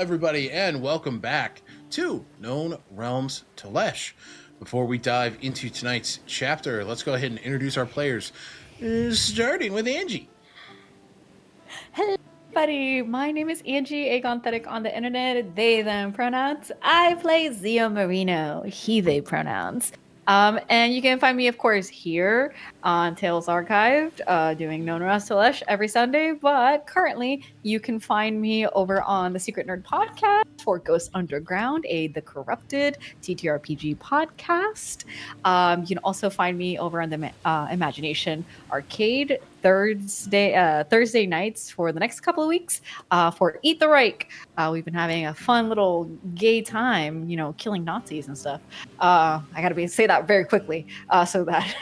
everybody, and welcome back to Known Realms Tolesh. Before we dive into tonight's chapter, let's go ahead and introduce our players, starting with Angie. Hello, everybody. My name is Angie, Agonethetic on the internet. They, them pronouns. I play Zio Marino, he, they pronouns. And you can find me, of course, here on Tales Archived, doing Known Realms Tolesh every Sunday. But currently, you can find me over on the Secret Nerd podcast for Ghosts Underground, a The Corrupted TTRPG podcast. You can also find me over on the Imagination Arcade Thursday nights for the next couple of weeks for Eat the Reich. We've been having a fun little gay time, killing Nazis and stuff. I gotta say that very quickly so that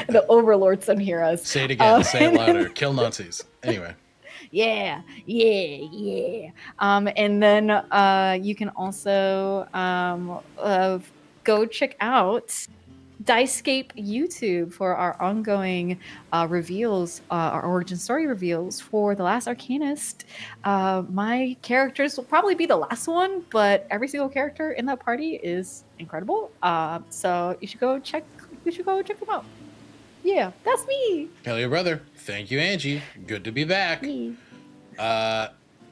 the overlords don't hear us. Say it again. Say it louder. Kill Nazis. Anyway. Yeah. And then you can also go check out Dicescape YouTube for our ongoing reveals, our origin story reveals for The Last Arcanist. My characters will probably be the last one, but every single character in that party is incredible. So you should go check them out. Yeah, that's me. Hell yeah, brother. Thank you, Angie. Good to be back.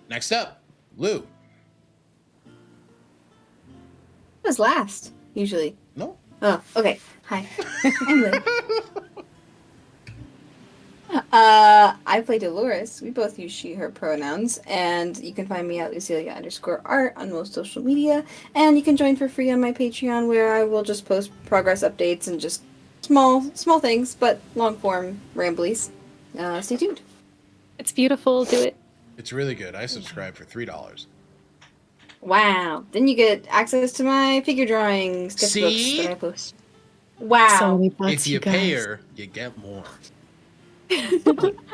Next up, Lou. Who's last, usually? No. Oh, okay. Hi. I'm Lou. I play Dolores. We both use she, her pronouns. And you can find me at Lucilia_art on most social media. And you can join for free on my Patreon, where I will just post progress updates and just small things, but long form ramblies. Stay tuned. It's beautiful. Do it. It's really good. I subscribe for $3. Wow. Then you get access to my figure drawings, sketchbooks that I post. Wow. So many bucks, If you pay her, you get more.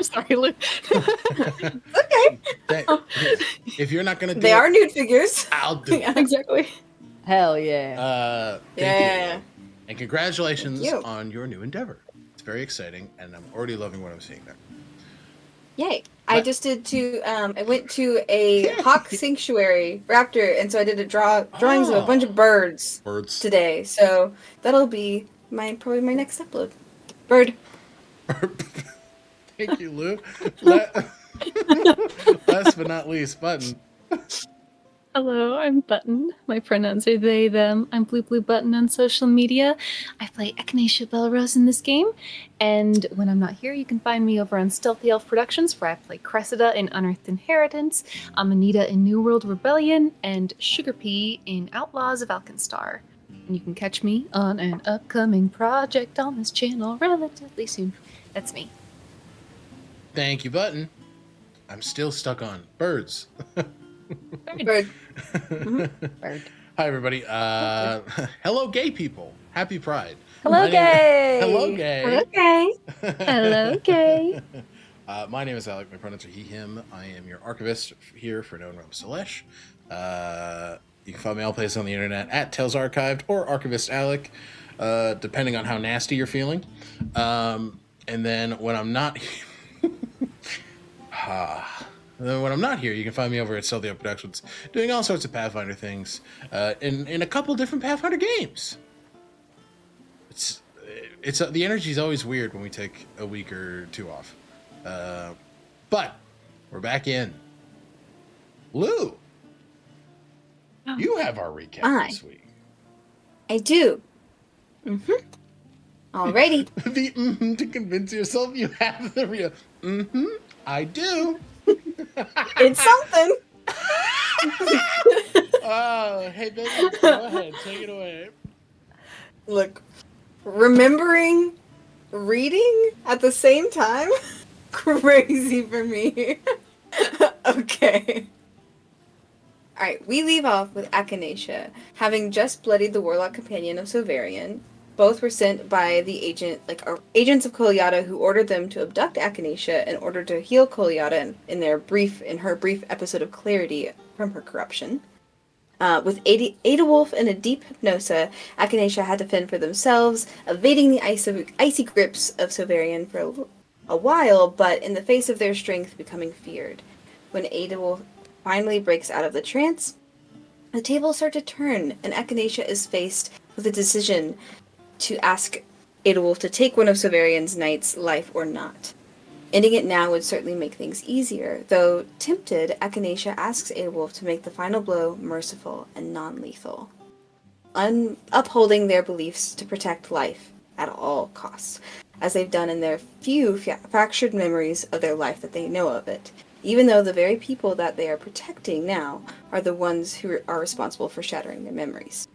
Sorry, Luke. Okay. If you're not going to do They are nude figures. I'll do it. Exactly. Hell yeah. Thank you. And congratulations on your new endeavor. It's very exciting, and I'm already loving what I'm seeing there. Yay. I just did I went to a hawk sanctuary raptor, and so I did drawings of a bunch of birds today. So that'll be probably my next upload. Bird. Thank you, Lou. Last but not least, Button. Hello, I'm Button. My pronouns are they, them. I'm Bluebluebutton on social media. I play Echinacea Belrose in this game. And when I'm not here, you can find me over on Stealthy Elf Productions, where I play Cressida in Unearthed Inheritance, Amanita in New World Rebellion, and Sugar Pea in Outlaws of Alkenstar. And you can catch me on an upcoming project on this channel relatively soon. That's me. Thank you, Button. I'm still stuck on birds. Bird. Bird. Hi, everybody. Hello, gay people. Happy Pride. Hello, gay. Hello, gay. Okay. Hello, gay. My name is Alec. My pronouns are he, him. I am your archivist here for Known Realms Tolesh. You can find me all places on the internet at Tales Archived or Archivist Alec, depending on how nasty you're feeling. And then when I'm not here, you can find me over at Stealthy Elf Productions, doing all sorts of Pathfinder things in a couple different Pathfinder games. It's the energy is always weird when we take a week or two off, but we're back in. Lou, you have our recap this week. I do. Alrighty. The to convince yourself you have the real. I do. It's something. Oh, hey, baby, go ahead, take it away. Look, remembering reading at the same time, crazy for me. Okay. Alright, we leave off with Echinacea, having just bloodied the warlock companion of Sovarian. Both were sent by the agents of Koliata, who ordered them to abduct Echinacea in order to heal Koliata in her brief episode of clarity from her corruption. With Ada Wolf in a deep hypnosis, Echinacea had to fend for themselves, evading the icy grips of Sovarian for a while, but in the face of their strength, becoming feared. When Ada Wolf finally breaks out of the trance, the tables start to turn, and Echinacea is faced with a decision to ask Adewolf to take one of Severian's knight's life or not. Ending it now would certainly make things easier, though tempted, Echinacea asks Adewolf to make the final blow merciful and non-lethal, upholding their beliefs to protect life at all costs, as they've done in their few fractured memories of their life that they know of it, even though the very people that they are protecting now are the ones who are responsible for shattering their memories.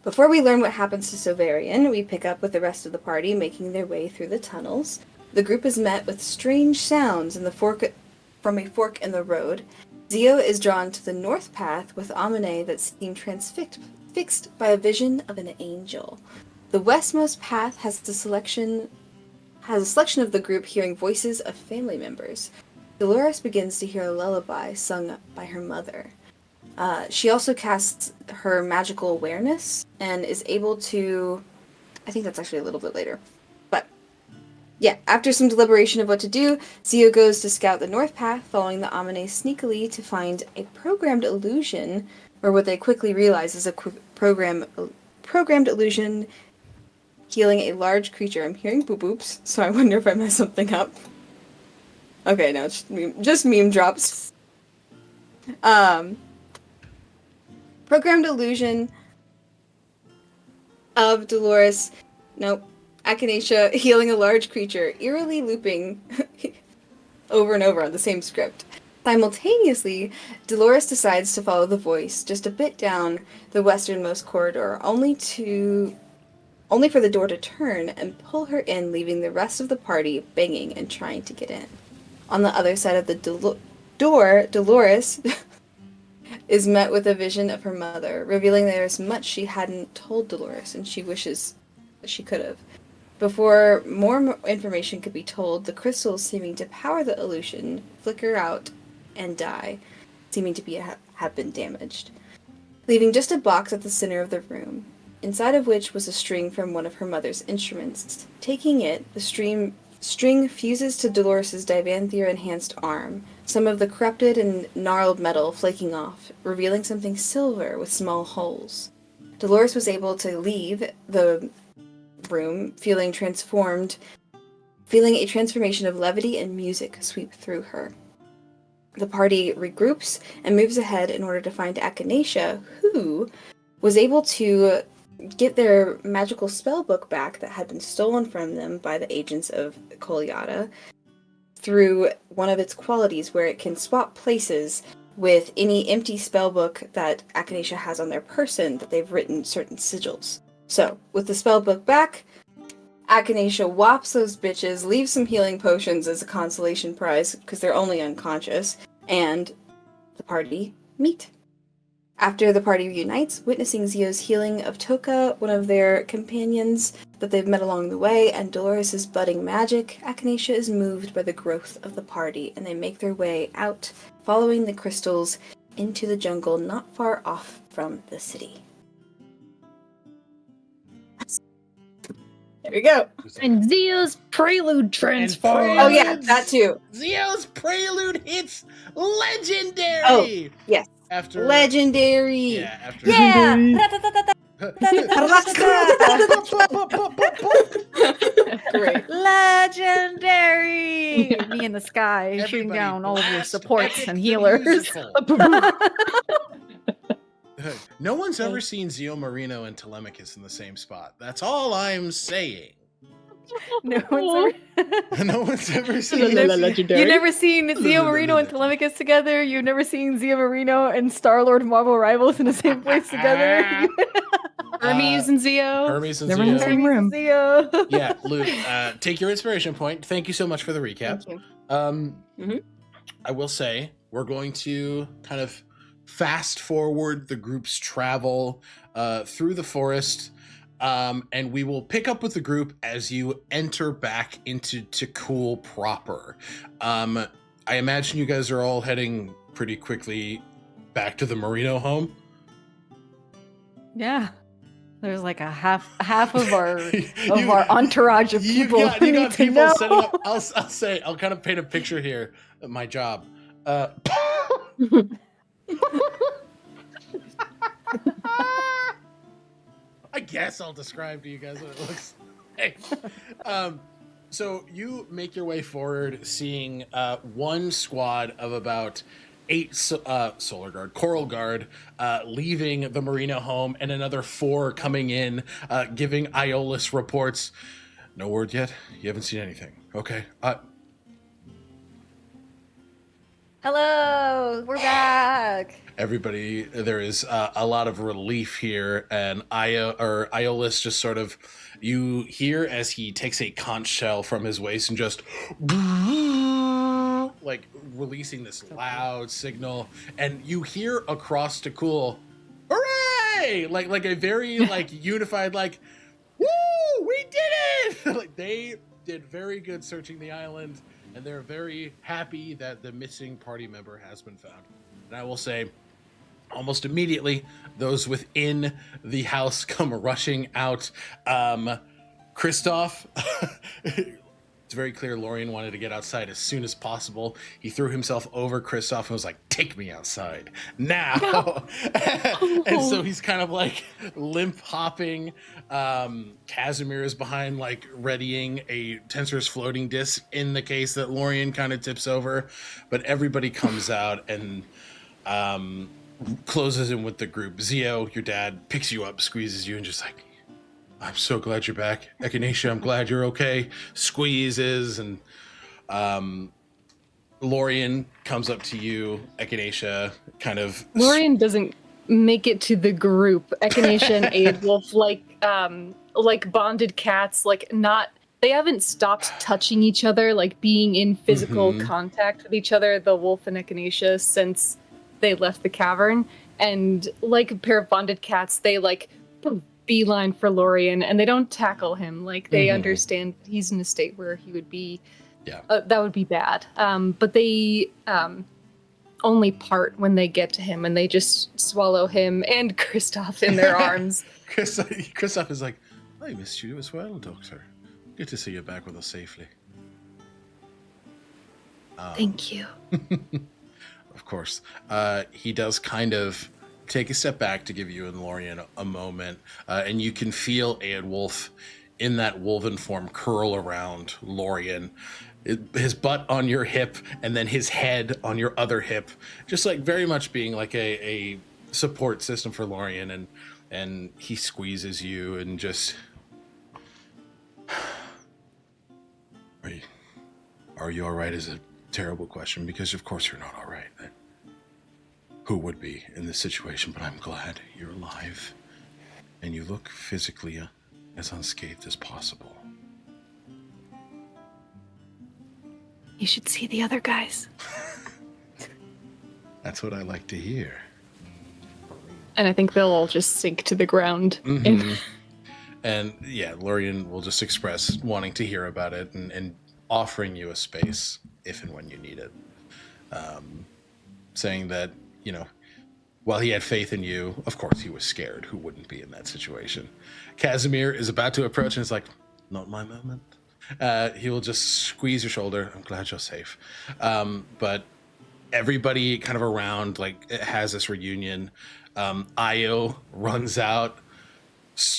Before we learn what happens to Severian, we pick up with the rest of the party making their way through the tunnels. The group is met with strange sounds from a fork in the road. Zio is drawn to the north path with Amane that seem transfixed by a vision of an angel. The westmost path has a selection of the group hearing voices of family members. Dolores begins to hear a lullaby sung by her mother. She also casts her magical awareness and is able to... I think that's actually a little bit later. But, yeah, after some deliberation of what to do, Zio goes to scout the north path, following the Amane sneakily to find a programmed illusion, or what they quickly realize is a programmed illusion healing a large creature. I'm hearing boop-boops, so I wonder if I messed something up. Okay, no, it's just meme drops. Programmed illusion of Dolores. Nope. Echinacea healing a large creature, eerily looping over and over on the same script. Simultaneously, Dolores decides to follow the voice just a bit down the westernmost corridor, only for the door to turn and pull her in, leaving the rest of the party banging and trying to get in. On the other side of the door, Dolores is met with a vision of her mother, revealing there is much she hadn't told Dolores and she wishes that she could have. Before more information could be told, the crystals seeming to power the illusion flicker out and die, seeming to have been damaged, leaving just a box at the center of the room, inside of which was a string from one of her mother's instruments. Taking it, the string fuses to Dolores' Divanthier-enhanced arm, some of the corrupted and gnarled metal flaking off, revealing something silver with small holes. Dolores was able to leave the room feeling a transformation of levity and music sweep through her. The party regroups and moves ahead in order to find Echinacea, who was able to get their magical spellbook back that had been stolen from them by the agents of Koliata through one of its qualities where it can swap places with any empty spellbook that Echinacea has on their person that they've written certain sigils. So, with the spellbook back, Echinacea whops those bitches, leaves some healing potions as a consolation prize because they're only unconscious, and the party meet. After the party reunites, witnessing Zio's healing of Toka, one of their companions that they've met along the way, and Dolores' budding magic, Echinacea is moved by the growth of the party, and they make their way out, following the crystals into the jungle not far off from the city. There we go. And Zio's prelude transforms. Oh yeah, that too. Zio's prelude hits legendary. Oh, yes. After Legendary. Yeah, after Yeah! Great. Legendary! Me in the sky, shooting Everybody down all of your blast supports epic and healers. musical. No one's ever seen Zio Marino and Telemachus in the same spot. That's all I'm saying. No one's ever seen You've never seen Zio Marino and Telemachus together? You've never seen Zio Marino and Star-Lord Marvel Rivals in the same place together? Hermes and Zio. Hermes and Never in the Zio. same room. Zio. Yeah, Luke, take your inspiration point. Thank you so much for the recap. Thank you. I will say we're going to kind of fast forward the group's travel through the forest, and we will pick up with the group as you enter back into Takul proper. I imagine you guys are all heading pretty quickly back to the Marino home. Yeah. There's like a half of our entourage of people. You got people setting up. I'll kind of paint a picture here of my job. I guess I'll describe to you guys what it looks like. So you make your way forward, seeing one squad of about 8 Solar Guard, Coral Guard, leaving the Marina home, and another 4 coming in, giving Iolus reports. No word yet? You haven't seen anything. Okay. Hello, we're back. Everybody, there is a lot of relief here, and Iolus just sort of, you hear as he takes a conch shell from his waist and just like releasing this loud signal, and you hear across to Cool, hooray! Like a very like unified like, woo! We did it! Like they did very good searching the island, and they're very happy that the missing party member has been found. And I will say, almost immediately, those within the house come rushing out. Kristoff, it's very clear Lorien wanted to get outside as soon as possible. He threw himself over Kristoff and was like, take me outside now. No. And so he's kind of like limp hopping. Casimir is behind, like readying a Tensor's floating disc in the case that Lorien kind of tips over. But everybody comes out and closes in with the group. Zio, your dad, picks you up, squeezes you, and just like, I'm so glad you're back. Echinacea, I'm glad you're okay. Squeezes, and Lorien comes up to you. Echinacea kind of... Lorien doesn't make it to the group. Echinacea and Aidwolf, like bonded cats, like not... They haven't stopped touching each other, like being in physical contact with each other, the wolf and Echinacea, since they left the cavern. And like a pair of bonded cats, they like beeline for Lorien, and they don't tackle him. Like they understand he's in a state where he would be, that would be bad. But they only part when they get to him, and they just swallow him and Kristoff in their arms. Kristoff is like, I missed you as well, Doctor. Good to see you back with us safely. Thank you. Of course. He does kind of take a step back to give you and Lorien a moment, and you can feel Aedwulf in that wolven form curl around Lorien, his butt on your hip, and then his head on your other hip, just like very much being like a support system for Lorien, and he squeezes you and just... Are you all right is a terrible question, because of course you're not all right. Who would be in this situation? But I'm glad you're alive, and you look physically as unscathed as possible. You should see the other guys. That's what I like to hear. And I think they'll all just sink to the ground. And yeah, Lorien will just express wanting to hear about it and offering you a space if and when you need it. Saying that, you know, while he had faith in you, of course he was scared. Who wouldn't be in that situation? Casimir is about to approach and is like, not my moment. He will just squeeze your shoulder. I'm glad you're safe. But everybody kind of around, like, it has this reunion. Io runs out,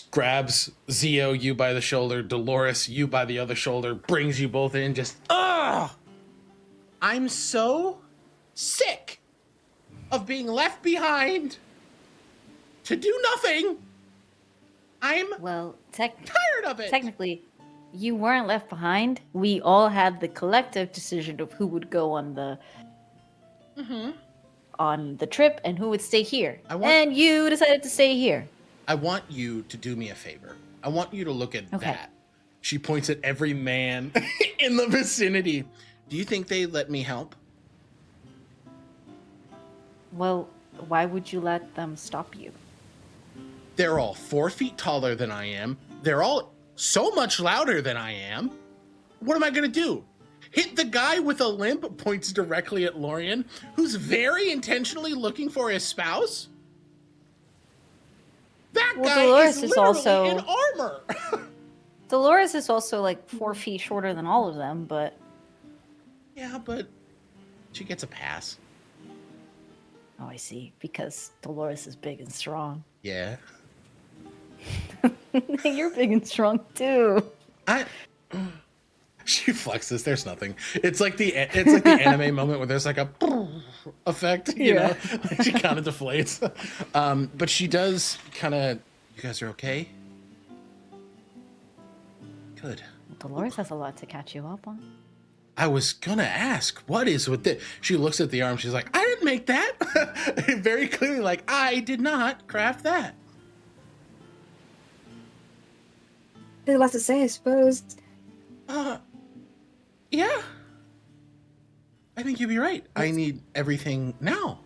grabs Zio, you by the shoulder, Dolores, you by the other shoulder, brings you both in, just, I'm so sick of being left behind to do nothing. I'm tired of it. Technically, you weren't left behind. We all had the collective decision of who would go on the on the trip and who would stay here. And you decided to stay here. I want you to do me a favor. I want you to look at that. She points at every man in the vicinity. Do you think they let me help? Well, why would you let them stop you? They're all 4 feet taller than I am. They're all so much louder than I am. What am I going to do? Hit the guy with a limp, points directly at Lorien, who's very intentionally looking for his spouse? That guy Dolores is is literally also in armor. Dolores is also like 4 feet shorter than all of them, but... Yeah, but she gets a pass. Oh, I see. Because Dolores is big and strong. Yeah. You're big and strong too. I. She flexes. There's nothing. It's like the anime moment where there's like a effect. You know, like she kind of deflates. But she does kind of. You guys are okay. Good. Dolores has a lot to catch you up on. I was gonna ask, what is with this? She looks at the arm. She's like, I didn't make that. Very clearly, like I did not craft that. There's a lot to say, I suppose. Yeah. I think you'd be right. I need everything now.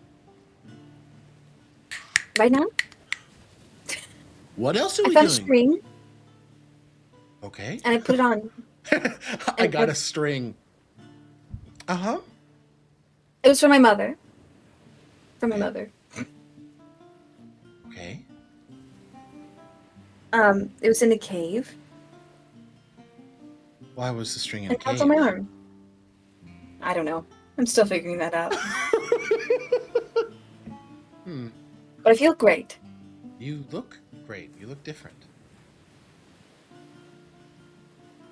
Right now? What else are I we found a doing? string Okay. and I put it on. I got a string. Uh-huh. It was from my mother. From my mother. Okay. It was in a cave. Why was the string in And a now it's cave? on my arm. I don't know. I'm still figuring that out. But I feel great. You look great. You look different.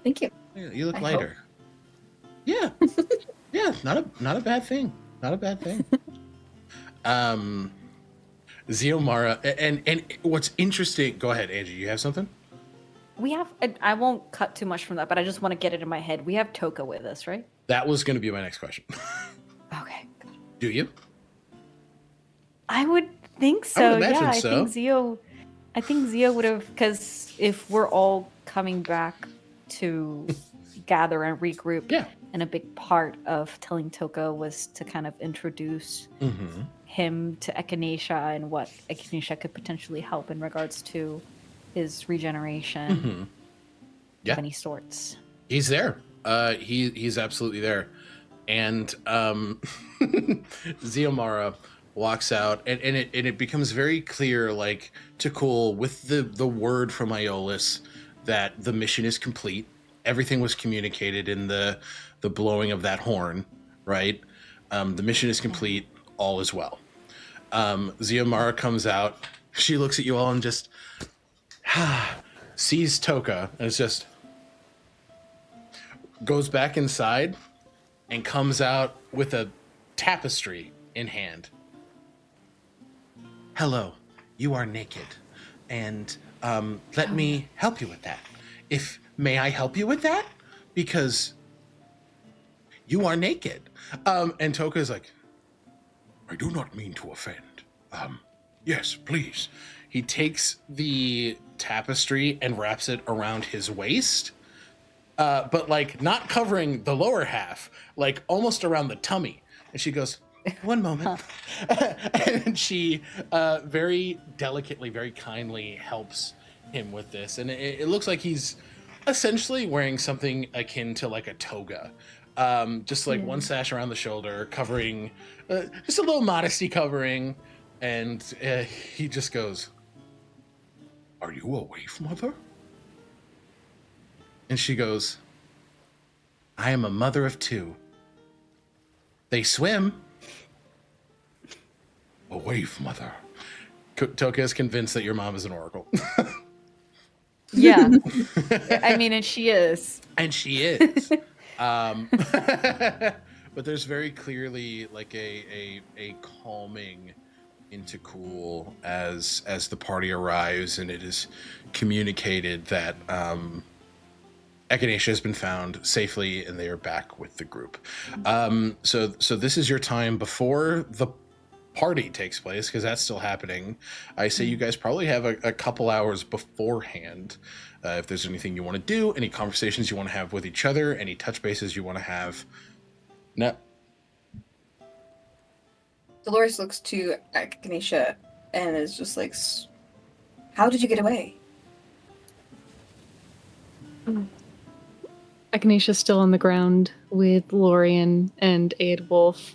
Thank you. You look I lighter. Yeah. Yeah, not a bad thing. Not a bad thing. Xiomara, and what's interesting, go ahead, Angie, you have something? We have, I won't cut too much from that, but I just want to get it in my head. We have Toka with us, right? That was going to be my next question. Okay. Do you? I would think so. imagine Yeah, so. I think Zio would have, because if we're all coming back to gather and regroup, Yeah. and a big part of telling Toka was to kind of introduce Mm-hmm. him to Echinacea and what Echinacea could potentially help in regards to his regeneration Mm-hmm. Yeah. of any sorts. He's there. He's absolutely there. And Xiomara walks out, and it becomes very clear, like, to Cool, with the word from Aeolus that the mission is complete. Everything was communicated in the blowing of that horn, right? The mission is complete. All is well. Xiomara comes out. She looks at you all and just sees Toka, and it's just goes back inside and comes out with a tapestry in hand. Hello, you are naked, and let me help you with that. May I help you with that? Because you are naked. And Toka is like, I do not mean to offend. Yes, please. He takes the tapestry and wraps it around his waist, but like not covering the lower half, like almost around the tummy. And she goes, one moment. And she very delicately, very kindly helps him with this. And it looks like he's essentially wearing something akin to like a toga. Just like one sash around the shoulder, covering, just a little modesty covering. And he just goes, are you a waif, mother? And she goes, I am a mother of two. They swim. A waif, mother. Toka is convinced that your mom is an oracle. Yeah. I mean, and she is. And she is. But there's very clearly like a calming into Cool as the party arrives, and it is communicated that Echinacea has been found safely and they are back with the group. So this is your time before the party takes place, because that's still happening. I say you guys probably have a couple hours beforehand. If there's anything you want to do, any conversations you want to have with each other, any touch bases you want to have. No. Dolores looks to Echinacea and is just like, how did you get away? Echinacea still on the ground with Lorien and Aedwulf.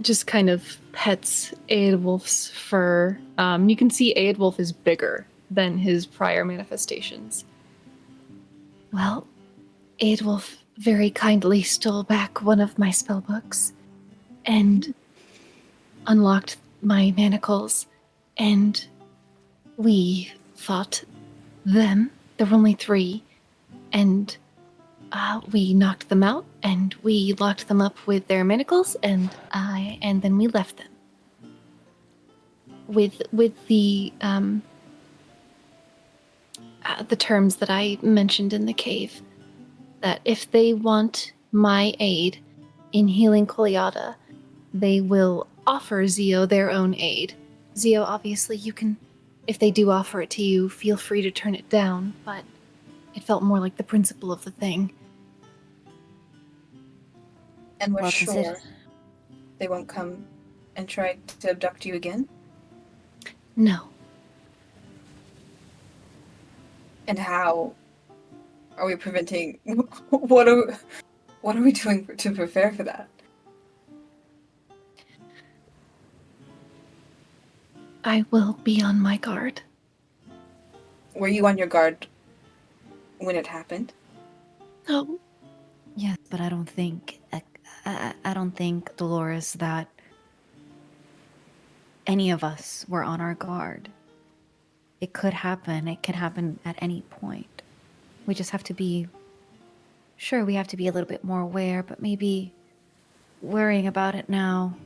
Just kind of pets Aedwulf's fur. You can see Aedwulf is bigger than his prior manifestations. Well, Aedwulf, very kindly stole back one of my spellbooks and unlocked my manacles, and we fought them. There were only 3, and we knocked them out, and we locked them up with their manacles, and then we left them with the terms that I mentioned in the cave, that if they want my aid in healing Kolyada, they will offer Zio their own aid. Zio, obviously, you can, if they do offer it to you, feel free to turn it down, but it felt more like the principle of the thing. And we're Well, sure they won't come and try to abduct you again? No. And how are we preventing... What are we doing to prepare for that? I will be on my guard. Were you on your guard when it happened? No. Yes, but I don't think I don't think, Dolores, that any of us were on our guard. It could happen. It can happen at any point. We just have to be sure. We have to be a little bit more aware, but maybe worrying about it now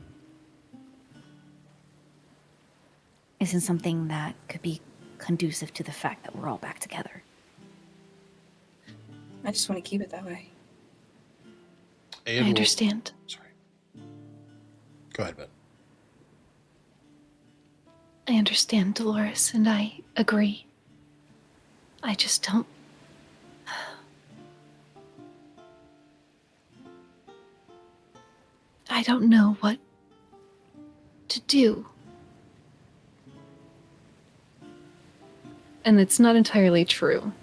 isn't something that could be conducive to the fact that we're all back together. I just want to keep it that way. I understand. Sorry. Go ahead, Ben. I understand, Dolores, and I agree. I just don't... I don't know what to do. And it's not entirely true.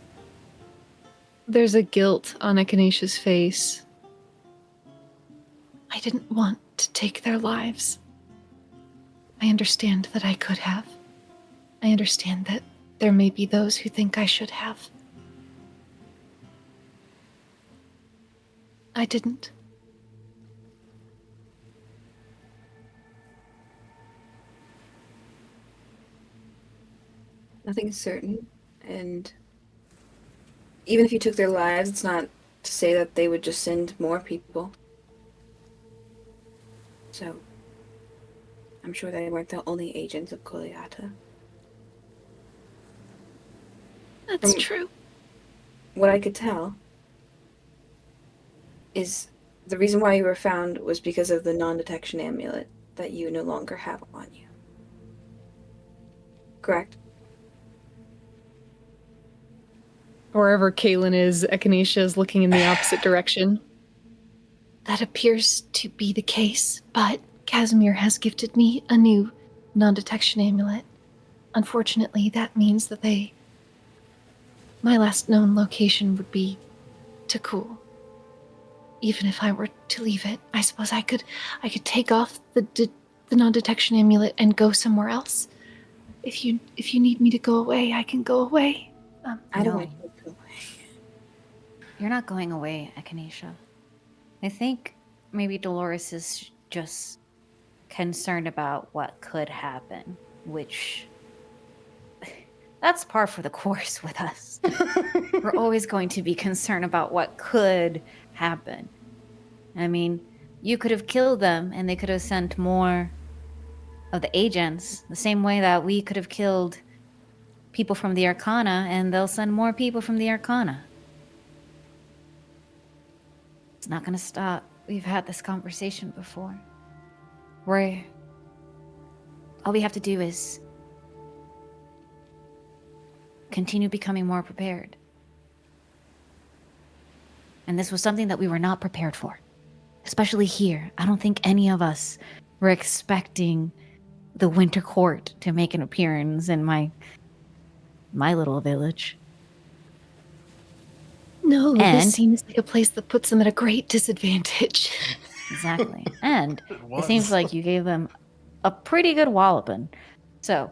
There's a guilt on Echinacea's face. I didn't want to take their lives. I understand that I could have. I understand that there may be those who think I should have. I didn't. Nothing's certain, and even if you took their lives, it's not to say that they would just send more people. So, I'm sure they weren't the only agents of Kolyada. That's true. What I could tell is the reason why you were found was because of the non-detection amulet that you no longer have on you. Correct? Wherever Kaylin is, Echinacea is looking in the opposite direction. That appears to be the case, but Casimir has gifted me a new non-detection amulet. Unfortunately, that means that my last known location would be Takul. Even if I were to leave it, I suppose I could take off the non-detection amulet and go somewhere else. If you need me to go away, I can go away. I don't No. want you to go away. You're not going away, Echinacea. I think maybe Dolores is just concerned about what could happen, which that's par for the course with us. We're always going to be concerned about what could happen. I mean, you could have killed them and they could have sent more of the agents, the same way that we could have killed people from the Arcana and they'll send more people from the Arcana. It's not going to stop. We've had this conversation before. All we have to do is continue becoming more prepared. And this was something that we were not prepared for. Especially here. I don't think any of us were expecting the Winter Court to make an appearance in my little village. No, And- this seems like a place that puts them at a great disadvantage. Exactly. And was. it seems like you gave them a pretty good walloping. So,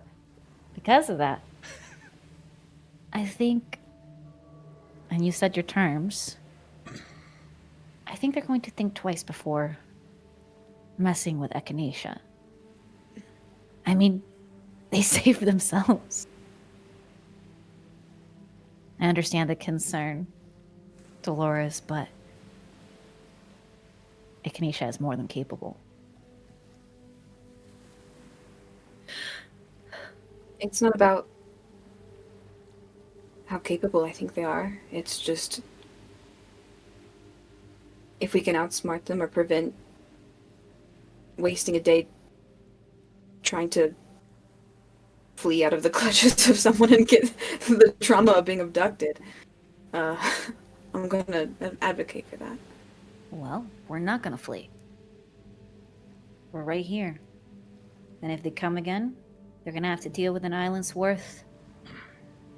because of that, I think, and you said your terms, I think they're going to think twice before messing with Echinacea. I mean, they saved themselves. I understand the concern, Dolores, but Echinacea is more than capable. It's not about how capable I think they are. It's just if we can outsmart them or prevent wasting a day trying to flee out of the clutches of someone and get the trauma of being abducted. I'm gonna advocate for that. Well, we're not gonna flee. We're right here. And if they come again, they're gonna have to deal with an island's worth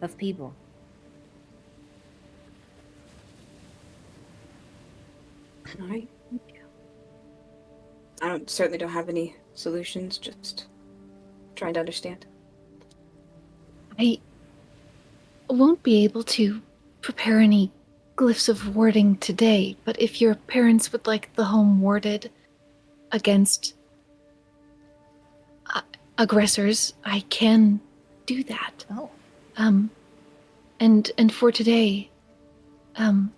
of people. All right. Certainly don't have any solutions, just trying to understand. I won't be able to prepare any glyphs of warding today, but if your parents would like the home warded against aggressors, I can do that. Oh. And for today, I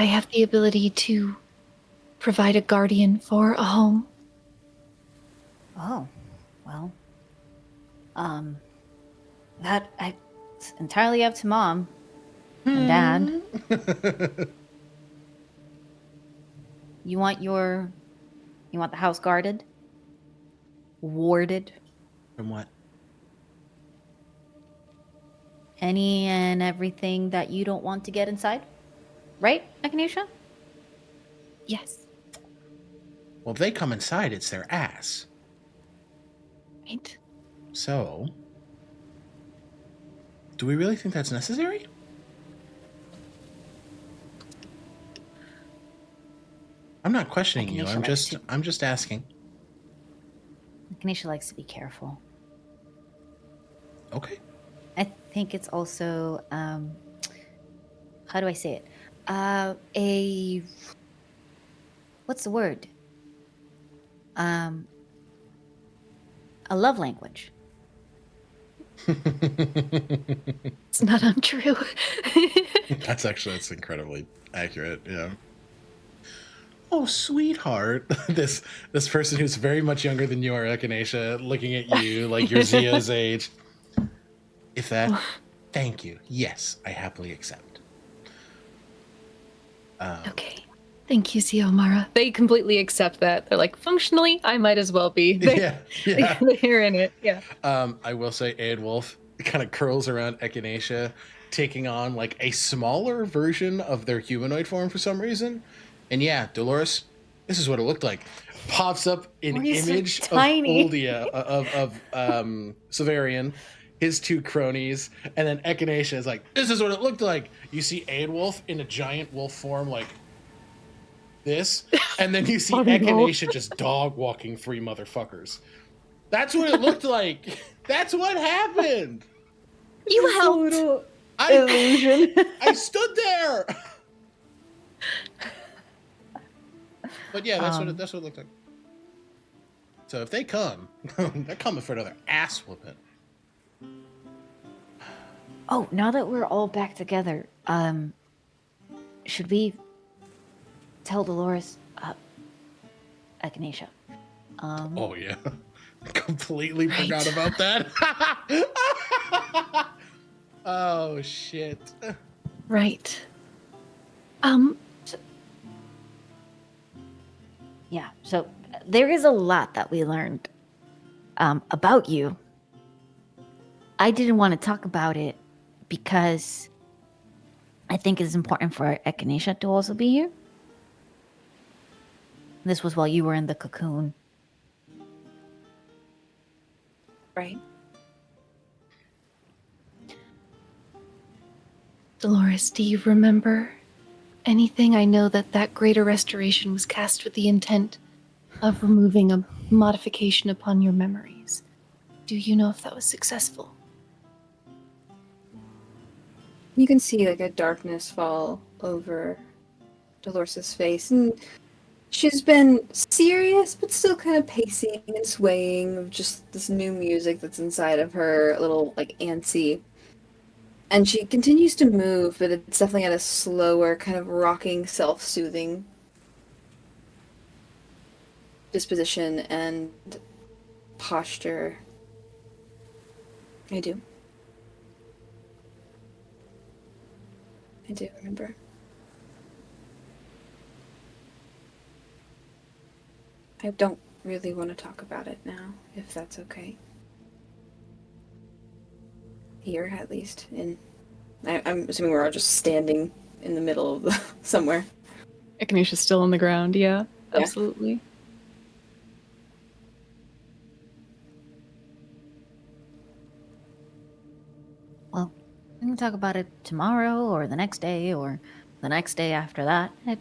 have the ability to provide a guardian for a home. Oh. Well. It's entirely up to Mom and Dad. You want the house guarded? Warded? From what? Any and everything that you don't want to get inside? Right, Echinacea? Yes. Well, if they come inside, it's their ass. Right. So, do we really think that's necessary? I'm not questioning you. I'm just asking. Echinacea likes to be careful. Okay. I think it's also, how do I say it? What's the word? A love language. It's not untrue. That's incredibly accurate. Yeah. Oh, sweetheart. This person who's very much younger than you are, Echinacea, looking at you like you're Zio's age. If that, thank you. Yes, I happily accept. Okay. Thank you, Xiomara. They completely accept that. They're like, functionally, I might as well be. Yeah. They're in it. Yeah. I will say Aedwulf kind of curls around Echinacea, taking on like a smaller version of their humanoid form for some reason. And yeah, Dolores, this is what it looked like. Pops up an image of Oldia, of Severian, his two cronies, and then Echinacea is like, this is what it looked like. You see Aedwulf in a giant wolf form like this, and then you see Echinacea just dog walking three motherfuckers. That's what it looked like. That's what happened. You helped. Illusion. I stood there. But yeah, that's what it looked like. So if they come, they're coming for another ass whooping. Oh, now that we're all back together, should we tell Dolores, Echinacea? Oh yeah, completely forgot about that. Oh shit. Right. Yeah, so there is a lot that we learned about you. I didn't want to talk about it because I think it's important for Echinacea to also be here. This was while you were in the cocoon. Right. Dolores, do you remember anything? I know that greater restoration was cast with the intent of removing a modification upon your memories. Do you know if that was successful? You can see like a darkness fall over Dolores' face, and she's been serious, but still kind of pacing and swaying of just this new music that's inside of her, a little, like, antsy. And she continues to move, but it's definitely at a slower, kind of rocking, self-soothing disposition and posture. I do remember. I don't really want to talk about it now, if that's okay. Here, at least. I'm assuming we're all just standing in the middle of somewhere. Echinacea still on the ground, yeah. Yeah. Absolutely. Well, we can talk about it tomorrow or the next day or the next day after that. I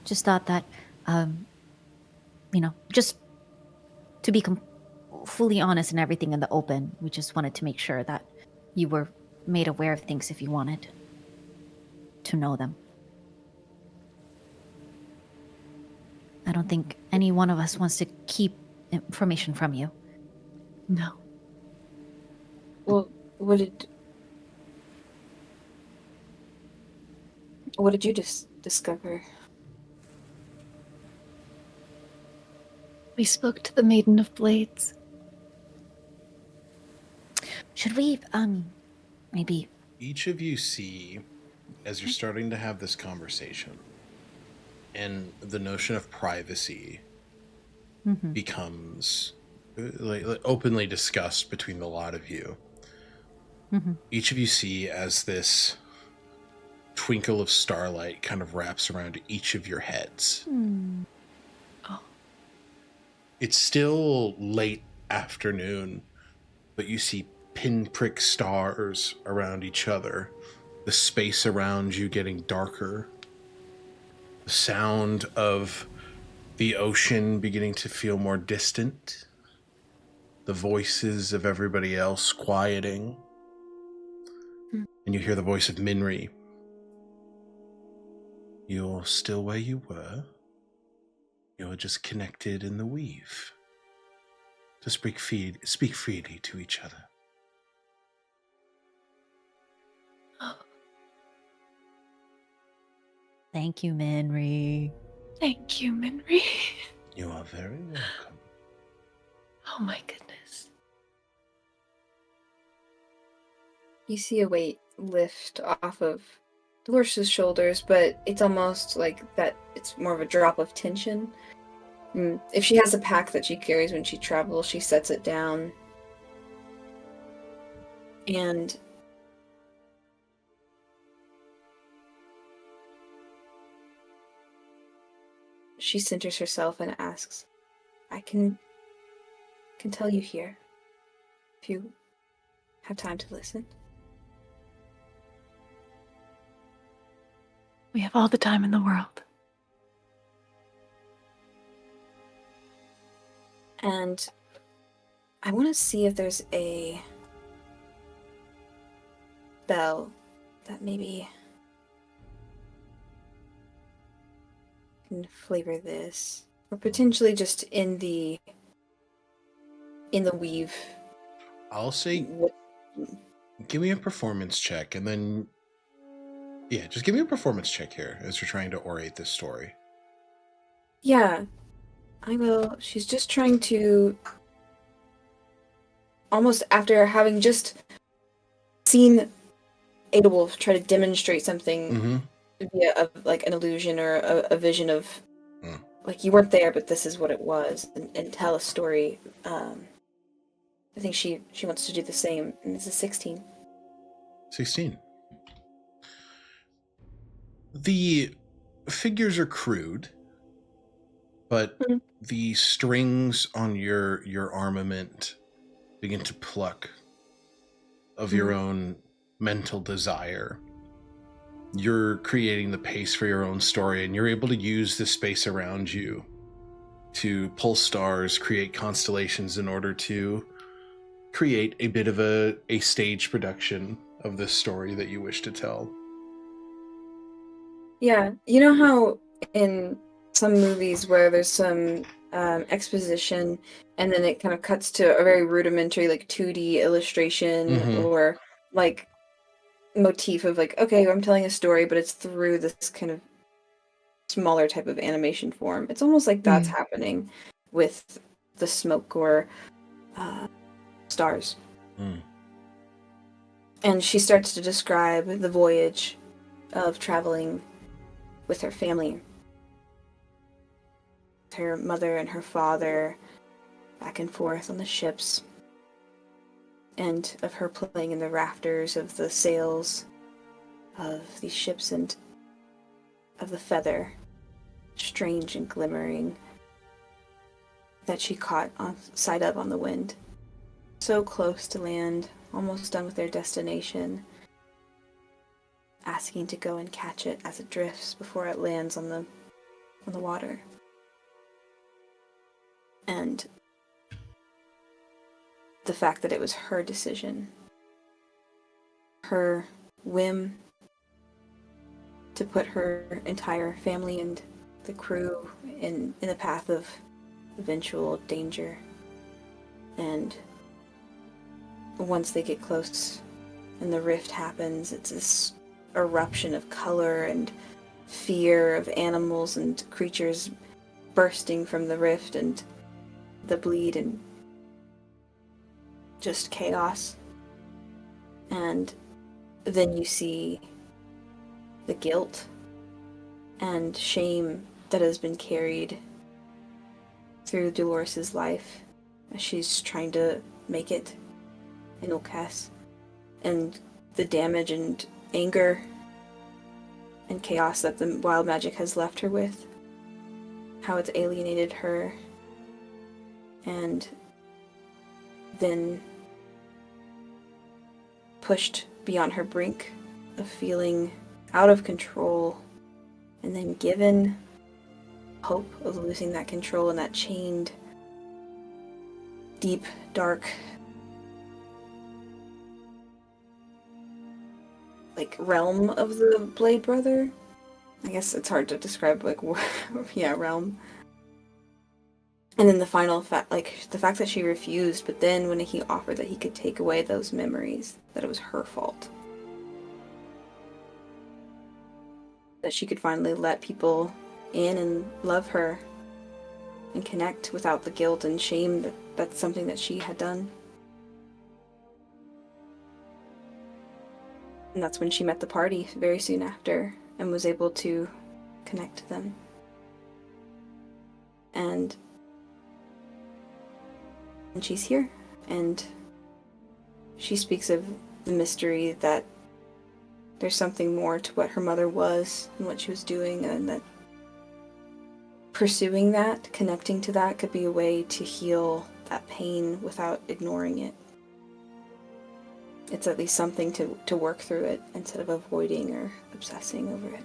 just thought that, just to be fully honest and everything in the open, we just wanted to make sure that you were made aware of things if you wanted to know them. I don't think any one of us wants to keep information from you. No. Well, what did you discover? We spoke to the Maiden of Blades. Should we, maybe... Each of you see, as you're starting to have this conversation, and the notion of privacy becomes like openly discussed between the lot of you. Each of you see as this twinkle of starlight kind of wraps around each of your heads. Oh. It's still late afternoon, but you see pinprick stars around each other, the space around you getting darker, the sound of the ocean beginning to feel more distant, the voices of everybody else quieting, and you hear the voice of Minri. You're still where you were. You're just connected in the weave. To speak freely to each other. Thank you, Minri. Thank you, Minri. You are very welcome. Oh my goodness. You see a weight lift off of Dolores' shoulders, but it's almost like that it's more of a drop of tension. If she has a pack that she carries when she travels, she sets it down. And she centers herself and asks, I can tell you here, if you have time to listen. We have all the time in the world. And I want to see if there's a bell that maybe can flavor this, or potentially just in the weave. I'll say, give me a performance check, and then, yeah, just give me a performance check here as you're trying to orate this story. Yeah, I will. She's just trying to, almost after having just seen Ada Wolf try to demonstrate something via like an illusion or a vision of, like, you weren't there, but this is what it was, and tell a story. I think she wants to do the same, and this is 16. 16. The figures are crude, but the strings on your armament begin to pluck of your own mental desire. You're creating the pace for your own story, and you're able to use the space around you to pull stars, create constellations in order to create a bit of a stage production of this story that you wish to tell. Yeah, you know how in some movies where there's some exposition and then it kind of cuts to a very rudimentary like 2D illustration Mhm. or like motif of like, okay, I'm telling a story, but it's through this kind of smaller type of animation form. It's almost like that's happening with the smoke or stars. Mm. And she starts to describe the voyage of traveling with her family, her mother and her father, back and forth on the ships, and of her playing in the rafters of the sails of these ships and of the feather, strange and glimmering, that she caught on sight of on the wind. So close to land, almost done with their destination, asking to go and catch it as it drifts before it lands on the water. And the fact that it was her decision, her whim to put her entire family and the crew in the path of eventual danger. And once they get close and the rift happens, it's this eruption of color and fear of animals and creatures bursting from the rift and the bleed and just chaos. And then you see the guilt and shame that has been carried through Dolores' life as she's trying to make it in Ulcas, and the damage and anger and chaos that the wild magic has left her with, how it's alienated her, and then pushed beyond her brink of feeling out of control, and then given hope of losing that control in that chained, deep, dark, like realm of the Blade Brother. I guess it's hard to describe, like, yeah, realm. And then the final fact, like, the fact that she refused, but then when he offered that he could take away those memories, that it was her fault. That she could finally let people in and love her and connect without the guilt and shame that that's something that she had done. And that's when she met the party very soon after and was able to connect to them. And she's here, and she speaks of the mystery that there's something more to what her mother was and what she was doing, and that pursuing that, connecting to that, could be a way to heal that pain without ignoring it. It's at least something to work through it instead of avoiding or obsessing over it.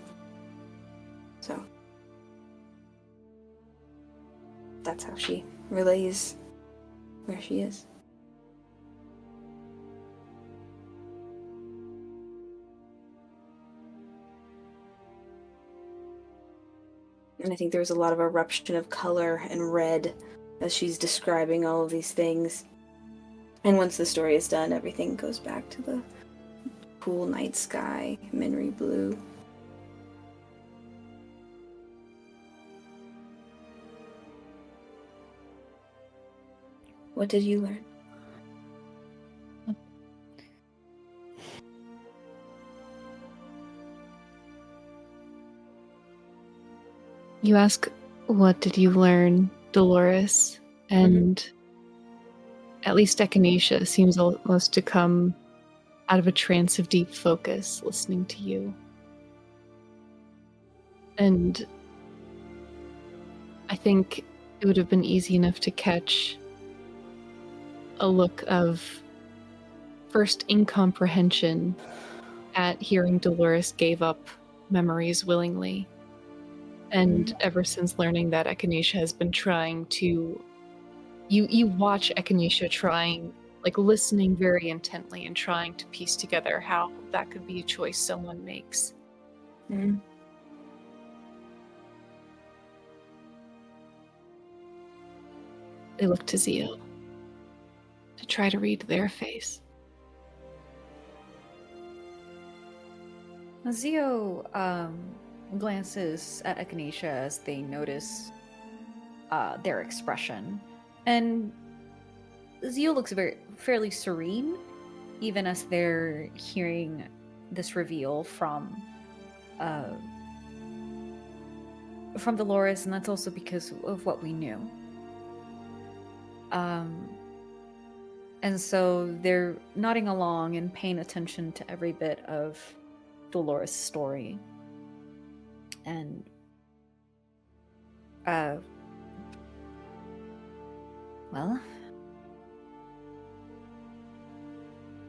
So that's how she relays where she is. And I think there was a lot of eruption of color and red as she's describing all of these things. And once the story is done, everything goes back to the cool night sky, Menry blue. What did you learn? You ask, what did you learn, Dolores? And at least Echinacea seems almost to come out of a trance of deep focus, listening to you. And I think it would have been easy enough to catch a look of first incomprehension at hearing Dolores gave up memories willingly. And ever since learning that Echinacea has been trying to... You watch Echinacea trying, like listening very intently and trying to piece together how that could be a choice someone makes. Mm-hmm. They look to Zio to try to read their face. Zio glances at Echinacea as they notice their expression, and Zio looks fairly serene, even as they're hearing this reveal from Dolores, and that's also because of what we knew. And so they're nodding along and paying attention to every bit of Dolores' story. And well,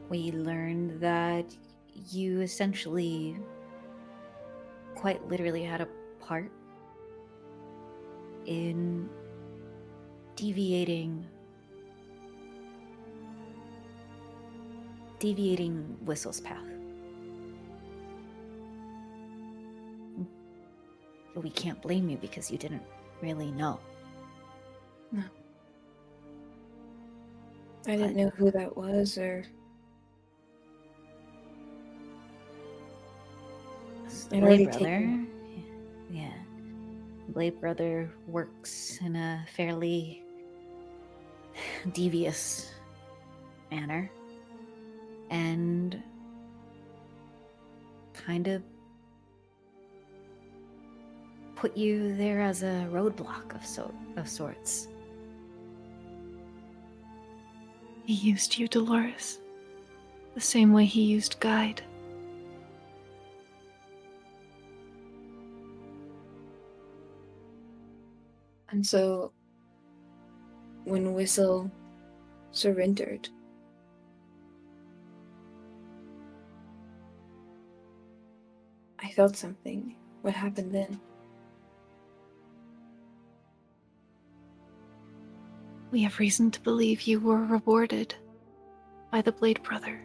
we learned that you essentially quite literally had a part in deviating Whistle's path. But we can't blame you because you didn't really know. No. I didn't know who that was, or... The Blade Brother. Yeah. Blade Brother works in a fairly devious manner. And kind of put you there as a roadblock of sorts. He used you, Dolores, the same way he used Guide. And so, when Whistle surrendered, I felt something. What happened then? We have reason to believe you were rewarded by the Blade Brother.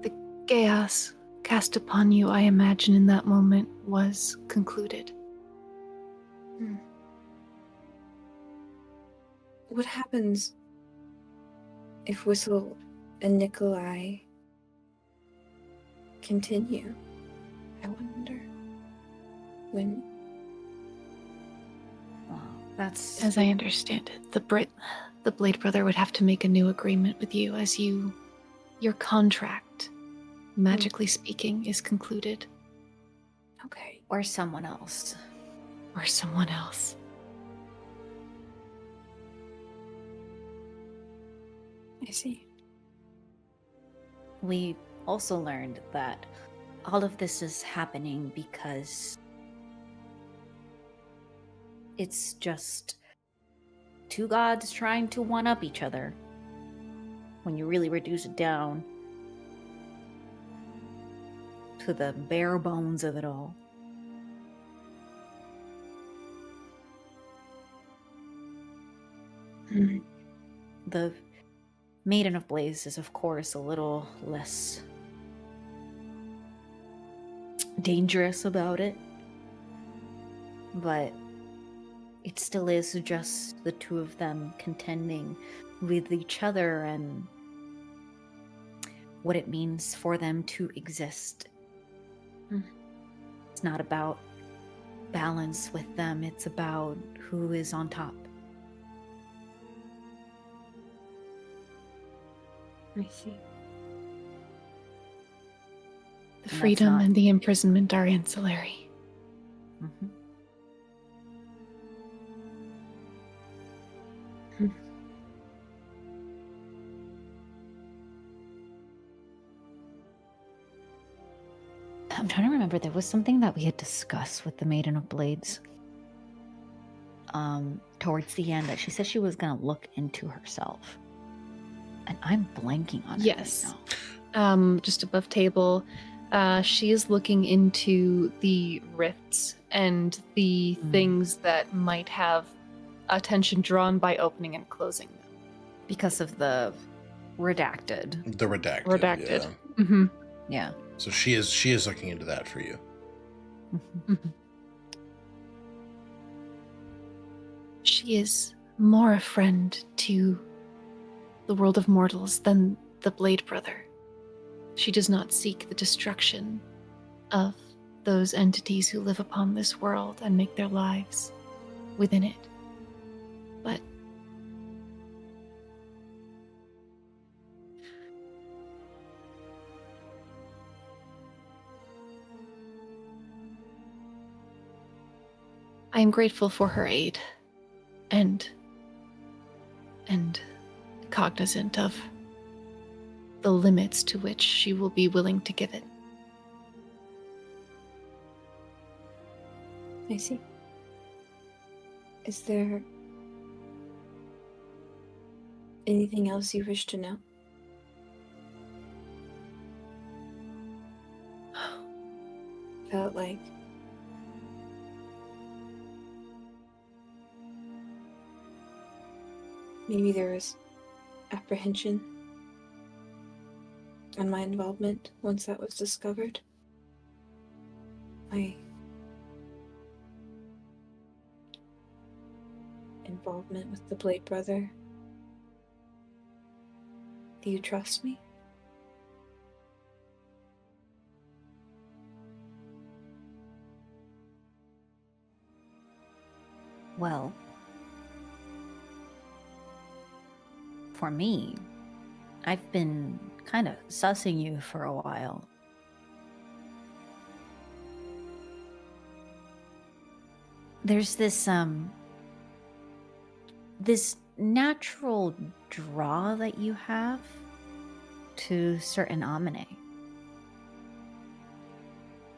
The chaos cast upon you, I imagine, in that moment was concluded. What happens if Whistle and Nikolai continue? I wonder. When... Well, that's... As I understand it, the Blade Brother would have to make a new agreement with you as your contract, magically speaking, is concluded. Okay. Or someone else. Or someone else. I see. We also learned that all of this is happening because it's just two gods trying to one-up each other. When you really reduce it down to the bare bones of it all. The Maiden of Blaze is, of course, a little less dangerous about it, but it still is just the two of them contending with each other and what it means for them to exist. It's not about balance with them, it's about who is on top. I see. The freedom and the imprisonment are ancillary. Mm-hmm. I'm trying to remember, there was something that we had discussed with the Maiden of Blades towards the end that she said she was going to look into herself. And I'm blanking on it Yes. right now. Just above table, she is looking into the rifts and the things that might have attention drawn by opening and closing them. Because of the redacted. The redacted. Redacted. Yeah. Mm-hmm. Yeah. So she is looking into that for you. Mm-hmm. She is more a friend to the world of mortals than the Blade Brother. She does not seek the destruction of those entities who live upon this world and make their lives within it. But I am grateful for her aid and cognizant of the limits to which she will be willing to give it. I see. Is there anything else you wish to know? Felt like maybe there was apprehension on my involvement once that was discovered. My involvement with the Blade Brother. Do you trust me? Well, for me, I've been kind of sussing you for a while. There's this natural draw that you have to certain Amine.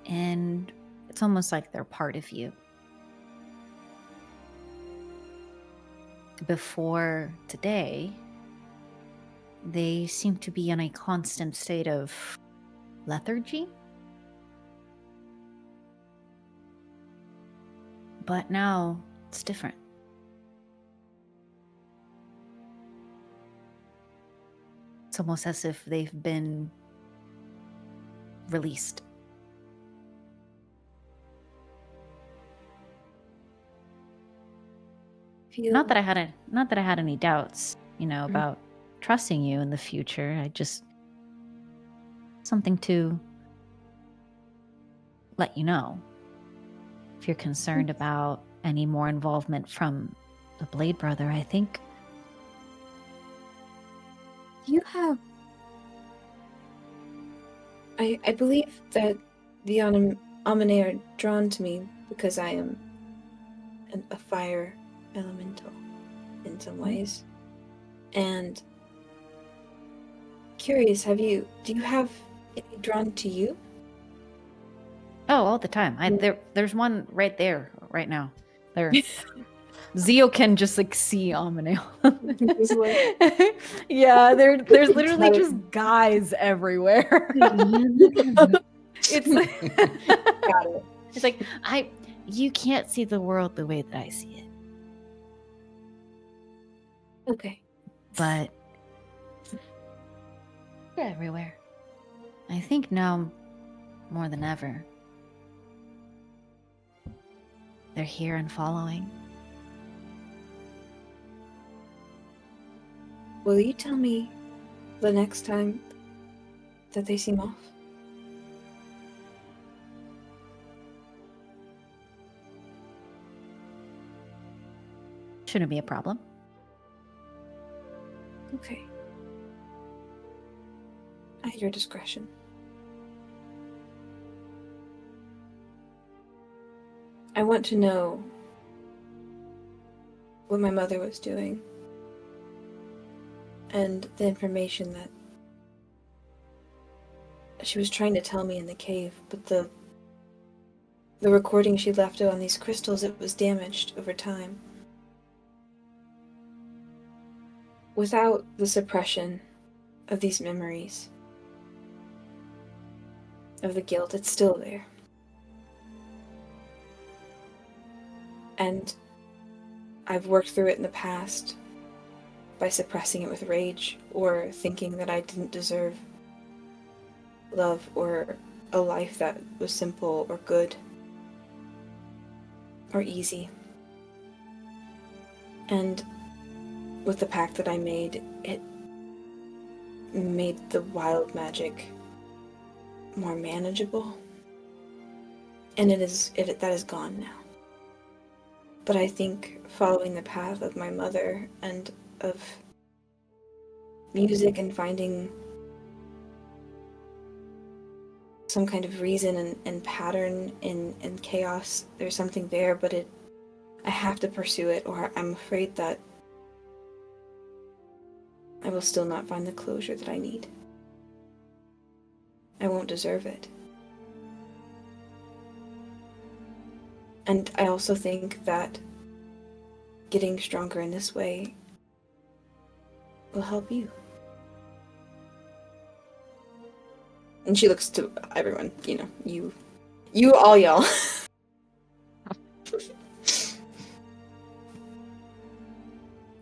And it's almost like they're part of you. Before today, they seem to be in a constant state of lethargy. But now it's different. It's almost as if they've been released. Not that I had any doubts, about trusting you in the future. I just something to let you know. If you're concerned about any more involvement from the Blade Brother, I think. You have. I believe that the Amine are drawn to me because I am a fire elemental in some ways. And curious, do you have any drawn to you? Oh, all the time. There's one right there, right now. There. Zio can just see Amine. Yeah, there's literally just guys everywhere. It's Got it. It's like you can't see the world the way that I see it. Okay. But they're everywhere. I think now more than ever. They're here and following. Will you tell me the next time that they seem off? Shouldn't be a problem. Okay. At your discretion. I want to know what my mother was doing and the information that she was trying to tell me in the cave, but the recording she left on these crystals, it was damaged over time. Without the suppression of these memories, of the guilt, it's still there. And I've worked through it in the past by suppressing it with rage or thinking that I didn't deserve love or a life that was simple or good or easy. And with the pact that I made, it made the wild magic more manageable. And that is gone now. But I think following the path of my mother and of music and finding some kind of reason and pattern in chaos, there's something there, but I have to pursue it, or I'm afraid that I will still not find the closure that I need. I won't deserve it. And I also think that getting stronger in this way will help you. And she looks to everyone, you all y'all.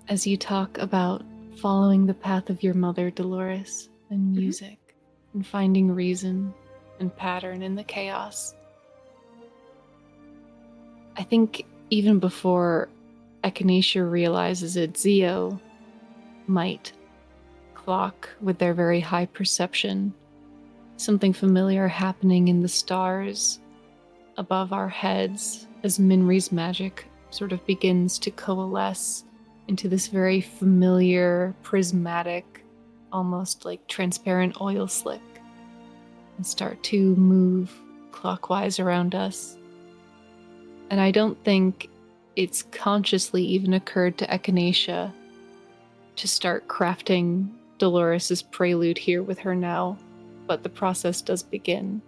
As you talk about following the path of your mother, Dolores, and music, and finding reason and pattern in the chaos, I think even before Echinacea realizes it, Zio might clock with their very high perception something familiar happening in the stars above our heads as Minri's magic sort of begins to coalesce into this very familiar, prismatic, almost like transparent oil slick, and start to move clockwise around us. And I don't think it's consciously even occurred to Echinacea to start crafting Dolores' prelude here with her now, but the process does begin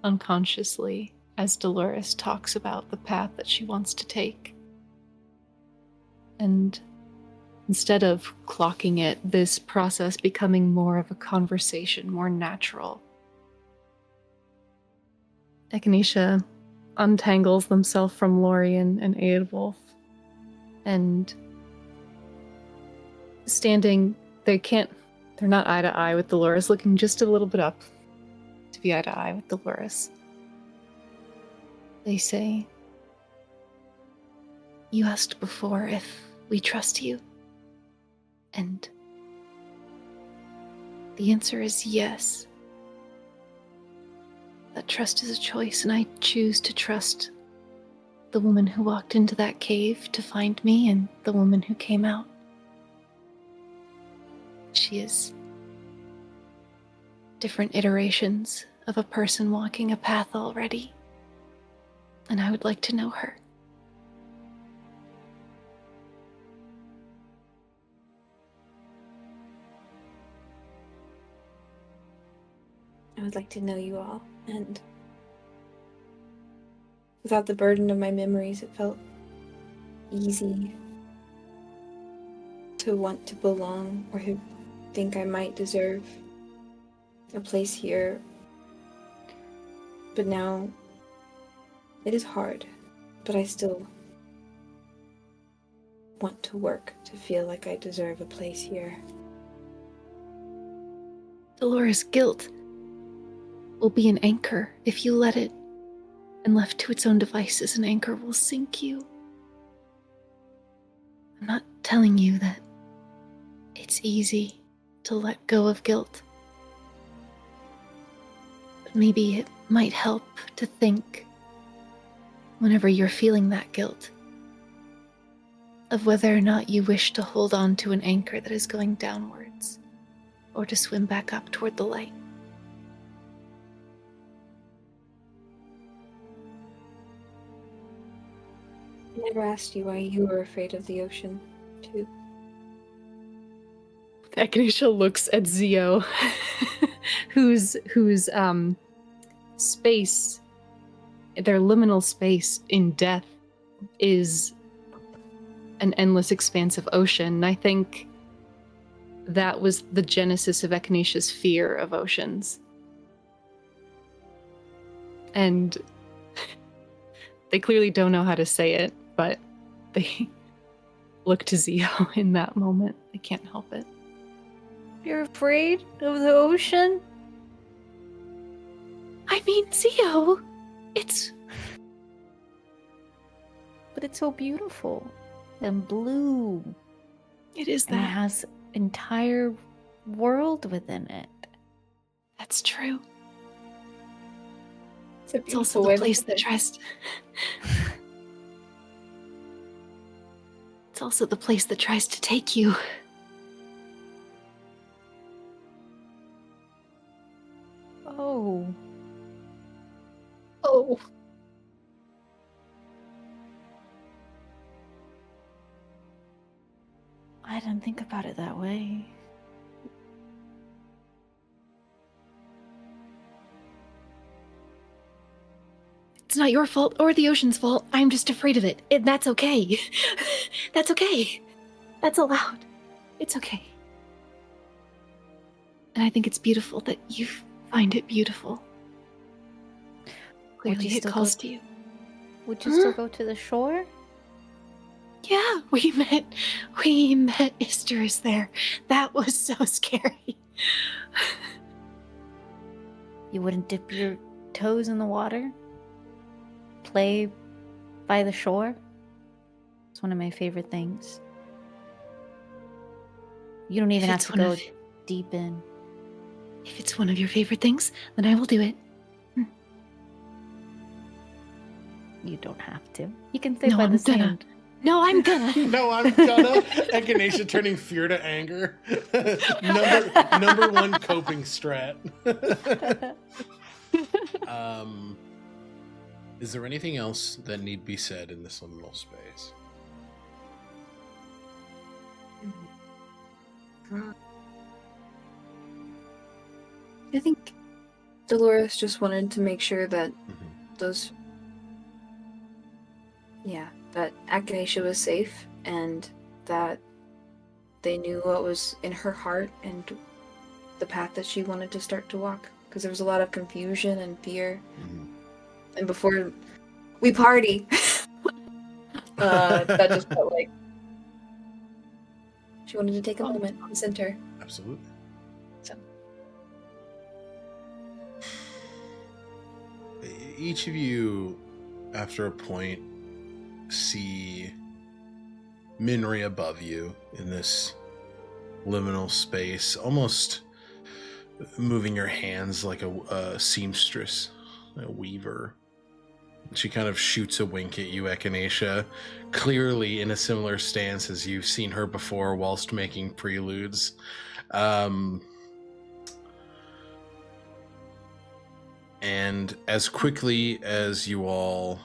unconsciously as Dolores talks about the path that she wants to take. And instead of clocking it, this process becoming more of a conversation, more natural, Echinacea untangles themselves from Lorien and Aedwulf, and standing, they're not eye to eye with Dolores, looking just a little bit up to be eye to eye with Dolores. They say, "You asked before if we trust you, and the answer is yes. That trust is a choice, and I choose to trust the woman who walked into that cave to find me and the woman who came out. She is different iterations of a person walking a path already, and I would like to know her." I would like to know you all, and without the burden of my memories, it felt easy to want to belong, or to think I might deserve a place here. But now, it is hard, but I still want to work to feel like I deserve a place here. Dolores' guilt will be an anchor if you let it, and left to its own devices, an anchor will sink you. I'm not telling you that it's easy to let go of guilt, but maybe it might help to think, whenever you're feeling that guilt, of whether or not you wish to hold on to an anchor that is going downwards, or to swim back up toward the light. I never asked you why you were afraid of the ocean, too. Echinacea looks at Zio, whose space, their liminal space in death, is an endless expanse of ocean. And I think that was the genesis of Echinacea's fear of oceans. And they clearly don't know how to say it, but they look to Zio in that moment. They can't help it. You're afraid of the ocean? I mean, Zio, it's... But it's so beautiful. and blue. It is And it that. has entire world within it. That's true. It's a It's also beautiful the way to place put that it. tries to... It's also the place that tries to take you. Oh. Oh. I didn't think about it that way. It's not your fault or the ocean's fault. I'm just afraid of it. And that's okay. That's okay. That's allowed. It's okay. And I think it's beautiful that you find it beautiful. Clearly you it still calls go- to you. Would you still go to the shore? Yeah, we met Isterus there. That was so scary. You wouldn't dip your toes in the water? Play by the shore? It's one of my favorite things. You don't even If have it's to one go of- deep in. If it's one of your favorite things, then I will do it. You don't have to. You can stay No, by I'm the gonna. sand. No, I'm gonna. No, I'm gonna. Echinacea turning fear to anger. number one coping strat. Is there anything else that need be said in this liminal space? I think Dolores just wanted to make sure that those, that Echinacea was safe and that they knew what was in her heart and the path that she wanted to start to walk. Because there was a lot of confusion and fear. And before we party, that just felt like she wanted to take a moment and center. Absolutely. So. Each of you, after a point, see Minri above you in this liminal space, almost moving your hands like a seamstress, a weaver. She kind of shoots a wink at you, Echinacea, clearly in a similar stance as you've seen her before whilst making preludes. And as quickly as you all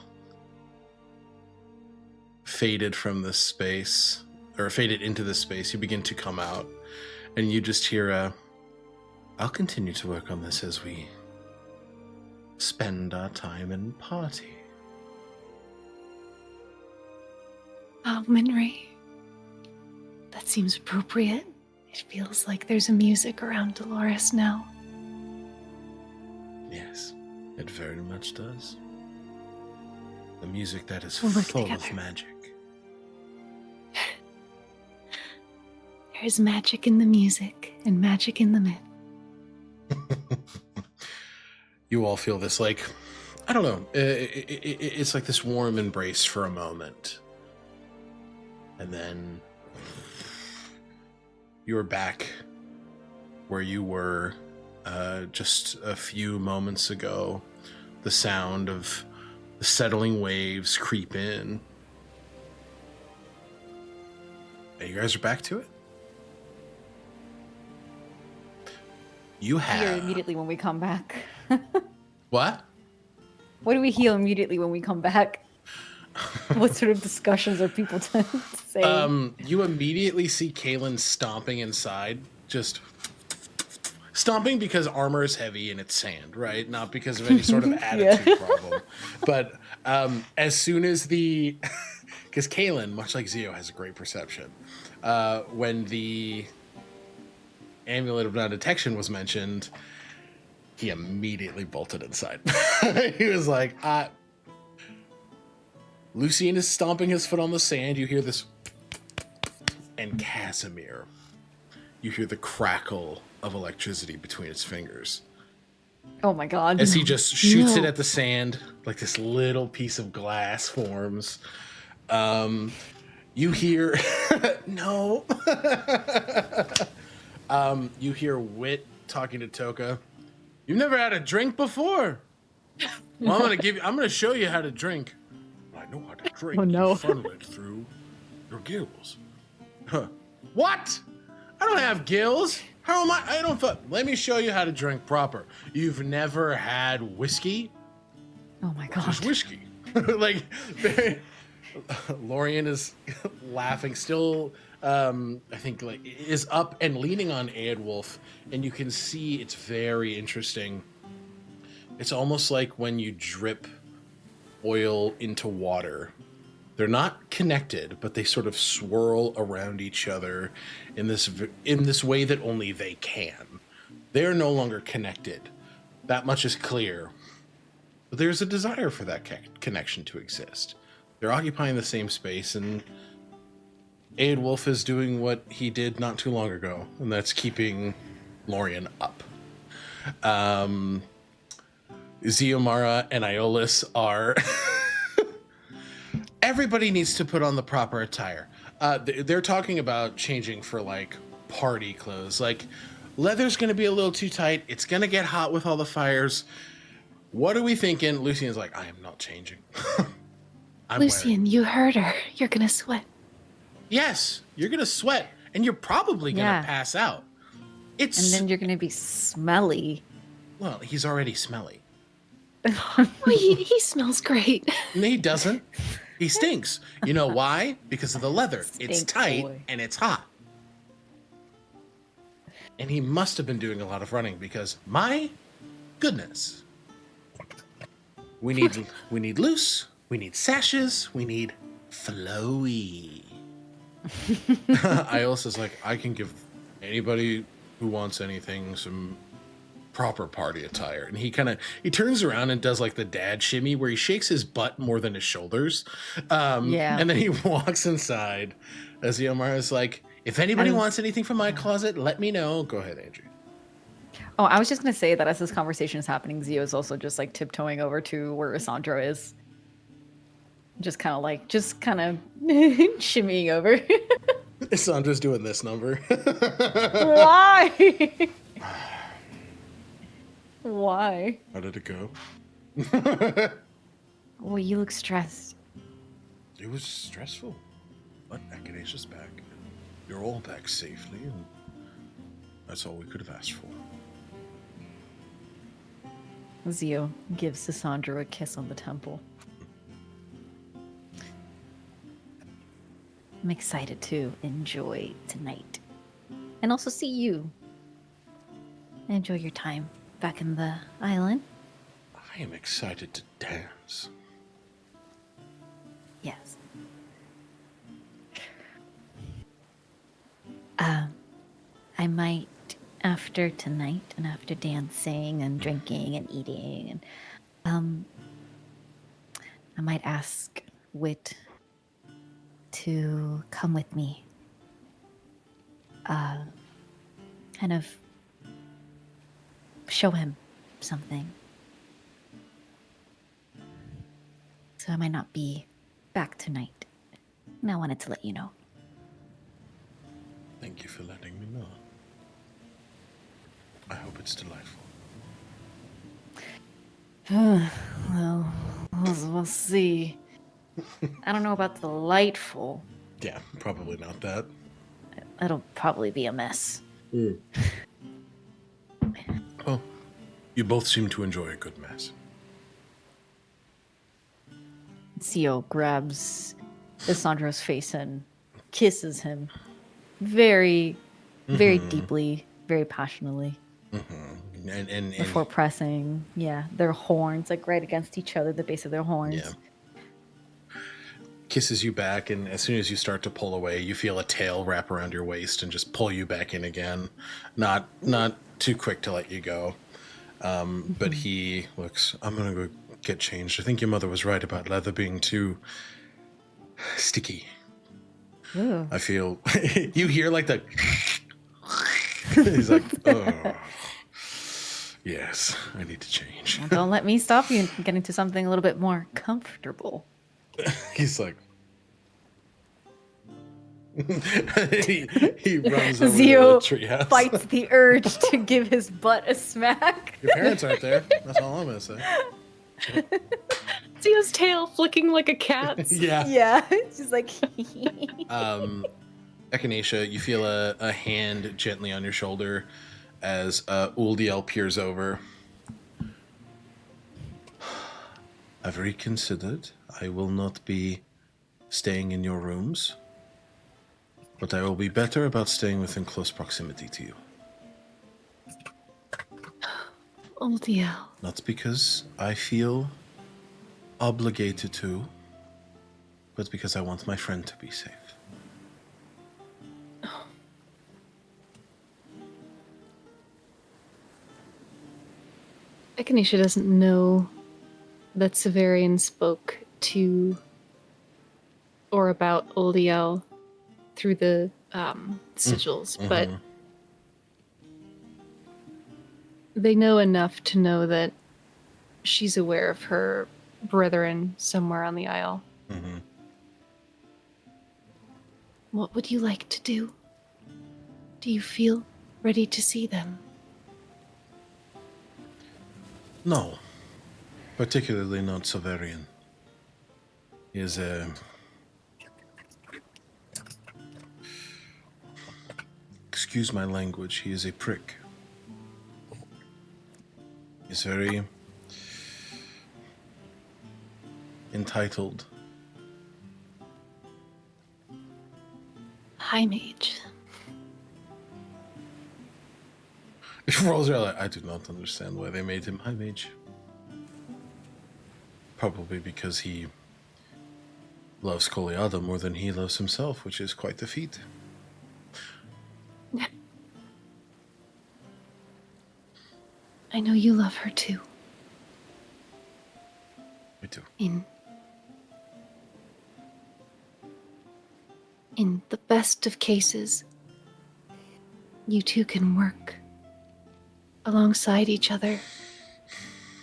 faded from this space, or faded into this space, you begin to come out, and you just hear I'll continue to work on this as we spend our time in party. Minri. That seems appropriate. It feels like there's a music around Dolores now. Yes, it very much does. The music that is We'll work full together. of magic. There's magic in the music and magic in the myth. You all feel this, like, I don't know, it's like this warm embrace for a moment. And then you're back where you were just a few moments ago. The sound of the settling waves creep in. And you guys are back to it? You Hear have... immediately when we come back. What? What do we hear immediately when we come back? What sort of discussions are people to say? You immediately see Kaylin stomping inside, just stomping because armor is heavy and it's sand, right? Not because of any sort of attitude problem. But as soon as because Kaylin, much like Zio, has a great perception. When the amulet of non-detection was mentioned, he immediately bolted inside. He was like, Lucien is stomping his foot on the sand. You hear this. And Casimir, you hear the crackle of electricity between his fingers. Oh my god. As he just shoots it No. at the sand, like this little piece of glass forms. You hear no. You hear Wit talking to Toka. You've never had a drink before. Well, I'm gonna show you how to drink. I know how to drink. Oh, no. You funnel it through your gills. Huh. What? I don't have gills. How am I don't let me show you how to drink proper. You've never had whiskey? Oh my god. Just whiskey. Like Lorian is laughing still. I think like is up and leaning on Eadwulf, and you can see it's very interesting. It's almost like when you drip oil into water. They're not connected, but they sort of swirl around each other in this way that only they can. They're no longer connected. That much is clear. But there's a desire for that connection to exist. They're occupying the same space, and Eadwulf is doing what he did not too long ago, and that's keeping Lorian up. Xiomara and Aeolus are... Everybody needs to put on the proper attire. They're talking about changing for, like, party clothes. Like, leather's going to be a little too tight. It's going to get hot with all the fires. What are we thinking? Lucian's like, I am not changing. Lucian, you heard her. You're gonna sweat. Yes, you're going to sweat, and you're probably going to pass out. And then you're gonna be smelly. Well, he's already smelly. Well, he smells great. No, he doesn't. He stinks. You know why? Because of the leather. It's Stink tight boy. and it's hot. And he must have been doing a lot of running because, my goodness, we need loose, we need sashes, we need flowy. I also was like, I can give anybody who wants anything some proper party attire. And he turns around and does like the dad shimmy where he shakes his butt more than his shoulders. And then he walks inside as Xiomara is like, if anybody wants anything from my closet, let me know. Go ahead, Andrew. Oh, I was just gonna say that as this conversation is happening, Zio is also just like tiptoeing over to where Isandro is. Just kind of shimmying over. Sandra's doing this number. Why? Why? How did it go? Well, you look stressed. It was stressful. But Echineca's back. You're all back safely, and that's all we could have asked for. Zio gives Isandro a kiss on the temple. I'm excited to enjoy tonight. And also see you. Enjoy your time back in the island. I am excited to dance. Yes. I might, after tonight and after dancing and drinking and eating, and I might ask Wit to come with me. Kind of show him something. So I might not be back tonight. And I wanted to let you know. Thank you for letting me know. I hope it's delightful. Well, we'll see. I don't know about delightful. Yeah, probably not that. It'll probably be a mess. Well, you both seem to enjoy a good mess. Zio grabs Isandro's face and kisses him very, very deeply, very passionately. And Before pressing, their horns like right against each other, the base of their horns. Yeah. Kisses you back, and as soon as you start to pull away, you feel a tail wrap around your waist and just pull you back in again. Not too quick to let you go. But he looks, I'm gonna go get changed. I think your mother was right about leather being too sticky. Ooh. I feel you hear like the he's like, oh yes, I need to change. Well, don't let me stop you from getting to something a little bit more comfortable. He's like, he runs over to the Zio treehouse. fights the urge to give his butt a smack. Your parents aren't there. That's all I'm gonna say. Zio's tail flicking like a cat's. Yeah. Yeah, she's like. Echinacea, you feel a hand gently on your shoulder as Uldiel peers over. I've reconsidered. I will not be staying in your rooms, but I will be better about staying within close proximity to you. Uldiel. Not because I feel obligated to, but because I want my friend to be safe. Echinacea doesn't know that Severian spoke to or about Uldiel through the sigils, but they know enough to know that she's aware of her brethren somewhere on the Isle. Mm-hmm. What would you like to do? Do you feel ready to see them? No. Particularly not Severian. He is a... Excuse my language, he is a prick. He's very... entitled. High mage. Rolls are like, I do not understand why they made him High Mage. Probably because he loves Koliada more than he loves himself, which is quite the feat. I know you love her too. Me too. In the best of cases, you two can work alongside each other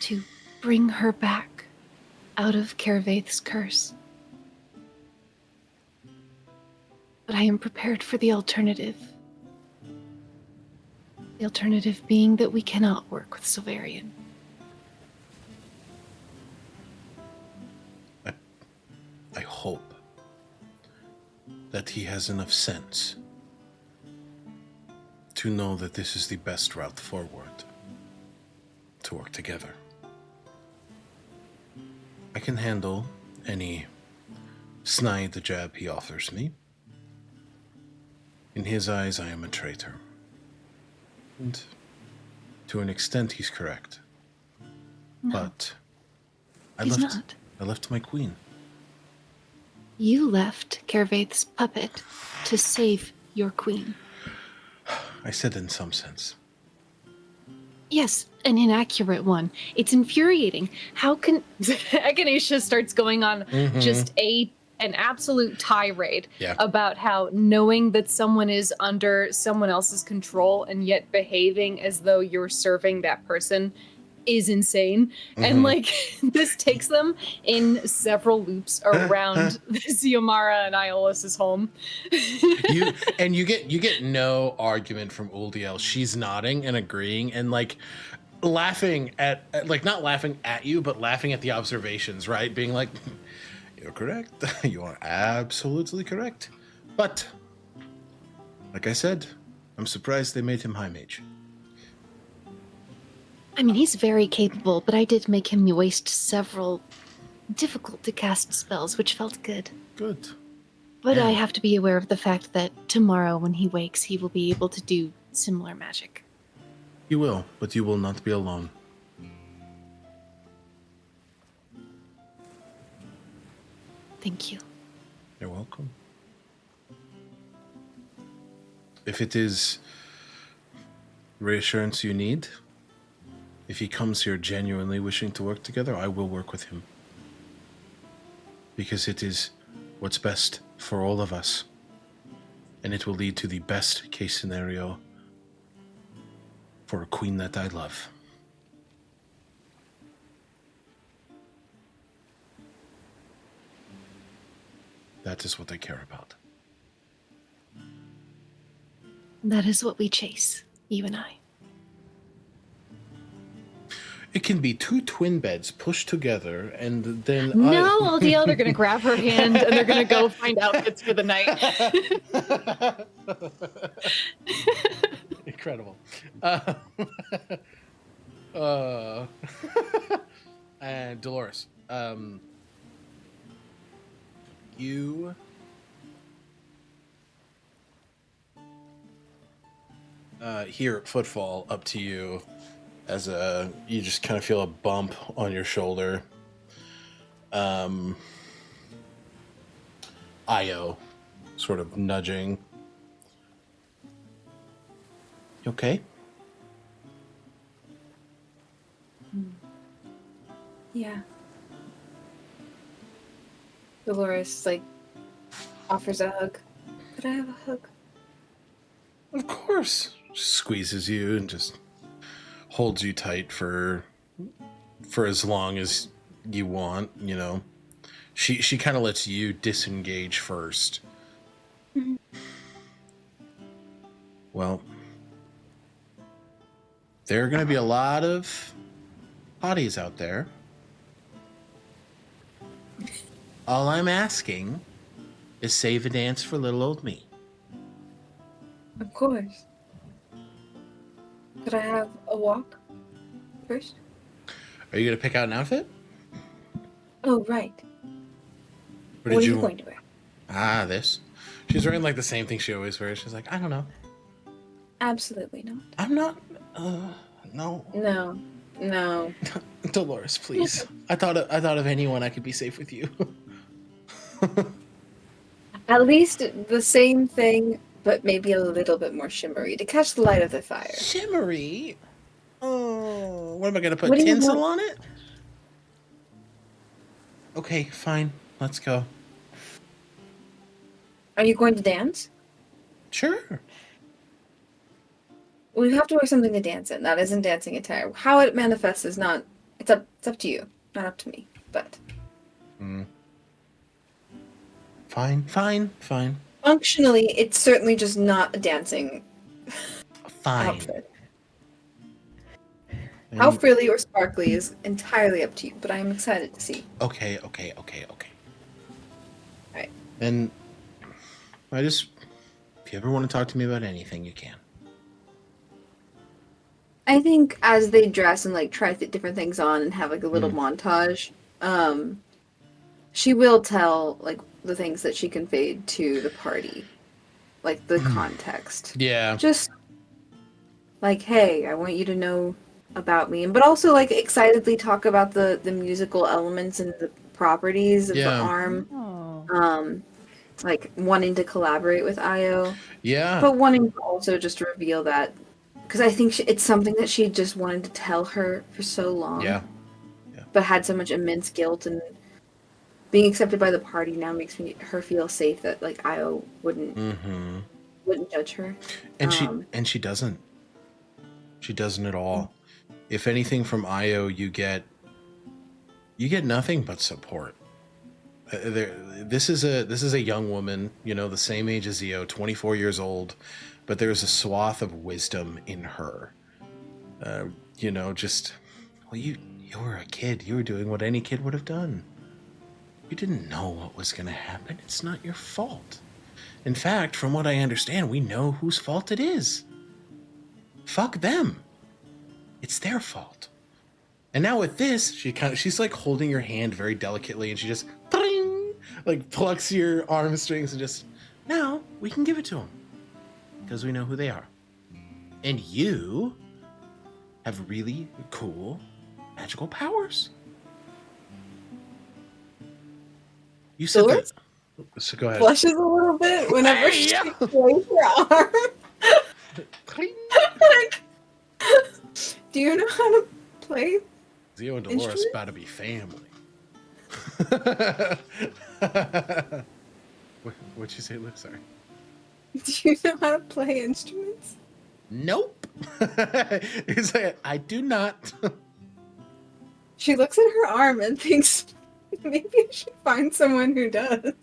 to bring her back out of Keravaith's curse. But I am prepared for the alternative. The alternative being that we cannot work with Silverian. I hope that he has enough sense to know that this is the best route forward, to work together. I can handle any snide jab he offers me. In his eyes, I am a traitor. And to an extent, he's correct. No, but he's not. I left my queen. You left Keravaith's puppet to save your queen. I said in some sense. Yes, an inaccurate one. It's infuriating. How can Echinacea starts going on just an absolute tirade about how knowing that someone is under someone else's control and yet behaving as though you're serving that person is insane. And like this takes them in several loops around Xiomara and Iolis's home. you get no argument from Uldiel. She's nodding and agreeing and like laughing at like not laughing at you, but laughing at the observations, right? Being like, you're correct. You are absolutely correct. But like I said, I'm surprised they made him High Mage. I mean, he's very capable, but I did make him waste several difficult to cast spells, which felt good. Good. But Yeah. I have to be aware of the fact that tomorrow when he wakes, he will be able to do similar magic. You will, but you will not be alone. Thank you. You're welcome. If it is reassurance you need, if he comes here genuinely wishing to work together, I will work with him. Because it is what's best for all of us. And it will lead to the best case scenario for a queen that I love. That is what I care about. That is what we chase, you and I. It can be two twin beds pushed together, and then No, the other gonna grab her hand and they're gonna go find outfits for the night. Incredible. Uh, and Dolores, you hear footfall up to you as you just kind of feel a bump on your shoulder. Io sort of nudging. You okay? Yeah. Dolores, like, offers a hug. Could I have a hug? Of course. Just squeezes you and just holds you tight for as long as you want, you know. She kind of lets you disengage first. Mm-hmm. Well, there are going to be a lot of bodies out there. All I'm asking is save a dance for little old me. Of course. Could I have a walk first? Are you going to pick out an outfit? Oh, right. Or What did are you going to wear? Ah, this. She's wearing like the same thing she always wears. She's like, I don't know. Absolutely not. I'm not. No. No. No. Dolores, please. I thought of anyone I could be safe with you. At least the same thing, but maybe a little bit more shimmery to catch the light of the fire. Shimmery. Oh, what am I gonna put What do you tinsel want? on it? Okay, fine. Let's go. Are you going to dance? Sure. We have to wear something to dance in. That isn't dancing attire. How it manifests is not. It's up to you, not up to me. But Fine. functionally, it's certainly just not a dancing Fine. outfit. And- How frilly or sparkly is entirely up to you, but I am excited to see. Okay. Alright. And if you ever want to talk to me about anything, you can. I think as they dress and like try different things on and have like a little montage, she will tell like the things that she conveyed to the party, like the context. Yeah. Just like, hey, I want you to know about me, but also like excitedly talk about the musical elements and the properties of the arm. Oh. Like wanting to collaborate with Io, Yeah. but wanting to also just reveal that, because I think it's something that she just wanted to tell her for so long. Yeah. But had so much immense guilt, and being accepted by the party now makes her feel safe that like Io wouldn't judge her. And she doesn't. She doesn't at all. If anything from Io, you get nothing but support. This is a young woman, you know, the same age as Io, 24 years old, but there's a swath of wisdom in her. You know, just, well, you were a kid. You were doing what any kid would have done. You didn't know what was going to happen. It's not your fault. In fact, from what I understand, we know whose fault it is. Fuck them. It's their fault. And now with this, she's like holding your hand very delicately, and she just like plucks your arm strings and just, now we can give it to them because we know who they are. And you have really cool magical powers. You said Dolores? that. So go ahead. Blushes a little bit whenever she plays her arm. Like, do you know how to play? Zio and Dolores about to be family. What'd you say, Luke? Sorry. Do you know how to play instruments? Nope. He's like, I do not. She looks at her arm and thinks, maybe I should find someone who does.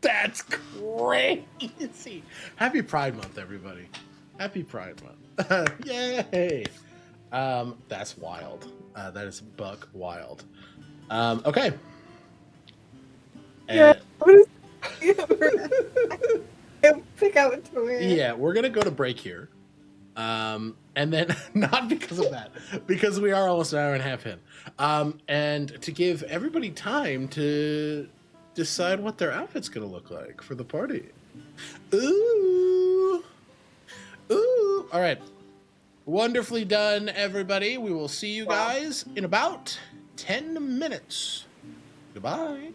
That's crazy. Happy Pride Month, everybody. Happy Pride Month. Yay. That's wild. That is buck wild. Okay. Yeah. What is pick out what to wear. Yeah, we're gonna go to break here. And then not because of that, because we are almost an hour and a half in. And to give everybody time to decide what their outfit's gonna look like for the party. Ooh. Ooh. All right. Wonderfully done, everybody. We will see you guys in about 10 minutes. Goodbye.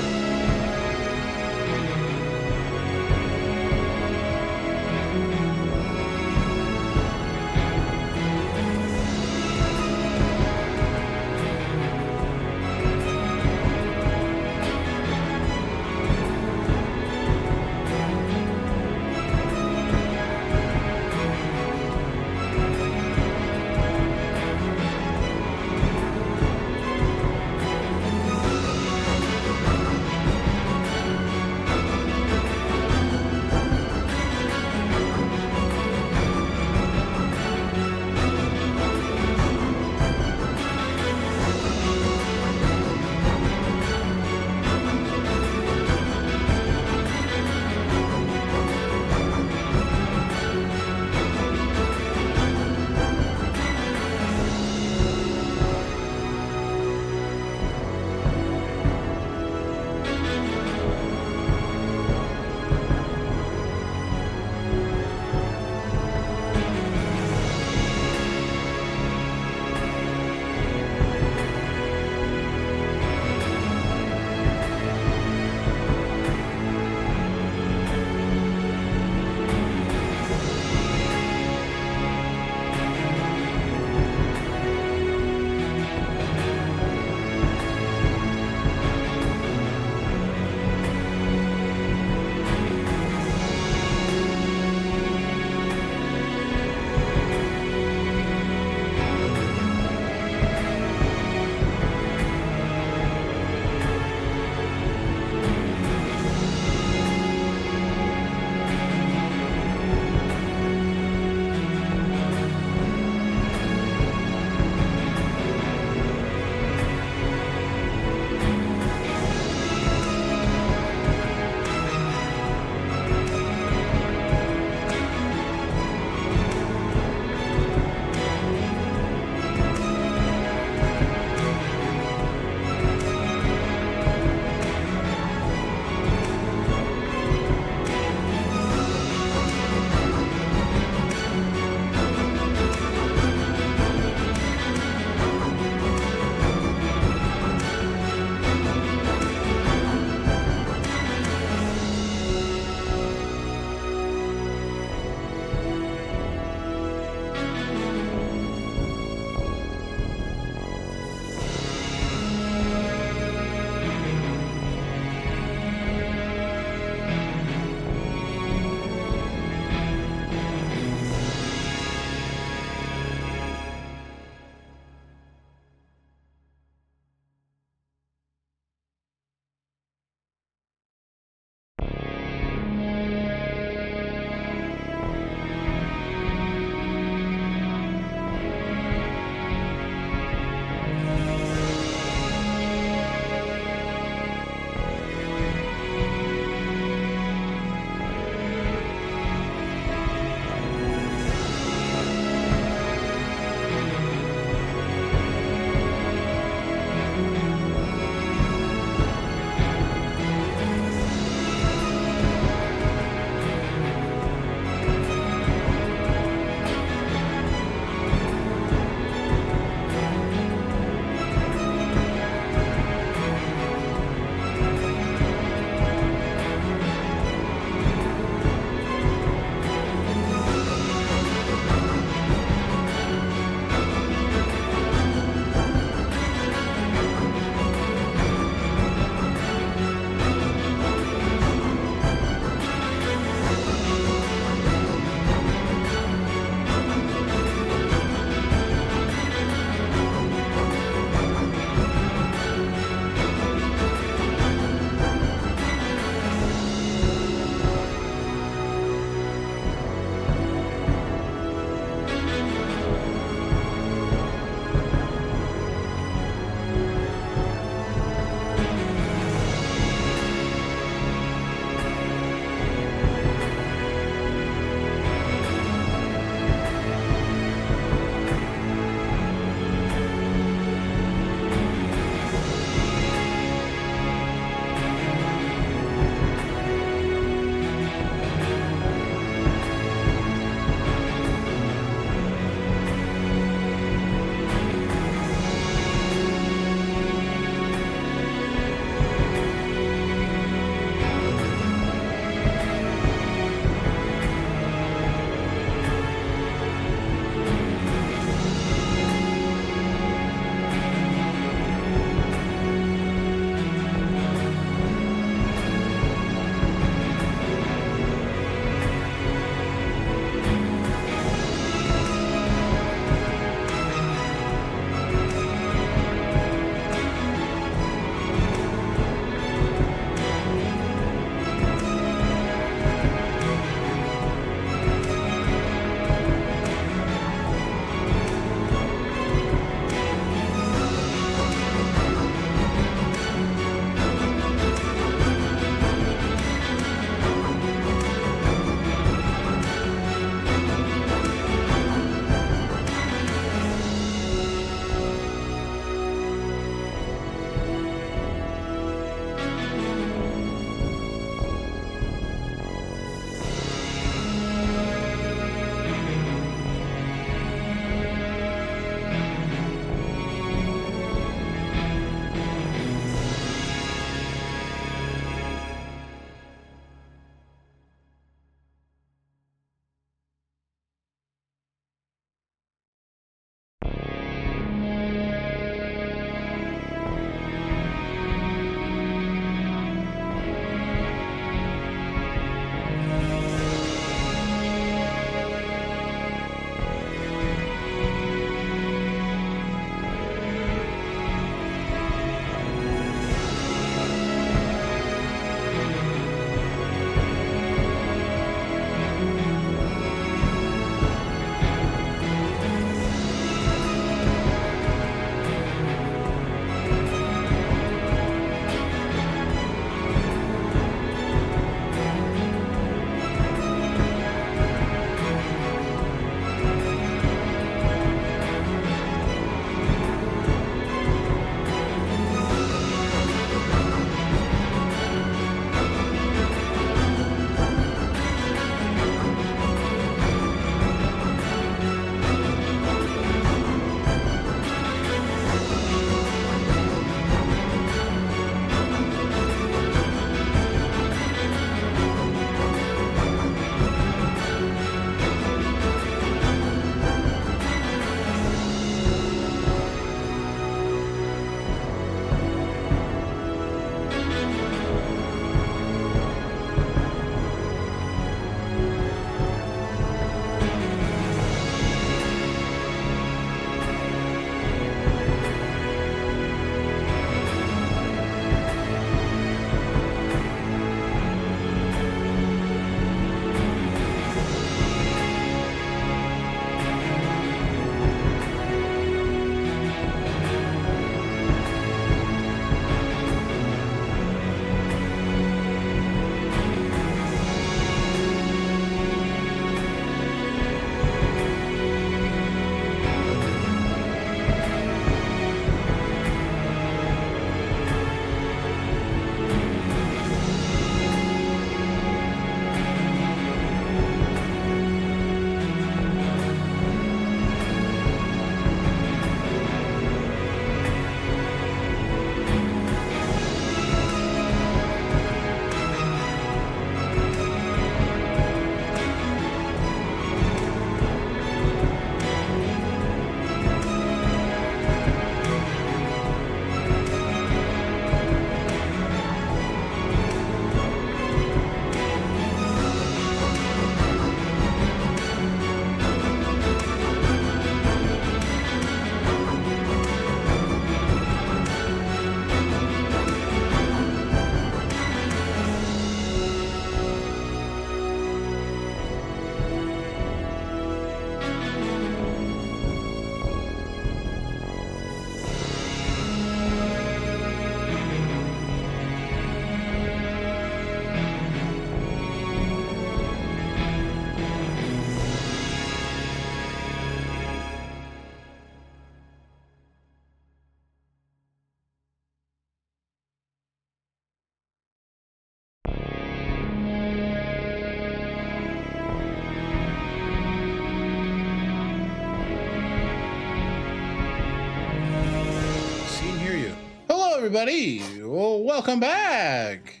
everybody. Well, welcome back.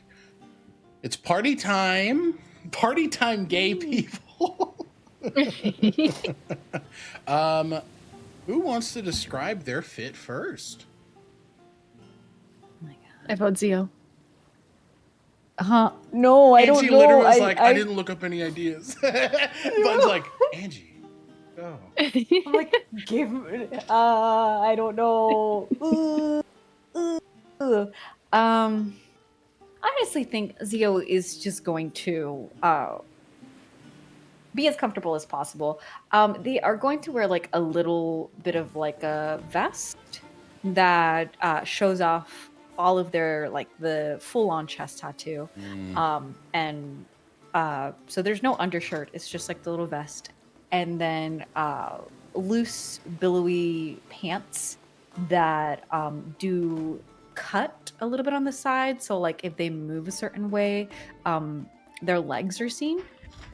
It's party time. Party time, gay people. Who wants to describe their fit first? Oh my god. I vote Zio. No, I don't Angie know. literally was like, I didn't look up any ideas. Bud's like, Angie, go. I'm like, I don't know. I honestly think Zio is just going to be as comfortable as possible. They are going to wear like a little bit of like a vest that shows off all of their like the full-on chest tattoo. And so there's no undershirt. It's just like the little vest, and then loose, billowy pants that do cut a little bit on the side. So like if they move a certain way, their legs are seen.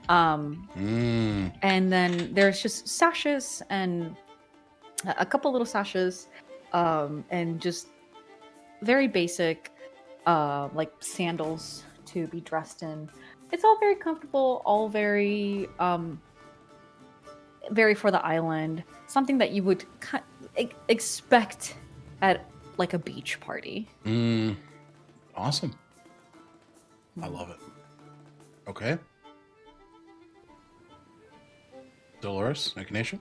And then there's just sashes and a couple little sashes, and just very basic, like sandals to be dressed in. It's all very comfortable, all very, very for the island. Something that you would expect at like a beach party. Awesome. I love it. Okay. Dolores, Echinacea?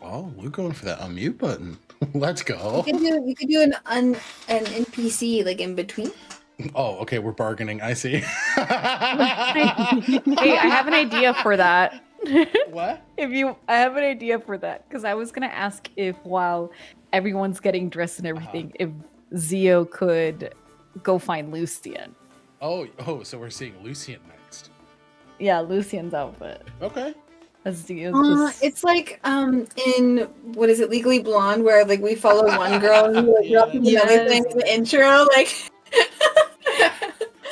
Oh, we're going for that unmute button. Let's go. You could do an NPC like in between. Oh, okay, we're bargaining. I see. Hey, I have an idea for that. What? I have an idea for that because I was gonna ask if while everyone's getting dressed and everything, if Zio could go find Lucian. Oh, so we're seeing Lucian next. Yeah, Lucian's outfit. Okay. As Zio It's like in what is it, Legally Blonde, where like we follow one girl and we like drop another Yes. thing in the intro, like.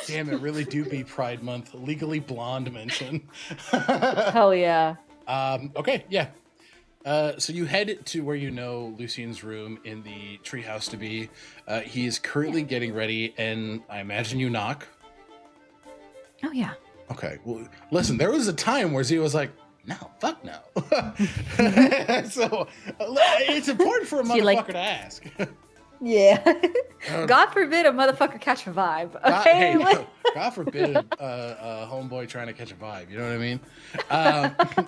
Damn, it really do be Pride Month. Legally Blonde mention. Hell yeah. Okay, yeah. So you head to where you know Lucian's room in the treehouse to be. He is currently getting ready, and I imagine you knock. Oh yeah. Okay, well, listen, there was a time where Zio was like, no, fuck no. So it's important for a She, like- motherfucker to ask. Yeah. God forbid a motherfucker catch a vibe. Okay. God forbid a homeboy trying to catch a vibe. You know what I mean?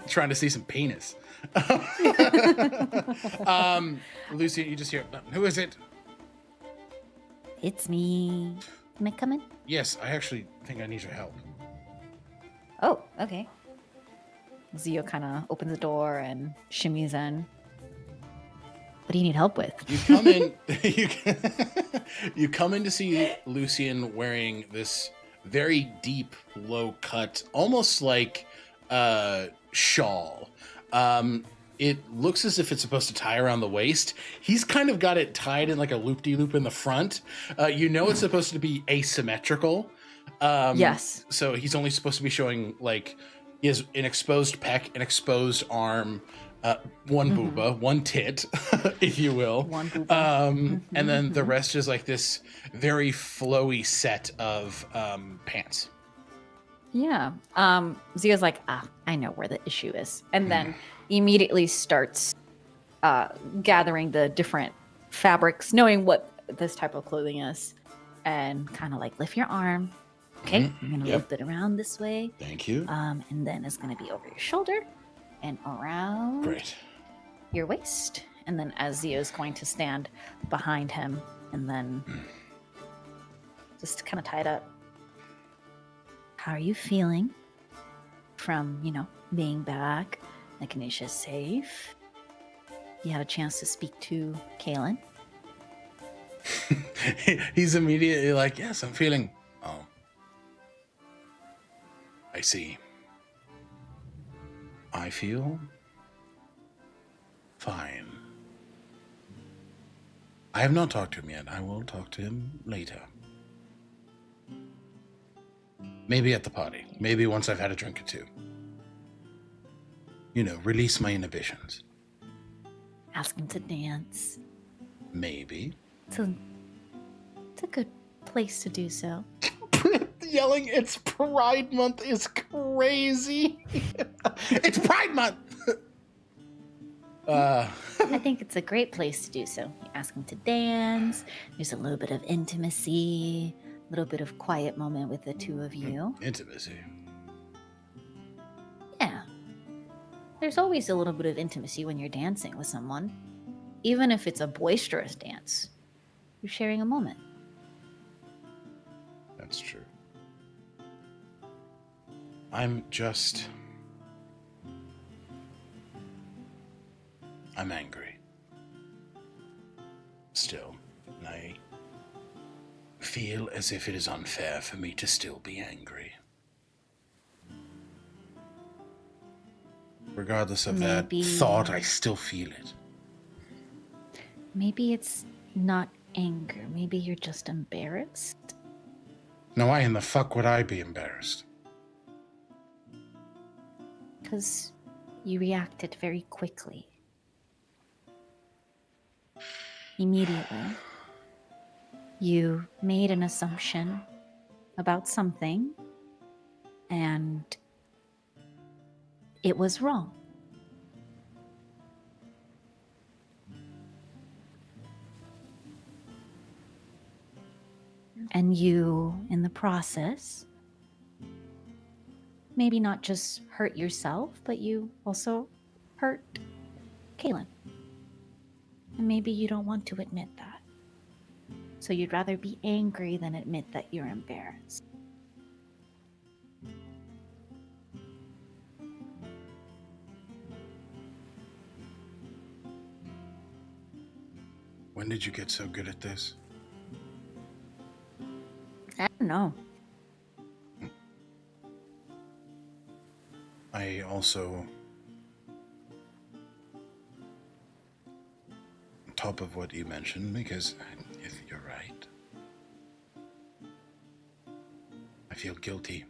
Trying to see some penis. Lucy, you just hear, who is it? It's me. Can I come in? Yes, I actually think I need your help. Oh, okay. Zio kind of opens the door and shimmies in. What do you need help with? You come in. You come in to see Lucian wearing this very deep, low cut, almost like shawl. It looks as if it's supposed to tie around the waist. He's kind of got it tied in like a loop-de-loop in the front. You know it's supposed to be asymmetrical. Yes. So he's only supposed to be showing like he has an exposed pec, an exposed arm, one booba, one tit, if you will. One booba. And then the rest is like this very flowy set of pants. Yeah. Zio's like, I know where the issue is. And then immediately starts gathering the different fabrics, knowing what this type of clothing is. And kind of like lift your arm. Okay, I'm going to lift it around this way. Thank you. And then it's going to be over your shoulder and around Great. your waist. And then as Zio's going to stand behind him and then just kind of tie it up. How are you feeling from, being back? Echinacea safe? You had a chance to speak to Kaelin? He's immediately like, yes, I'm feeling. Oh. I see. I feel fine. I have not talked to him yet. I will talk to him later. Maybe at the party. Maybe once I've had a drink or two. Release my inhibitions. Ask him to dance. Maybe. It's a good place to do so. Yelling "It's Pride Month" is crazy. It's Pride Month. I think it's a great place to do so. You ask them to dance. There's a little bit of intimacy, a little bit of quiet moment with the two of you. Intimacy. Yeah. There's always a little bit of intimacy when you're dancing with someone. Even if it's a boisterous dance, you're sharing a moment. That's true. I'm angry. Still, I feel as if it is unfair for me to still be angry. Regardless of Maybe- that thought, I still feel it. Maybe it's not anger. Maybe you're just embarrassed. Now, why in the fuck would I be embarrassed? Because you reacted very quickly. Immediately. You made an assumption about something, and it was wrong. And you, in the process, maybe not just hurt yourself, but you also hurt Kaylin. And maybe you don't want to admit that. So you'd rather be angry than admit that you're embarrassed. When did you get so good at this? I don't know. I also, on top of what you mentioned, because if you're right, I feel guilty.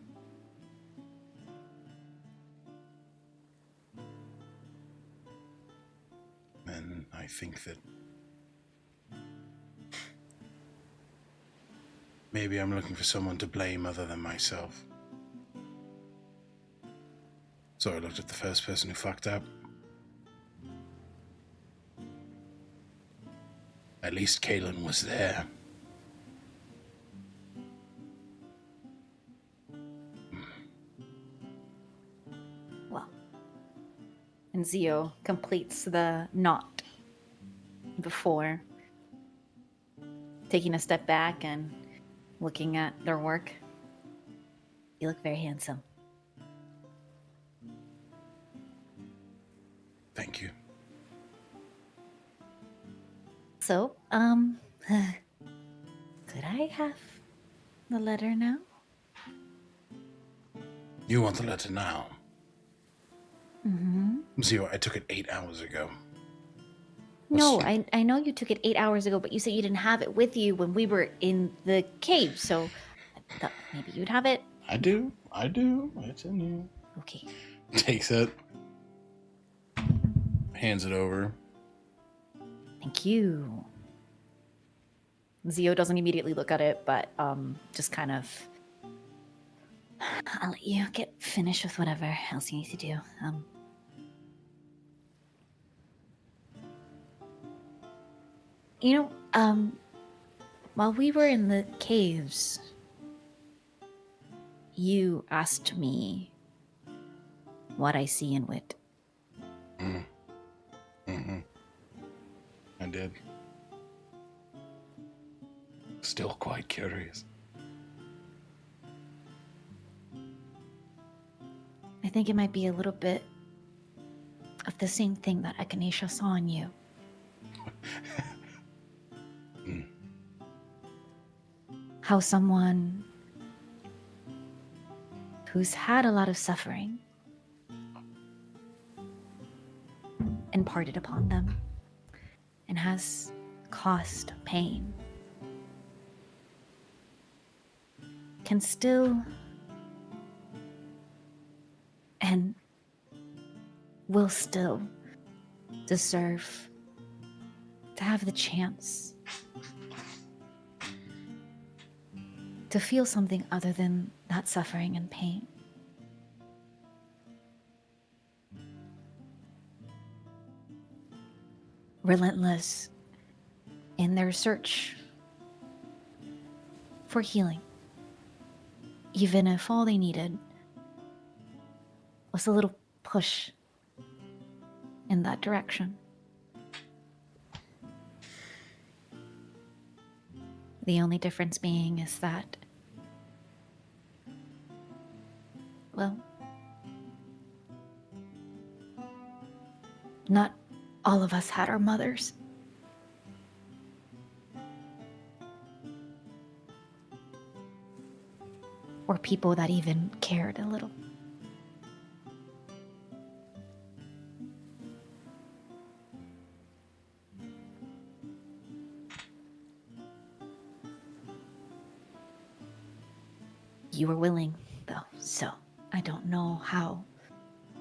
And I think that maybe I'm looking for someone to blame other than myself. So I looked at the first person who fucked up. At least Kaylin was there. Well, and Zio completes the knot before taking a step back and looking at their work. You look very handsome. Thank you. So, could I have the letter now? You want the letter now? Mm-hmm. Zio, I took it 8 hours ago. No, Listen. I know you took it 8 hours ago, but you said you didn't have it with you when we were in the cave, so I thought maybe you'd have it. I do. It's in here. Okay. Takes it. Hands it over. Thank you. Zio doesn't immediately look at it, but just kind of. I'll let you get finished with whatever else you need to do. While we were in the caves, you asked me what I see in Wit. Mm-hmm. I did. Still quite curious. I think it might be a little bit of the same thing that Echinacea saw in you. How someone who's had a lot of suffering imparted upon them and has caused pain can still and will still deserve to have the chance to feel something other than that suffering and pain. Relentless in their search for healing, even if all they needed was a little push in that direction. The only difference being is that, well, not all of us had our mothers. Or people that even cared a little. You were willing, though, so I don't know how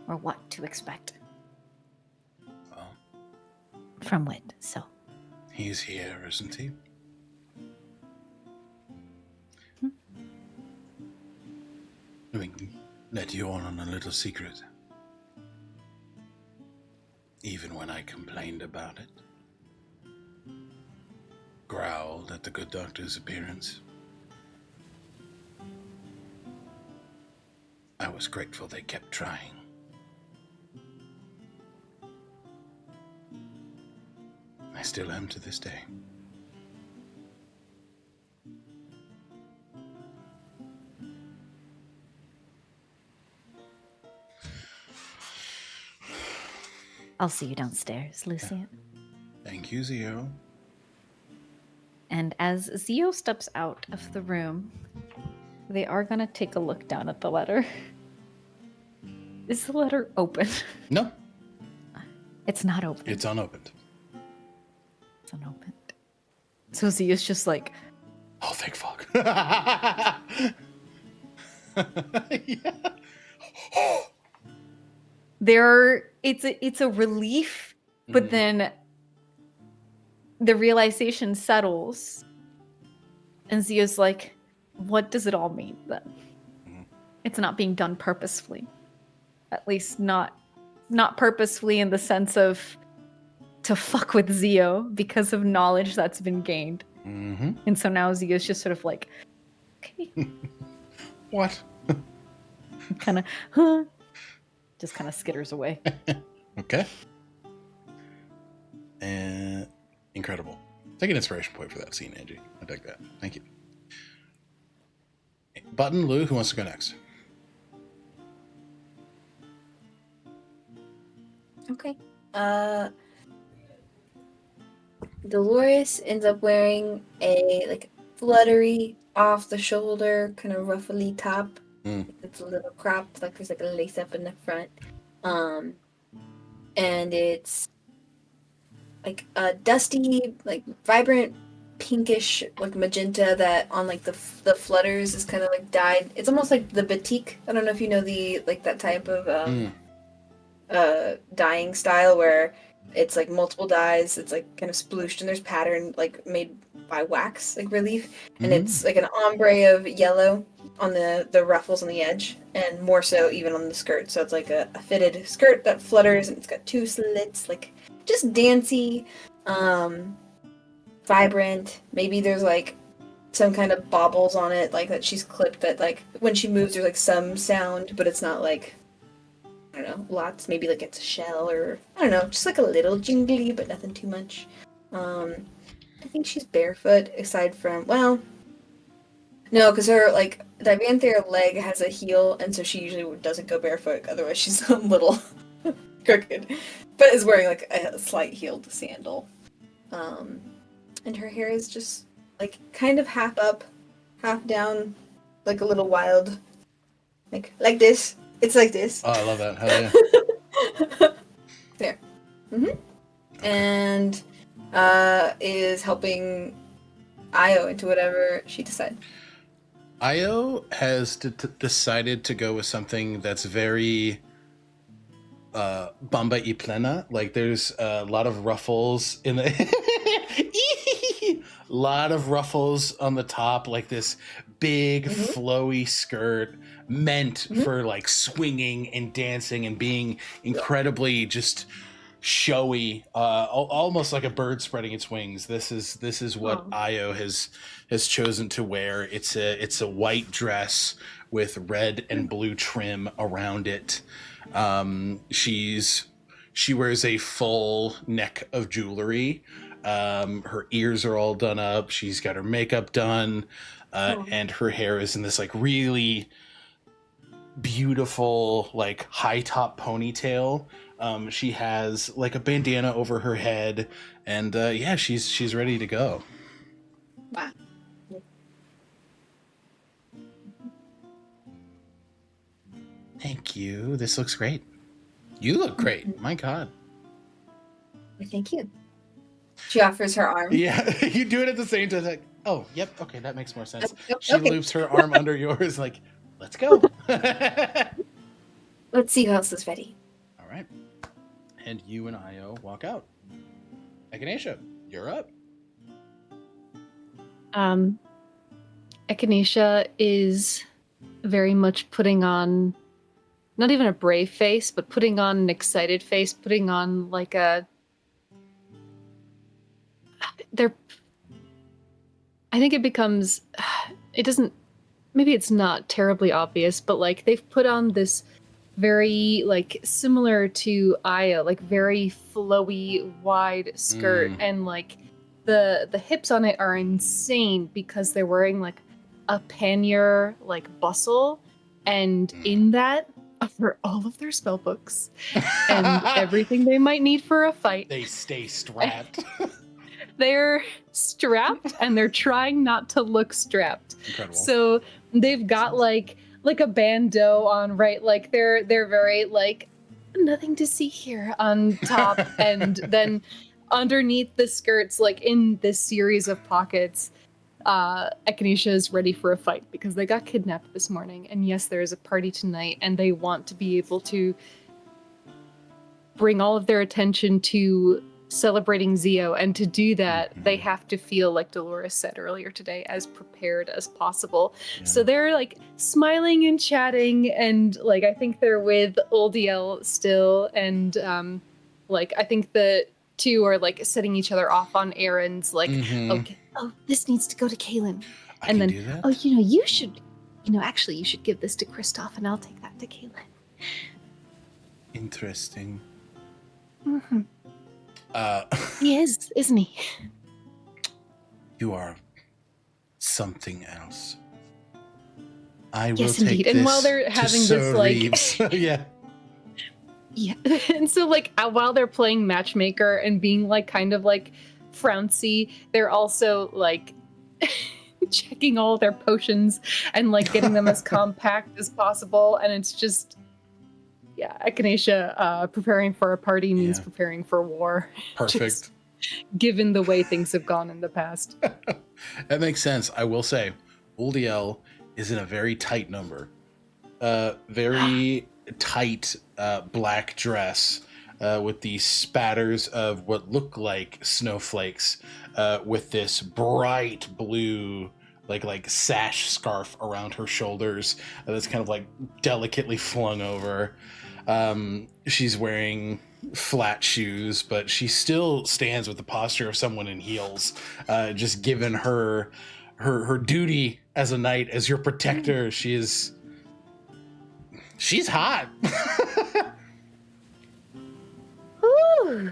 or what to expect. Well, from Wit, so. he's here, isn't he? Let me let you on a little secret. Even when I complained about it, growled at the good doctor's appearance, I was grateful they kept trying. I still am to this day. I'll see you downstairs, Lucian. Thank you, Zio. And as Zio steps out of the room, they are gonna take a look down at the letter. Is the letter open? No, It's not open. it's unopened. It's unopened. So Zio's just like, Oh, thank fuck. Yeah. it's a relief, but then the realization settles, and Zio's like, what does it all mean then? It's not being done purposefully. At least not purposefully in the sense of to fuck with Zio because of knowledge that's been gained. Mm-hmm. And so now Zio's just sort of like, okay, What? kind of, just kind of skitters away. Okay. And incredible. Take an inspiration point for that scene, Angie. I dig that. Thank you. Button, Lou, who wants to go next? Okay. Dolores ends up wearing a like fluttery off the shoulder, kind of ruffly top. It's a little cropped, like there's like a lace up in the front. And it's like a dusty, like vibrant pinkish, like magenta that on like the flutters is kind of like dyed. It's almost like the batik. I don't know if you know the like that type of dyeing style where it's like multiple dyes. It's like kind of splooshed and there's pattern like made by wax, like relief, and it's like an ombre of yellow on the ruffles on the edge, and more so even on the skirt. So it's like a fitted skirt that flutters, and it's got two slits, like just dancey, vibrant. Maybe there's like some kind of baubles on it, like that she's clipped, that like when she moves there's like some sound, but it's not like, I don't know, lots. Maybe like it's a shell, or I don't know, just like a little jingly, but nothing too much. I think she's barefoot, aside from, well, no, because her like Divanthere leg has a heel, and so she usually doesn't go barefoot. Otherwise, she's a little crooked, but is wearing like a slight heeled sandal. And her hair is just like kind of half up, half down, like a little wild, like this. It's like this. Oh, I love that. Hell yeah. There. Okay. And is helping Io into whatever she decides. Io has decided to go with something that's very Bamba y plena. Like there's a lot of ruffles in the lot of ruffles on the top, like this big flowy skirt meant for like swinging and dancing and being incredibly just showy, almost like a bird spreading its wings. This is what Io has chosen to wear. It's a white dress with red and blue trim around it. She wears a full neck of jewelry. Her ears are all done up. She's got her makeup done, and her hair is in this like really beautiful like high top ponytail. She has like a bandana over her head, and yeah, she's ready to go. Wow. Thank you. This looks great. You look great. My God. Thank you. She offers her arm. Yeah, you do it at the same time. Like, oh, yep, okay, that makes more sense. Okay. She loops her arm under yours, like, let's go. Let's see who else is ready. All right. And you and Io walk out. Echinacea, you're up. Echinacea is very much putting on not even a brave face, but putting on an excited face, putting on like I think it becomes, it doesn't, maybe it's not terribly obvious, but like they've put on this very like similar to Aya, like very flowy, wide skirt, and like the hips on it are insane because they're wearing like a pannier like bustle, and in that are all of their spell books and everything they might need for a fight. They stay strapped. They're strapped and they're trying not to look strapped. Incredible. So they've got like a bandeau on, right? Like they're very like nothing to see here on top, and then underneath the skirts, like in this series of pockets, Echinacea is ready for a fight because they got kidnapped this morning, and yes, there is a party tonight, and they want to be able to bring all of their attention to celebrating Zio, and to do that, they have to feel, like Dolores said earlier today, as prepared as possible. Yeah. So they're like smiling and chatting, and like I think they're with Uldiel still, and like I think the two are like setting each other off on errands, like okay, oh, this needs to go to Kaylin, and then oh, you should actually you should give this to Kristoff, and I'll take that to Kaylin. Interesting. He is, isn't he? You are something else. I will yes, take indeed. this And while they're having this, like, Reeves. yeah, and so like while they're playing matchmaker and being like kind of like flouncy, they're also like checking all their potions and like getting them as compact as possible, and it's just. Yeah, Echinacea preparing for a party means preparing for war. Perfect. Just given the way things have gone in the past. That makes sense. I will say, Uldiel is in a very tight number. Very tight black dress with these spatters of what look like snowflakes with this bright blue like sash scarf around her shoulders that's kind of like delicately flung over. She's wearing flat shoes, but she still stands with the posture of someone in heels, just given her duty as a knight, as your protector. She's hot. Ooh.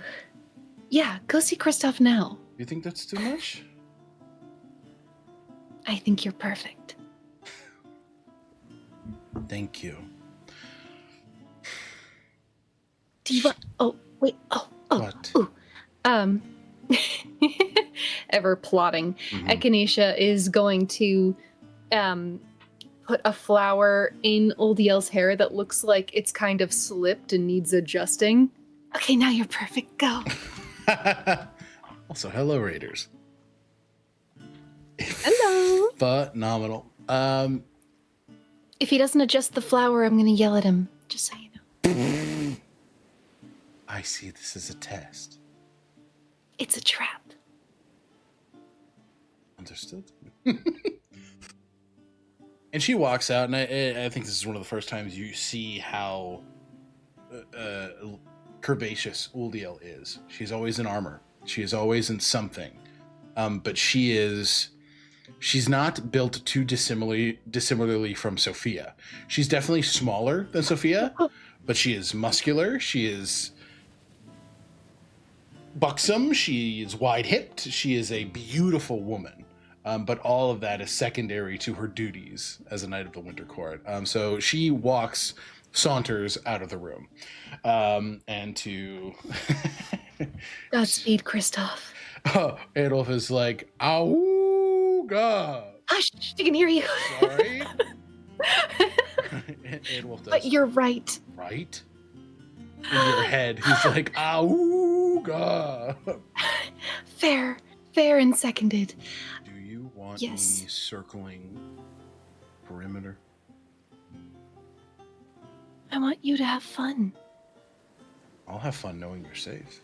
Yeah, go see Kristoff now. You think that's too much? I think you're perfect. Thank you. Do you want... Oh, wait. Oh. What? Ooh. Ever plotting. Echinacea is going to put a flower in Uldiel's hair that looks like it's kind of slipped and needs adjusting. Okay, now you're perfect. Go. Also, hello, Raiders. Hello. Phenomenal. If he doesn't adjust the flower, I'm going to yell at him. Just so you know. I see this as a test. It's a trap. Understood. And she walks out, and I think this is one of the first times you see how curvaceous Uldiel is. She's always in armor. She is always in something. But she's not built too dissimilarly from Sophia. She's definitely smaller than Sophia, but she is muscular. She is buxom. She is wide-hipped. She is a beautiful woman. But all of that is secondary to her duties as a Knight of the Winter Court. So she saunters out of the room. And to... Godspeed, Kristoff. Adolf is like, "Auga!" Hush, she can hear you. Sorry. Adolf does. But you're right. Right? In your head, he's like, "Auga!" Fair and seconded. Do you want Yes. me circling perimeter? I want you to have fun. I'll have fun knowing you're safe.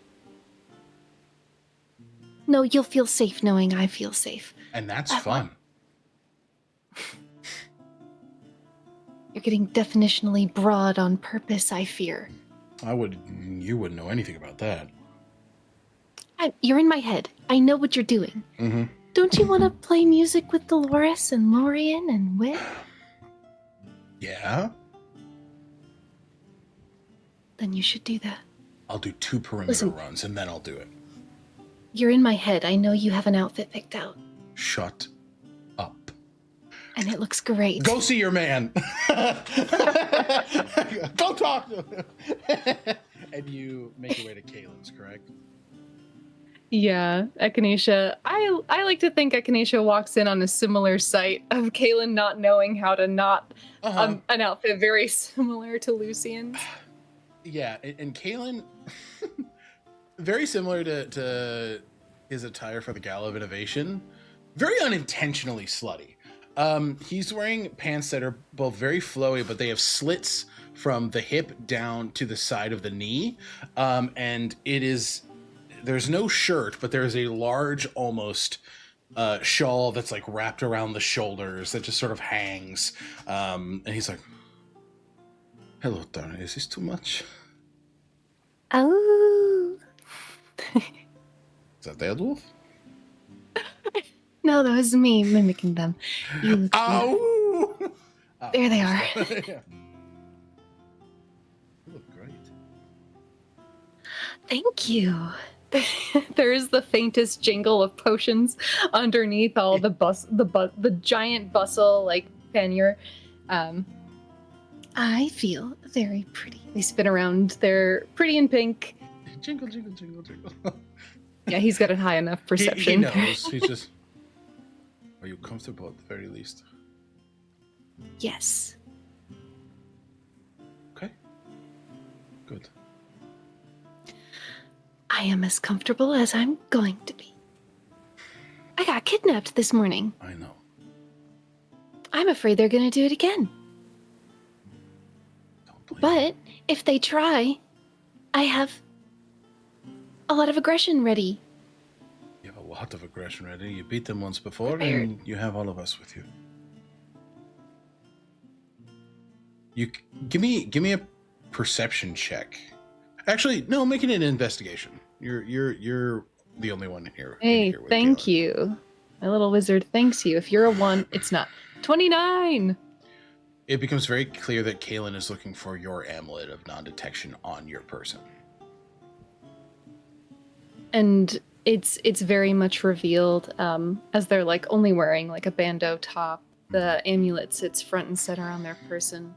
No, you'll feel safe knowing I feel safe. And that's fun. You're getting definitionally broad on purpose, I fear. You wouldn't know anything about that. You're in my head. I know what you're doing. Mm-hmm. Don't you want to play music with Dolores and Lorien and Wit? Yeah? Then you should do that. I'll do 2 perimeter runs, and then I'll do it. You're in my head. I know you have an outfit picked out. Shut up. And it looks great. Go see your man. Go talk to him. And you make your way to Kalen's, correct? Yeah, Echinacea. I like to think Echinacea walks in on a similar sight of Kalen not knowing how to knot an outfit very similar to Lucian's. Yeah, and Kalen, very similar to his attire for the Gala of Innovation, very unintentionally slutty. He's wearing pants that are both very flowy, but they have slits from the hip down to the side of the knee. And there's no shirt, but there's a large almost shawl that's like wrapped around the shoulders that just sort of hangs. And he's like, "Hello, darling, is this too much?" Oh. Is that the Adolf? No, that was me mimicking them. You look Ow! There they are. Yeah. You look great. Thank you. There is the faintest jingle of potions underneath all the giant bustle like pannier. I feel very pretty. They spin around. They're pretty in pink. Jingle, jingle, jingle, jingle. Yeah, he's got a high enough perception. He knows. He's just. Are you comfortable at the very least? Yes. Okay. Good. I am as comfortable as I'm going to be. I got kidnapped this morning. I know. I'm afraid they're going to do it again. Don't blame me. But if they try, I have a lot of aggression ready. You have a lot of aggression ready. You beat them once before, Prepared. and you have all of us with you. Give me a perception check. Actually, no, make it an investigation. You're the only one in here. Hey, with thank Kalen. you. My little wizard thanks you. If you're a 1, it's not. 29! It becomes very clear that Kalen is looking for your amulet of non-detection on your person. And it's very much revealed as they're like only wearing like a bandeau top. The amulet sits front and center on their person.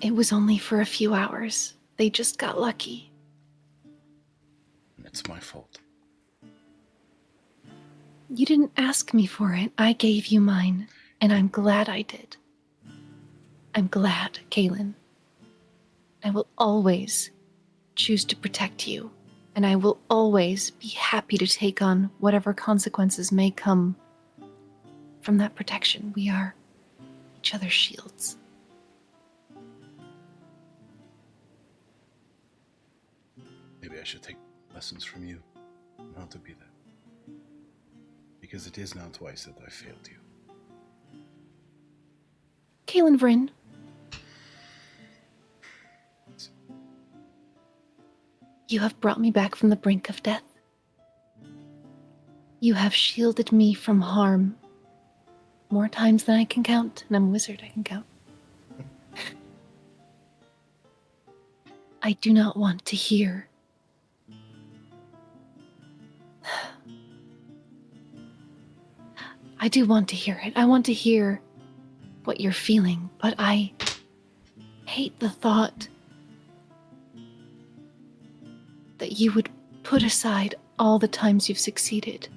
It was only for a few hours. They just got lucky. It's my fault. You didn't ask me for it. I gave you mine, and I'm glad I did. I'm glad, Kalen. I will always choose to protect you, and I will always be happy to take on whatever consequences may come from that protection. We are each other's shields. Maybe I should take lessons from you on how to be that. Because it is now twice that I failed you. Kaelin Vryn. You have brought me back from the brink of death. You have shielded me from harm more times than I can count, and I'm a wizard, I can count. I do not want to hear. I do want to hear it. I want to hear what you're feeling, but I hate the thought that you would put aside all the times you've succeeded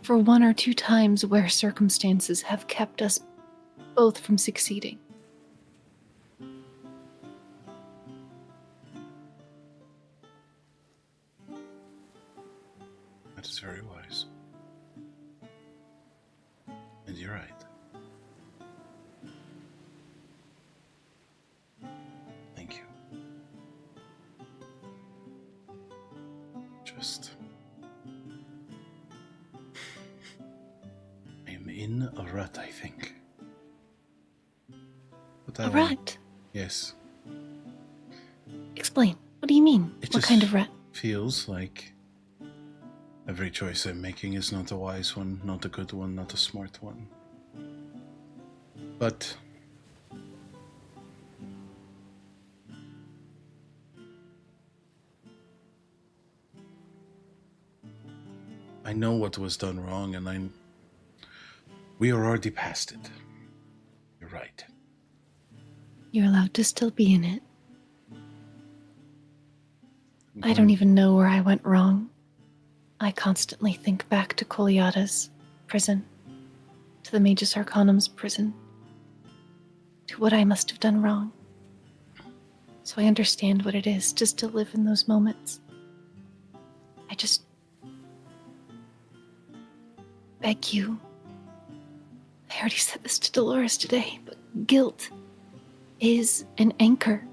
for one or two times where circumstances have kept us both from succeeding. That is very wise. And you're right. Thank you. Just... I'm in a rut, I think. But A rut? Yes. Explain. What do you mean? It What just kind of rut? feels like every choice I'm making is not a wise one, not a good one, not a smart one. But I know what was done wrong, and we are already past it. You're right. You're allowed to still be in it. I'm I don't going- even know where I went wrong. I constantly think back to Koliada's prison, to the Magus Arcanum's prison, to what I must have done wrong. So I understand what it is to still live in those moments. I just beg you. I already said this to Dolores today, but guilt is an anchor,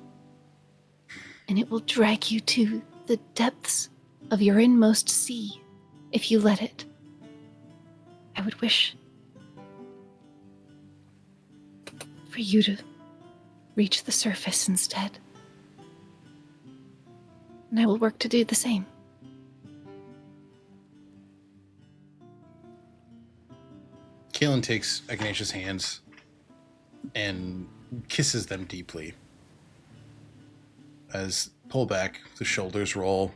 and it will drag you to the depths of your inmost sea if you let it. I would wish for you to reach the surface instead. And I will work to do the same. Kaelin takes Echinacea's hands and kisses them deeply. As pull back, the shoulders roll.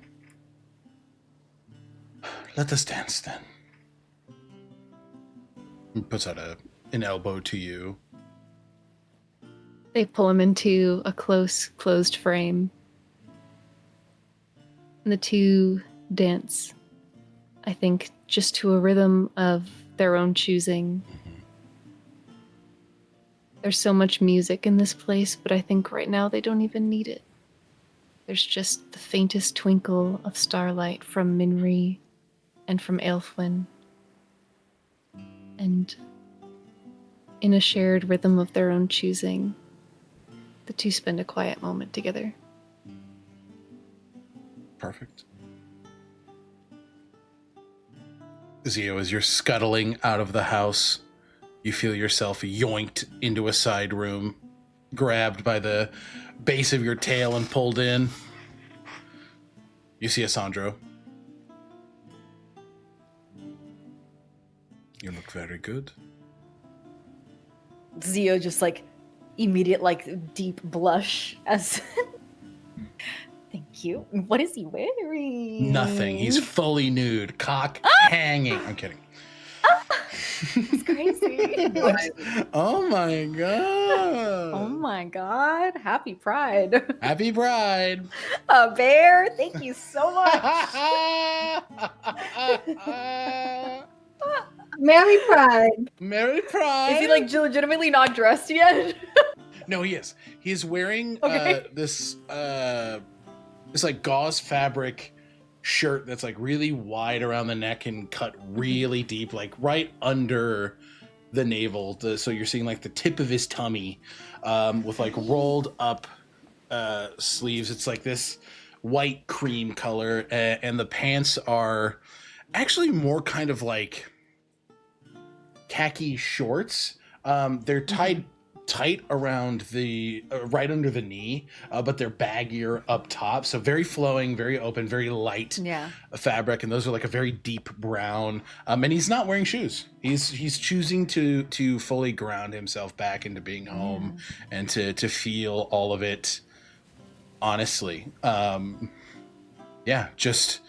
Let us dance then. And puts out an elbow to you. They pull him into a close, closed frame. And the two dance, I think, just to a rhythm of their own choosing. There's so much music in this place, but I think right now they don't even need it. There's just the faintest twinkle of starlight from Minri and from Aelfwyn. And in a shared rhythm of their own choosing, the two spend a quiet moment together. Perfect. Zio, as you're scuttling out of the house, you feel yourself yoinked into a side room, grabbed by the base of your tail and pulled in. You see Asandro. You look very good. Zio just immediate deep blush as thank you. What is he wearing? Nothing. He's fully nude, cock hanging. I'm kidding. It's crazy. Oh my god. Oh my god. Happy Pride. Happy Pride. A bear. Thank you so much. Merry Pride. Merry Pride. Is he legitimately not dressed yet? No, he is. He's wearing Okay. this gauze fabric shirt that's really wide around the neck and cut really deep, right under the navel. So you're seeing the tip of his tummy with rolled up sleeves. It's this white cream color, and the pants are actually more kind of like khaki shorts. They're tied tight around the right under the knee, but they're baggier up top, so very flowing, very open, very light fabric, and those are like a very deep brown. And he's not wearing shoes. He's choosing to fully ground himself back into being home and to feel all of it honestly. Just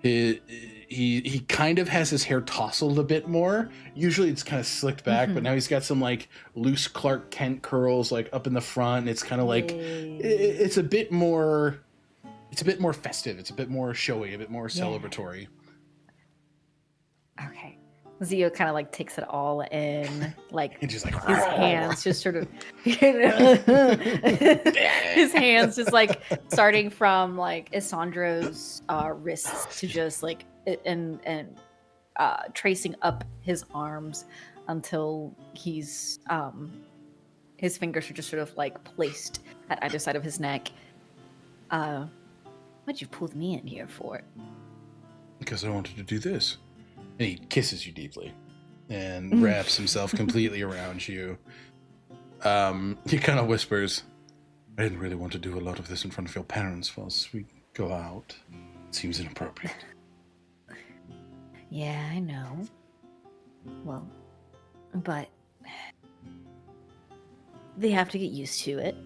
he kind of has his hair tousled a bit more. Usually it's kind of slicked back, but now he's got some like loose Clark Kent curls like up in the front. It's kind of like it's a bit more festive. It's a bit more showy, a bit more celebratory. Okay. Zio kind of like takes it all in, like and just like his hands just sort of his hands just like starting from like Isandro's wrists to just like and tracing up his arms until he's his fingers are just sort of like placed at either side of his neck. What'd you pull me in here for? Because I wanted to do this. And he kisses you deeply and wraps himself completely around you. He kind of whispers, I didn't really want to do a lot of this in front of your parents whilst we go out. It seems inappropriate. Yeah, I know. Well, but they have to get used to it.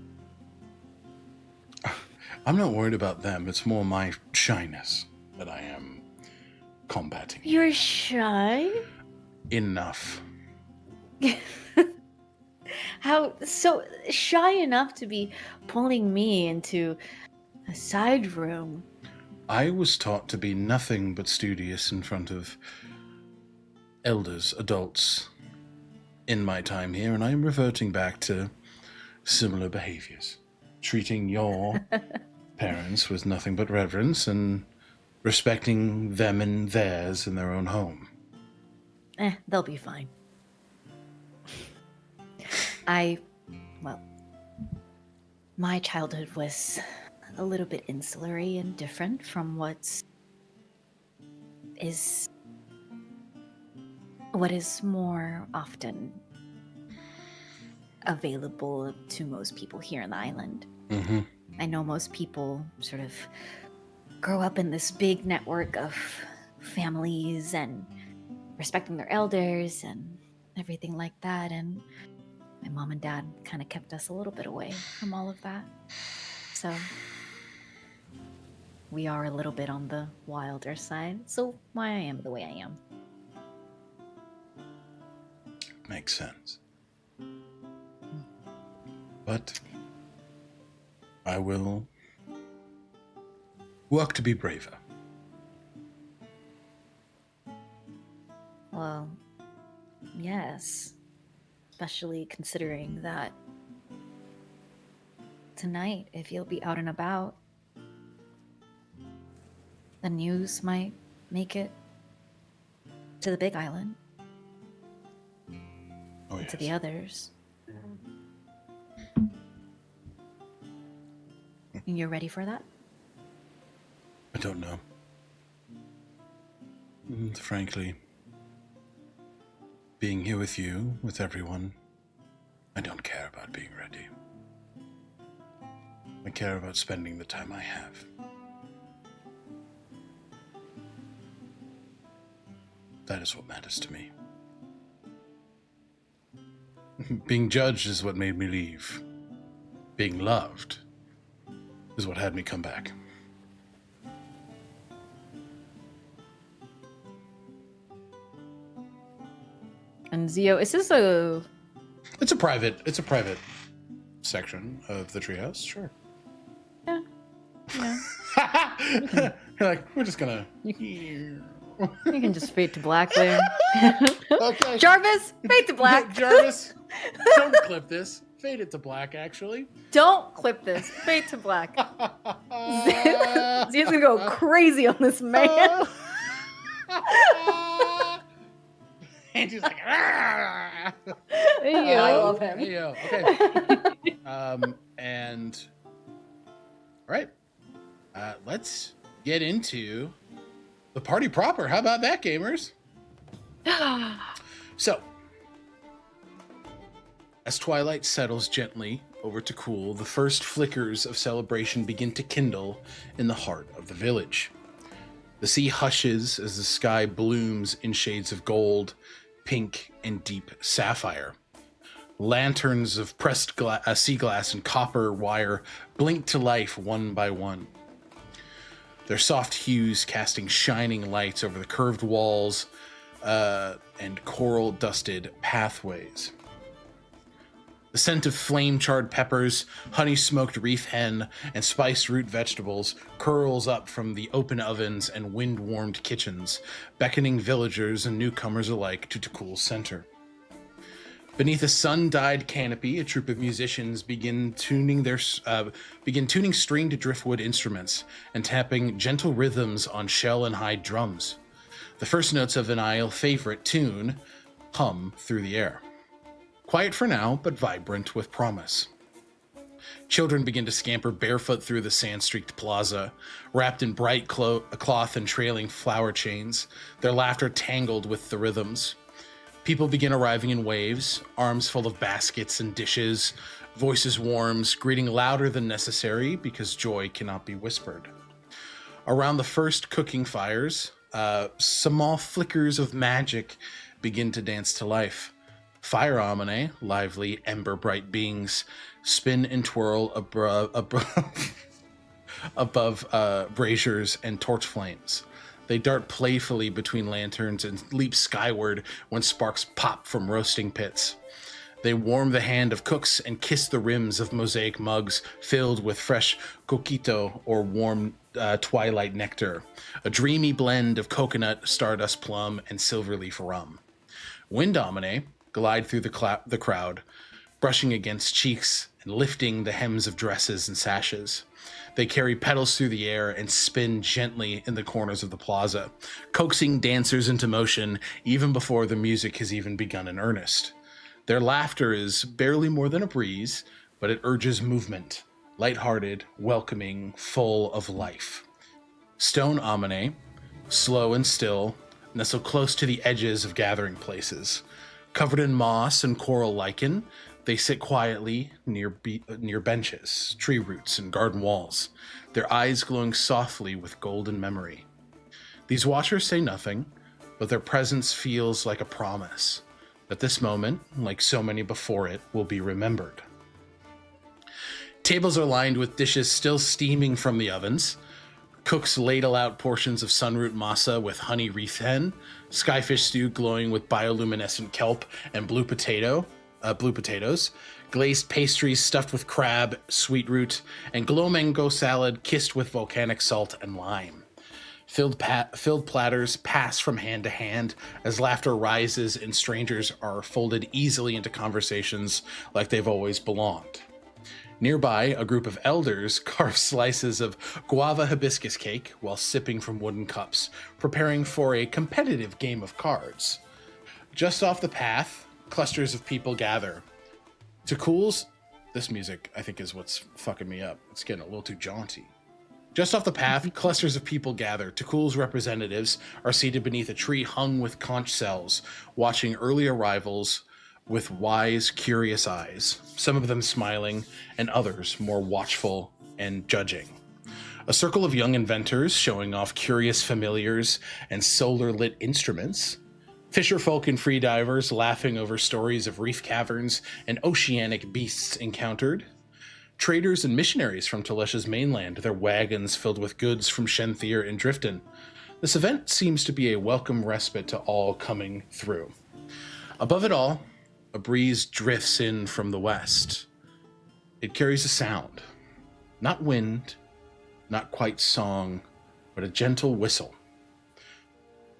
I'm not worried about them. It's more my shyness that I am combating. You're shy? Enough. How so shy enough to be pulling me into a side room? I was taught to be nothing but studious in front of elders, adults in my time here, and I am reverting back to similar behaviors. Treating your parents with nothing but reverence and respecting them and theirs in their own home. They'll be fine. My childhood was a little bit insulary and different from what is more often available to most people here in the island. Mm-hmm. I know most people sort of grow up in this big network of families and respecting their elders and everything like that, and my mom and dad kind of kept us a little bit away from all of that. So we are a little bit on the wilder side. So why I am the way I am. Makes sense. But I will work to be braver. Well, yes. Especially considering that tonight, if you'll be out and about, the news might make it to the Big Island. Oh, yes. To the others. And you're ready for that? I don't know. Frankly, being here with you, with everyone, I don't care about being ready. I care about spending the time I have. That is what matters to me. Being judged is what made me leave. Being loved is what had me come back. And Zio, is this a... It's a private section of the treehouse, sure. Yeah. You're like, we're just gonna... You can just fade to black there. Okay. Jarvis, fade to black. Jarvis, don't clip this. Fade it to black, actually. Don't clip this. Fade to black. Zio's gonna go crazy on this man. And she's like, I love him. Okay. And all right. Let's get into the party proper. How about that, gamers? So, as twilight settles gently over to cool, the first flickers of celebration begin to kindle in the heart of the village. The sea hushes as the sky blooms in shades of gold, pink, and deep sapphire. Lanterns of pressed sea glass and copper wire blink to life one by one, their soft hues casting shining lights over the curved walls and coral-dusted pathways. The scent of flame-charred peppers, honey-smoked reef hen, and spiced root vegetables curls up from the open ovens and wind-warmed kitchens, beckoning villagers and newcomers alike to Takul's center. Beneath a sun-dyed canopy, a troupe of musicians begin tuning stringed driftwood instruments and tapping gentle rhythms on shell and hide drums. The first notes of an Isle favorite tune hum through the air. Quiet for now, but vibrant with promise. Children begin to scamper barefoot through the sand-streaked plaza, wrapped in bright cloth and trailing flower chains, their laughter tangled with the rhythms. People begin arriving in waves, arms full of baskets and dishes, voices warms, greeting louder than necessary because joy cannot be whispered. Around the first cooking fires, small flickers of magic begin to dance to life. Fire Amine, lively, ember-bright beings, spin and twirl above braziers and torch flames. They dart playfully between lanterns and leap skyward when sparks pop from roasting pits. They warm the hand of cooks and kiss the rims of mosaic mugs filled with fresh coquito or warm twilight nectar, a dreamy blend of coconut, stardust plum, and silverleaf rum. Wind Amine glide through the crowd, brushing against cheeks and lifting the hems of dresses and sashes. They carry petals through the air and spin gently in the corners of the plaza, coaxing dancers into motion even before the music has even begun in earnest. Their laughter is barely more than a breeze, but it urges movement, lighthearted, welcoming, full of life. Stone Amine, slow and still, nestle close to the edges of gathering places. Covered in moss and coral lichen, they sit quietly near benches, tree roots, and garden walls, their eyes glowing softly with golden memory. These watchers say nothing, but their presence feels like a promise that this moment, like so many before it, will be remembered. Tables are lined with dishes still steaming from the ovens. Cooks ladle out portions of sunroot masa with honey reef hen, skyfish stew glowing with bioluminescent kelp and blue potatoes, glazed pastries stuffed with crab, sweet root, and glow mango salad kissed with volcanic salt and lime. Filled platters pass from hand to hand as laughter rises and strangers are folded easily into conversations like they've always belonged. Nearby, a group of elders carve slices of guava hibiscus cake while sipping from wooden cups, preparing for a competitive game of cards. Just off the path, clusters of people gather. Takul's, this music, I think, is what's fucking me up. It's getting a little too jaunty. Just off the path, clusters of people gather. Takul's representatives are seated beneath a tree hung with conch shells, watching early arrivals with wise, curious eyes, some of them smiling, and others more watchful and judging. A circle of young inventors showing off curious familiars and solar-lit instruments. Fisherfolk and freedivers laughing over stories of reef caverns and oceanic beasts encountered. Traders and missionaries from Tolesh's mainland, their wagons filled with goods from Shenthier and Drifton. This event seems to be a welcome respite to all coming through. Above it all, a breeze drifts in from the west. It carries a sound. Not wind, not quite song, but a gentle whistle.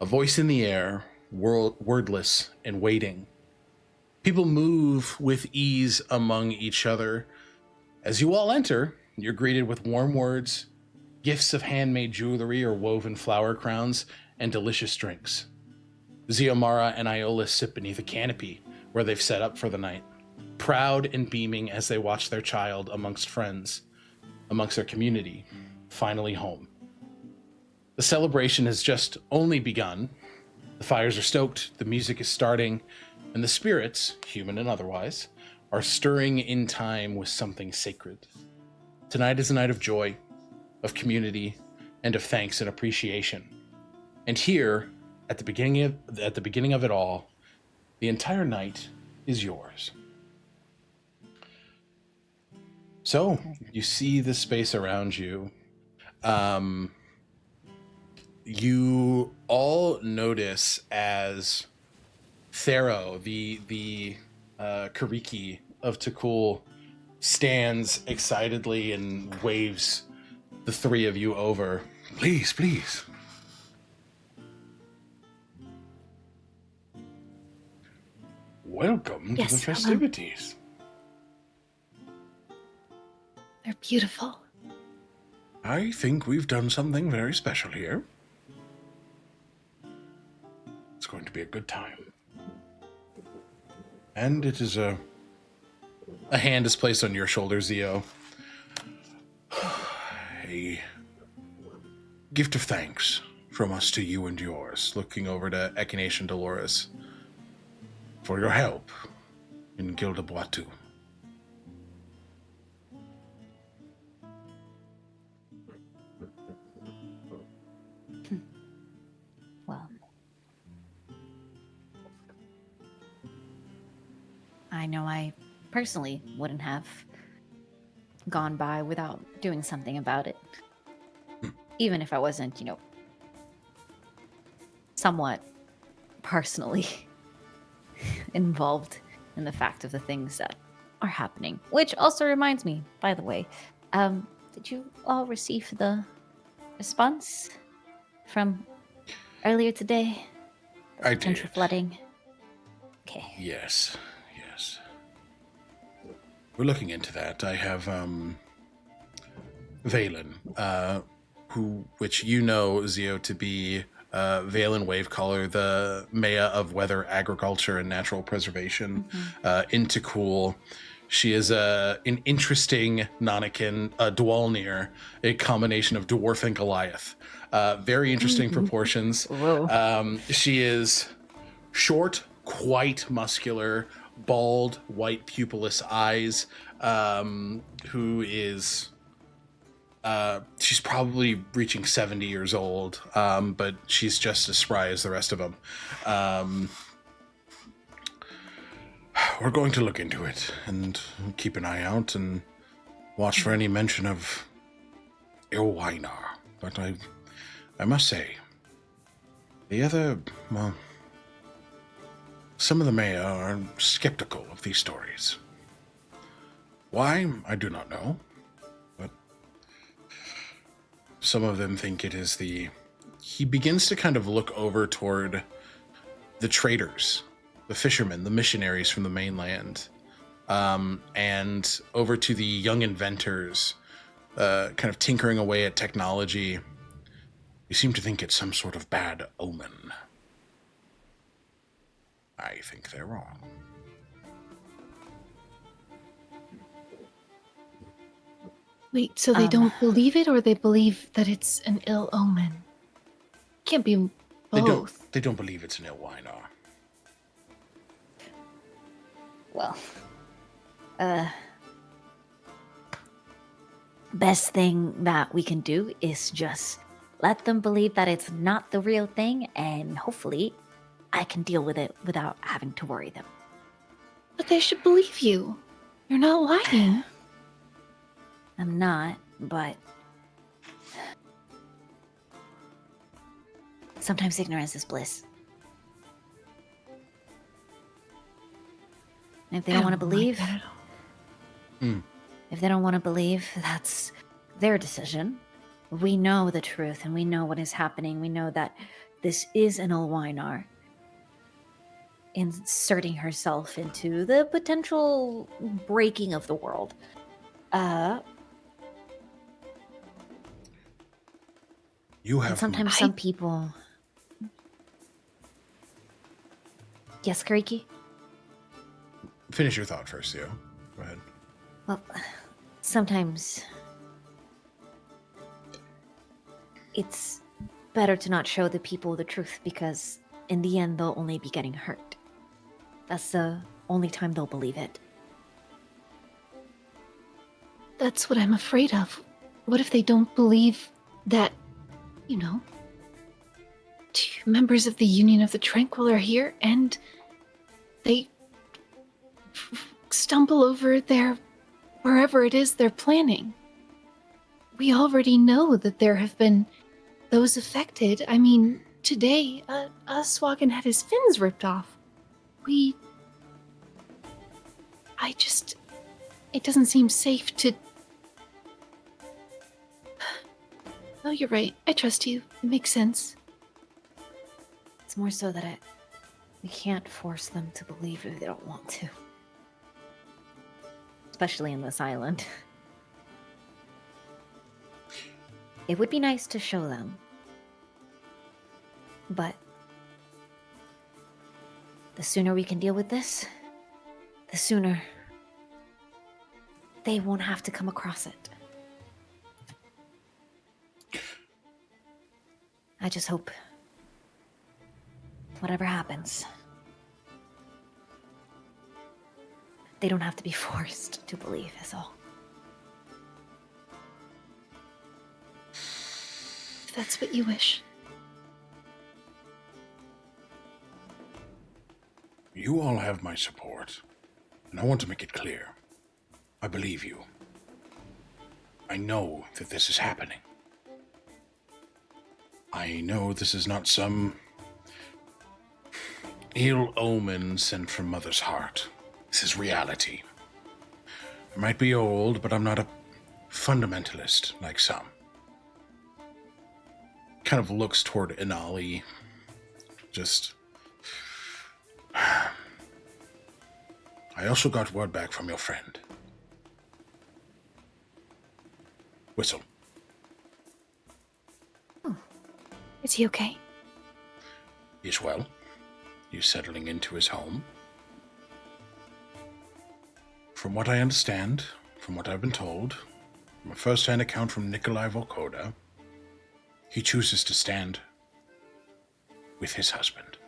A voice in the air, wordless and waiting. People move with ease among each other. As you all enter, you're greeted with warm words, gifts of handmade jewelry or woven flower crowns, and delicious drinks. Xiomara and Iola sit beneath a canopy, where they've set up for the night, proud and beaming as they watch their child amongst friends, amongst their community, finally home. The celebration has just only begun. The fires are stoked, the music is starting, and the spirits, human and otherwise, are stirring in time with something sacred. Tonight is a night of joy, of community, and of thanks and appreciation. And here, at the beginning of it all, the entire night is yours. So, you see the space around you. You all notice as Thero, the Kariki of Takul, stands excitedly and waves the three of you over. Please, please. Welcome to the festivities. They're beautiful. I think we've done something very special here. It's going to be a good time. And it is a hand is placed on your shoulder, Zio. A gift of thanks from us to you and yours, looking over to Echinacea and Dolores, for your help in Gilda-Boatu. Well, I know I personally wouldn't have gone by without doing something about it. Even if I wasn't, somewhat personally involved in the fact of the things that are happening. Which also reminds me, by the way, did you all receive the response from earlier today? I Potential did. flooding? Okay. Yes. We're looking into that. I have, Valen, which you know, Zio, to be Valen Wavecaller, the Maya of Weather, Agriculture, and Natural Preservation, in Takul. She is an interesting Nanakin, Dwalnir, a combination of dwarf and Goliath. Very interesting proportions. She is short, quite muscular, bald, white pupilless eyes, who is... she's probably reaching 70 years old, but she's just as spry as the rest of them. We're going to look into it and keep an eye out and watch for any mention of Ilwainar. But I must say, some of the Maya are skeptical of these stories. Why? I do not know. But some of them think it is he begins to kind of look over toward the traders, the fishermen, the missionaries from the mainland, and over to the young inventors, kind of tinkering away at technology. You seem to think it's some sort of bad omen. I think they're wrong. Wait, so they don't believe it, or they believe that it's an ill omen? Can't be both. They don't believe it's an Ilwainar. Well, best thing that we can do is just let them believe that it's not the real thing, and hopefully I can deal with it without having to worry them. But they should believe you. You're not lying. I'm not, but sometimes ignorance is bliss. And if they don't want to believe, if they don't want to believe, that's their decision. We know the truth, and we know what is happening. We know that this is an Ulwainar inserting herself into the potential breaking of the world. You have... And sometimes some people... Yes, Kariki? Finish your thought first, Theo. Go ahead. Well, sometimes it's better to not show the people the truth because in the end they'll only be getting hurt. That's the only time they'll believe it. That's what I'm afraid of. What if they don't believe that, two members of the Union of the Tranquil are here and they stumble over wherever it is they're planning? We already know that there have been those affected. I mean, today, Swaggan had his fins ripped off. It doesn't seem safe to... No, you're right. I trust you. It makes sense. It's more so that we can't force them to believe if they don't want to. Especially in this island. It would be nice to show them. But the sooner we can deal with this, the sooner they won't have to come across it. I just hope whatever happens, they don't have to be forced to believe, is all. If that's what you wish. You all have my support, and I want to make it clear. I believe you. I know that this is happening. I know this is not some ill omen sent from Mother's heart. This is reality. I might be old, but I'm not a fundamentalist like some. Kind of looks toward Inali. Just... I also got word back from your friend. Whistle. Is he okay? He's well. He's settling into his home. From what I understand, from what I've been told, from a first-hand account from Nikolai Volkoda, he chooses to stand with his husband.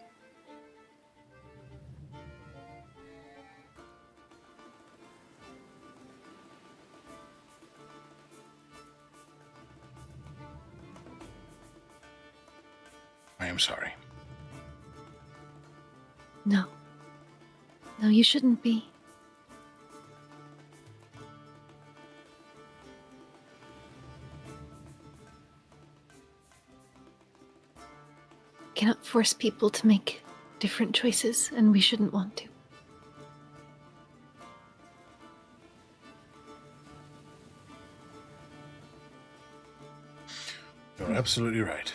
I am sorry. No. No, you shouldn't be. Cannot force people to make different choices, and we shouldn't want to. You're absolutely right.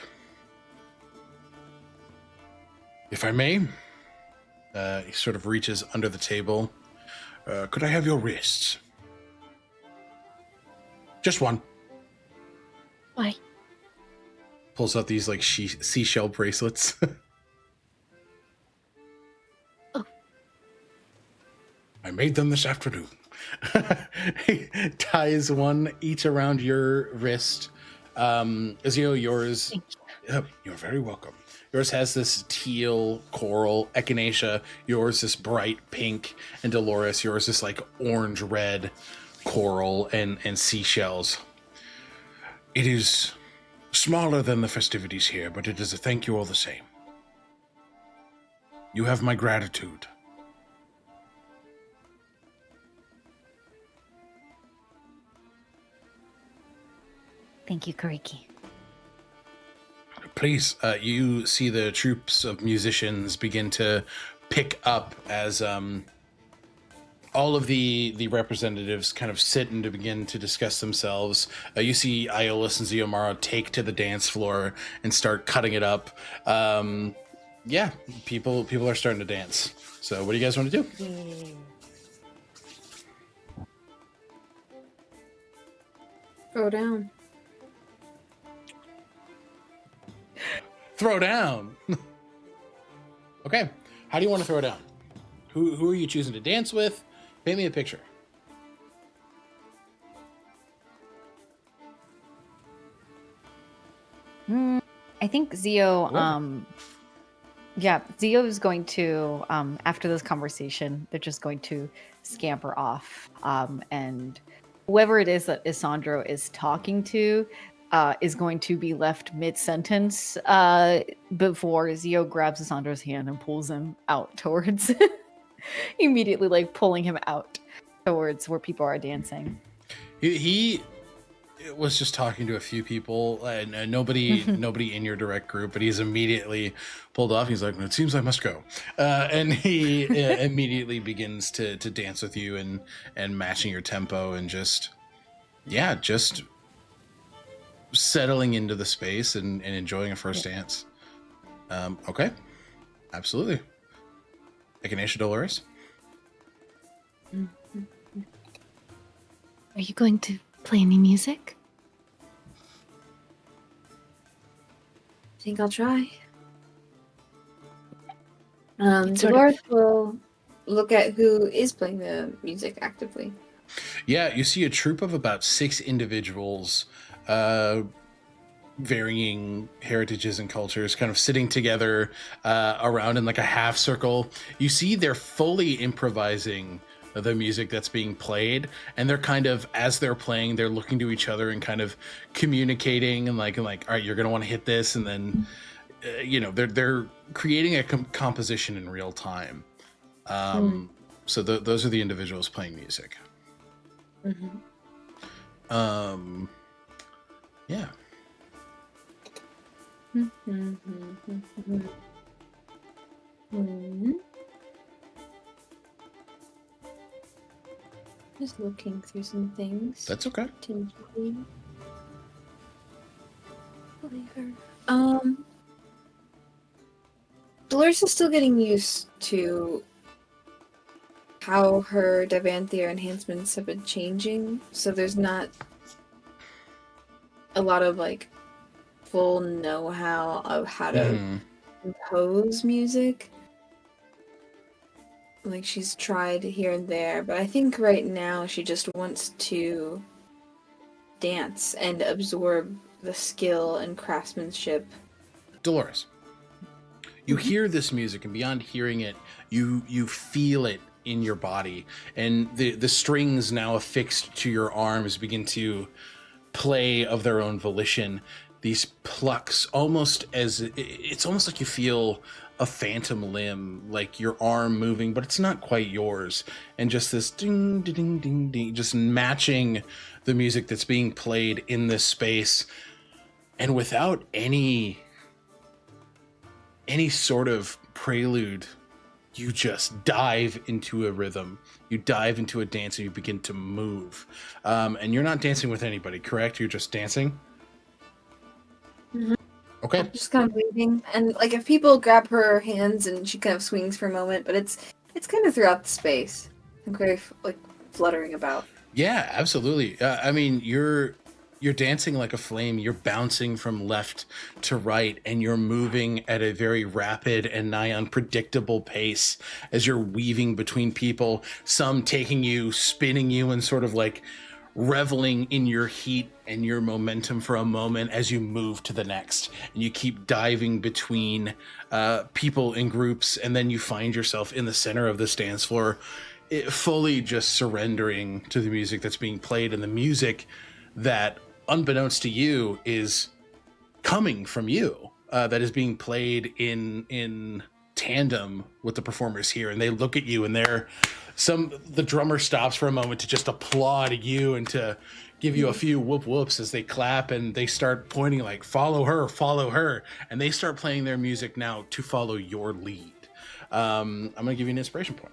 If I may, he sort of reaches under the table. could I have your wrists? Just one. Why? Pulls out these like seashell bracelets. Oh. I made them this afternoon. He ties one each around your wrist. Azio, yours. Thank Yep, you're very welcome. Yours has this teal coral. Echinacea, yours this bright pink. And Dolores, yours this like orange red coral and seashells. It is smaller than the festivities here, but it is a thank you all the same. You have my gratitude. Thank you, Kariki. Please, You see the troops of musicians begin to pick up as all of the representatives kind of sit and to begin to discuss themselves. You see Iolus and Ziomara take to the dance floor and start cutting it up. Yeah, people are starting to dance. So what do you guys want to do? Throw down. Throw down. Okay, how do you want to throw down? Who are you choosing to dance with? Paint me a picture. think Zio, Cool. Zio is going to, after this conversation, they're just going to scamper off. And whoever it is that Isandro is talking to is going to be left mid-sentence before Zio grabs Isandro's hand and pulls him out towards, immediately like pulling him out towards where people are dancing. He was just talking to a few people and nobody in your direct group, but he's immediately pulled off. He's like, it seems I must go. And he immediately begins to dance with you and matching your tempo and just settling into the space and enjoying a first dance. Okay. Absolutely. Echinacea, Dolores. Are you going to play any music? I think I'll try. It's sort Dolores will look at who is playing the music actively. Yeah, you see a troop of about 6 individuals, varying heritages and cultures, kind of sitting together around in like a half circle. You see they're fully improvising the music that's being played, and they're kind of, as they're playing, they're looking to each other and kind of communicating and like all right, you're gonna want to hit this, and then they're creating a composition in real time. So those are the individuals playing music. Yeah. Just looking through some things. That's okay. Dolores is still getting used to how her Davanthia enhancements have been changing, so there's not a lot of like full know-how of how to compose music. Like, she's tried here and there, but I think right now she just wants to dance and absorb the skill and craftsmanship. Dolores, you hear this music, and beyond hearing it, you feel it in your body, and the strings now affixed to your arms begin to play of their own volition. These plucks, it's almost like you feel a phantom limb, like your arm moving, but it's not quite yours. And just this ding, ding, ding, ding, ding, just matching the music that's being played in this space. And without any sort of prelude, you just dive into a rhythm. You dive into a dance and you begin to move. And you're not dancing with anybody, correct? You're just dancing? Okay. I'm just kind of waiting, and like if people grab her hands and she kind of swings for a moment, but it's kind of throughout the space. I'm very like fluttering about. Yeah, absolutely. I mean, you're dancing like a flame. You're bouncing from left to right, and you're moving at a very rapid and nigh unpredictable pace as you're weaving between people. Some taking you, spinning you, and sort of like reveling in your heat and your momentum for a moment as you move to the next, and you keep diving between people in groups, and then you find yourself in the center of this dance floor, fully just surrendering to the music that's being played, and the music that, unbeknownst to you, is coming from you, that is being played in tandem with the performers here. And they look at you, and the drummer stops for a moment to just applaud you and to give you a few whoop whoops as they clap, and they start pointing like, follow her, and they start playing their music now to follow your lead. I'm gonna give you an inspiration point.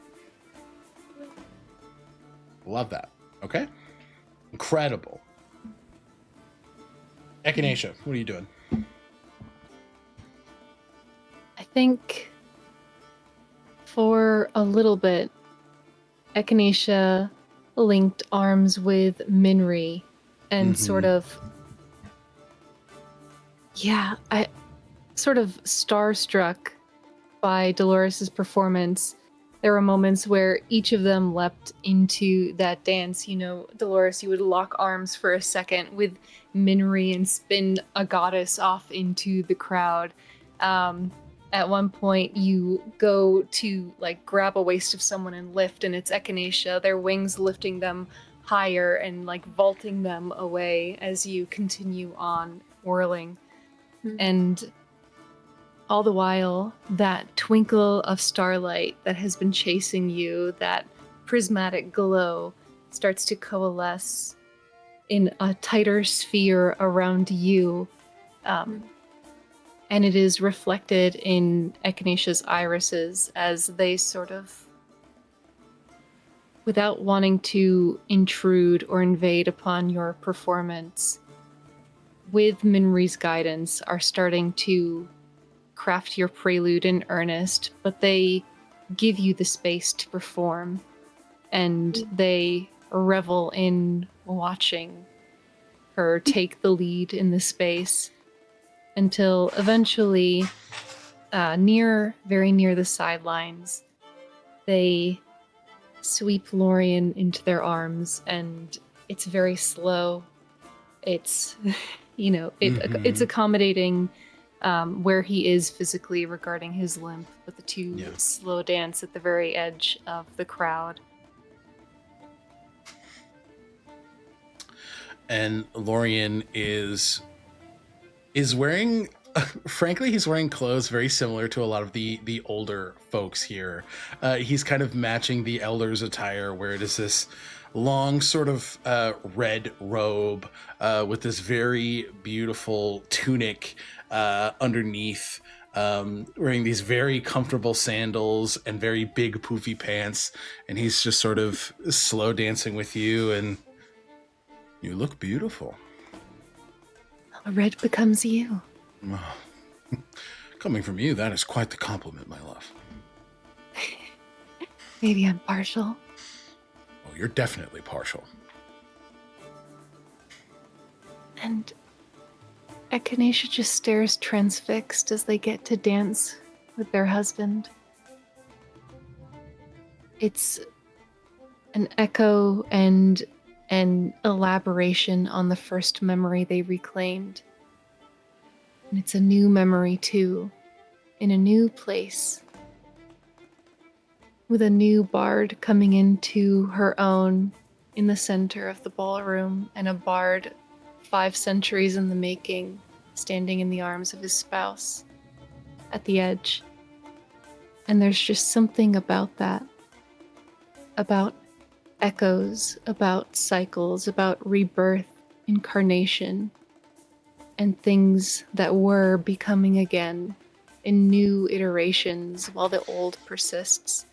Love that. Okay, incredible. Echinacea, what are you doing? I think for a little bit, Echinacea linked arms with Minri and sort of starstruck by Dolores's performance, There were moments where each of them leapt into that dance. You know, Dolores, you would lock arms for a second with Minri and spin a goddess off into the crowd. At one point, you go to like grab a waist of someone and lift, and it's Echinacea, their wings lifting them higher and like vaulting them away as you continue on whirling. Mm-hmm. And all the while, that twinkle of starlight that has been chasing you, that prismatic glow, starts to coalesce in a tighter sphere around you. And it is reflected in Echinacea's irises as they sort of, without wanting to intrude or invade upon your performance, with Minri's guidance, are starting to craft your prelude in earnest, but they give you the space to perform, and they revel in watching her take the lead in the space until eventually, very near the sidelines, they sweep Lorien into their arms, and it's very slow. It's, it's accommodating where he is physically regarding his limp, but the two slow dance at the very edge of the crowd. And Lorien is wearing, frankly, he's wearing clothes very similar to a lot of the older folks here. He's kind of matching the elders' attire, where it is this long sort of red robe with this very beautiful tunic underneath, wearing these very comfortable sandals and very big poofy pants, and he's just sort of slow dancing with you, and you look beautiful. Red becomes you. Coming from you, that is quite the compliment, my love. Maybe I'm partial. Oh, you're definitely partial. And Echinacea just stares transfixed as they get to dance with their husband. It's an echo and an elaboration on the first memory they reclaimed. And it's a new memory, too, in a new place, with a new bard coming into her own in the center of the ballroom, and a bard 5 centuries in the making, standing in the arms of his spouse at the edge. And there's just something about that, about echoes, about cycles, about rebirth, incarnation, and things that were becoming again in new iterations while the old persists.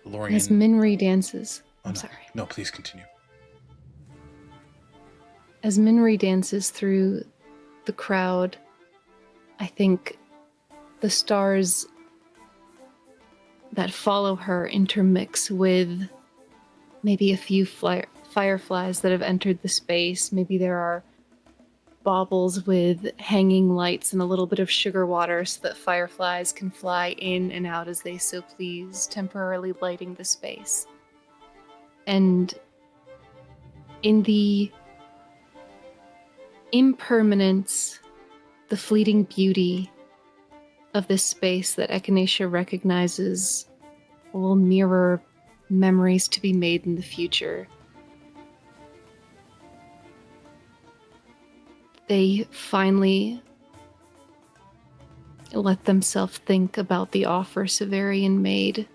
Lorien, As Minri dances, sorry. No, please continue. As Minri dances through the crowd, I think the stars that follow her intermix with maybe a few fireflies that have entered the space. Maybe there are baubles with hanging lights and a little bit of sugar water so that fireflies can fly in and out as they so please, temporarily lighting the space. And in the impermanence, the fleeting beauty of this space that Echinacea recognizes will mirror memories to be made in the future. They finally let themselves think about the offer Severian made,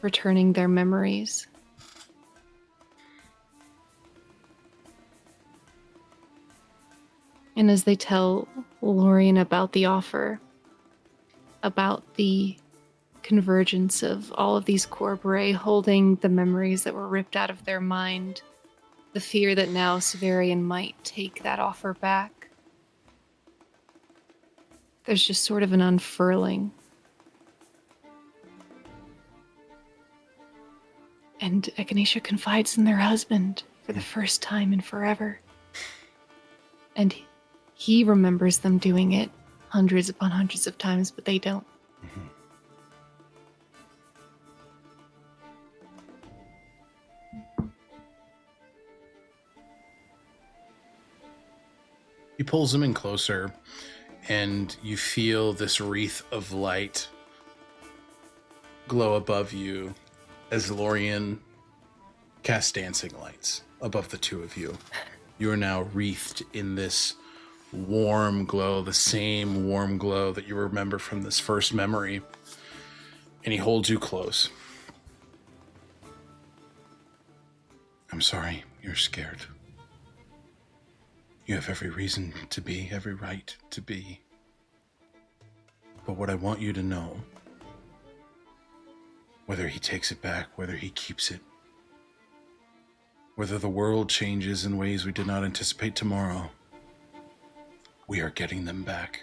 returning their memories. And as they tell Lorien about the offer, about the convergence of all of these corpora holding the memories that were ripped out of their mind, the fear that now Severian might take that offer back, there's just sort of an unfurling. And Echinacea confides in their husband for the first time in forever. And he remembers them doing it hundreds upon hundreds of times, but they don't. Mhm. He pulls him in closer, and you feel this wreath of light glow above you as Lorien casts dancing lights above the two of you. You are now wreathed in this warm glow, the same warm glow that you remember from this first memory. And he holds you close. I'm sorry, you're scared. You have every reason to be, every right to be. But what I want you to know, whether he takes it back, whether he keeps it, whether the world changes in ways we did not anticipate tomorrow, we are getting them back.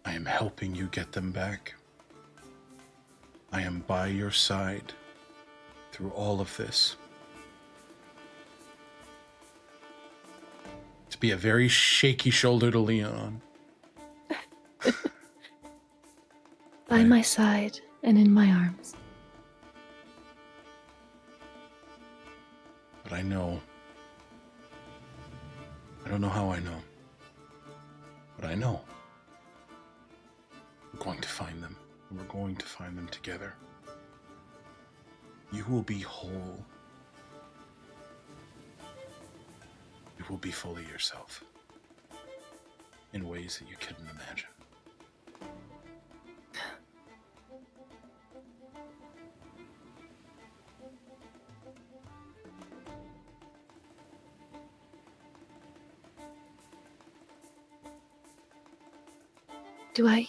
I am helping you get them back. I am by your side through all of this. To be a very shaky shoulder to lean on. By my side and in my arms. But I know. I don't know how I know. But I know. We're going to find them. And we're going to find them together. You will be whole. You will be fully yourself. In ways that you couldn't imagine. Do I?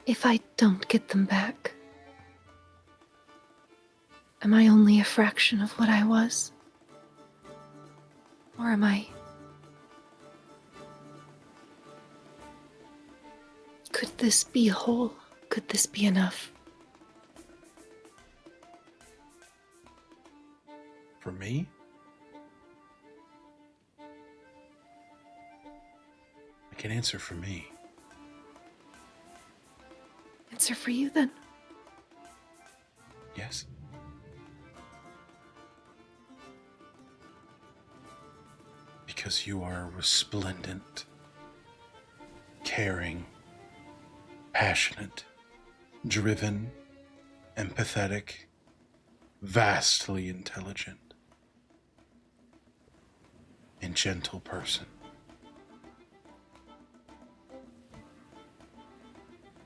If I don't get them back, am I only a fraction of what I was? Or am I... Could this be whole? Could this be enough? For me? I can answer for me. Answer for you then. Yes. Because you are resplendent, caring, passionate, driven, empathetic, vastly intelligent, and gentle person.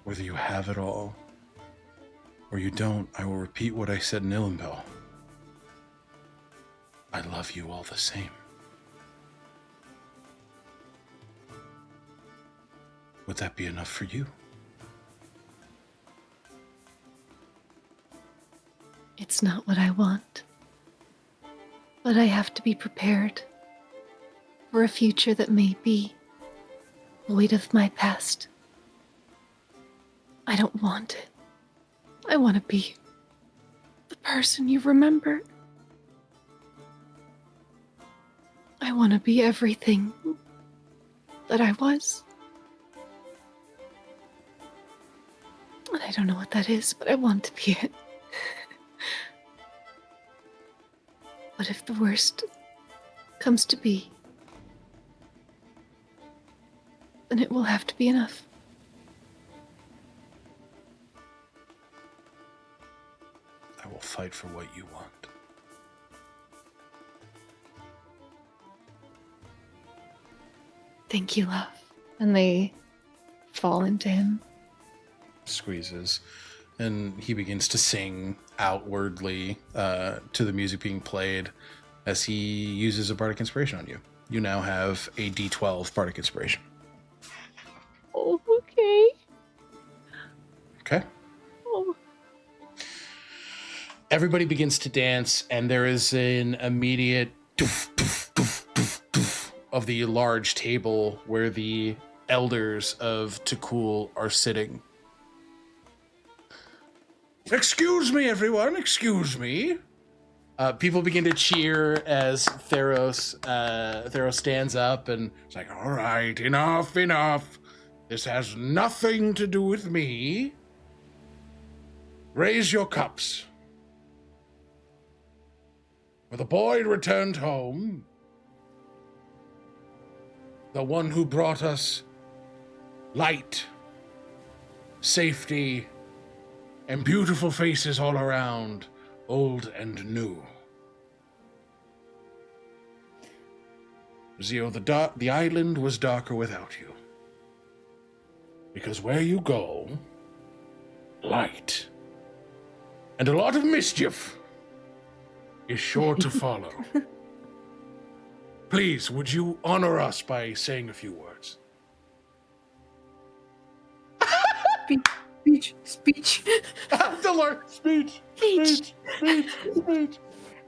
Whether you have it all, or you don't, I will repeat what I said in Illimbel. I love you all the same. Would that be enough for you? It's not what I want. But I have to be prepared for a future that may be void of my past. I don't want it. I want to be the person you remember. I want to be everything that I was. And I don't know what that is, but I want to be it. But if the worst comes to be, then it will have to be enough. I will fight for what you want. Thank you, love. And they fall into him. Squeezes, and he begins to sing outwardly to the music being played as he uses a bardic inspiration on you. You now have a D12 bardic inspiration. Oh, okay. Okay. Oh. Everybody begins to dance, and there is an immediate doof, doof, doof, doof, doof of the large table where the elders of Takul are sitting. Excuse me, everyone. Excuse me. People begin to cheer as Theros stands up and it's like, all right, enough, enough. This has nothing to do with me. Raise your cups. For the boy returned home, the one who brought us light, safety, and beautiful faces all around, old and new. Zio, the island was darker without you. Because where you go, light and a lot of mischief is sure to follow. Please, would you honor us by saying a few words? Speech. Dolores, speech.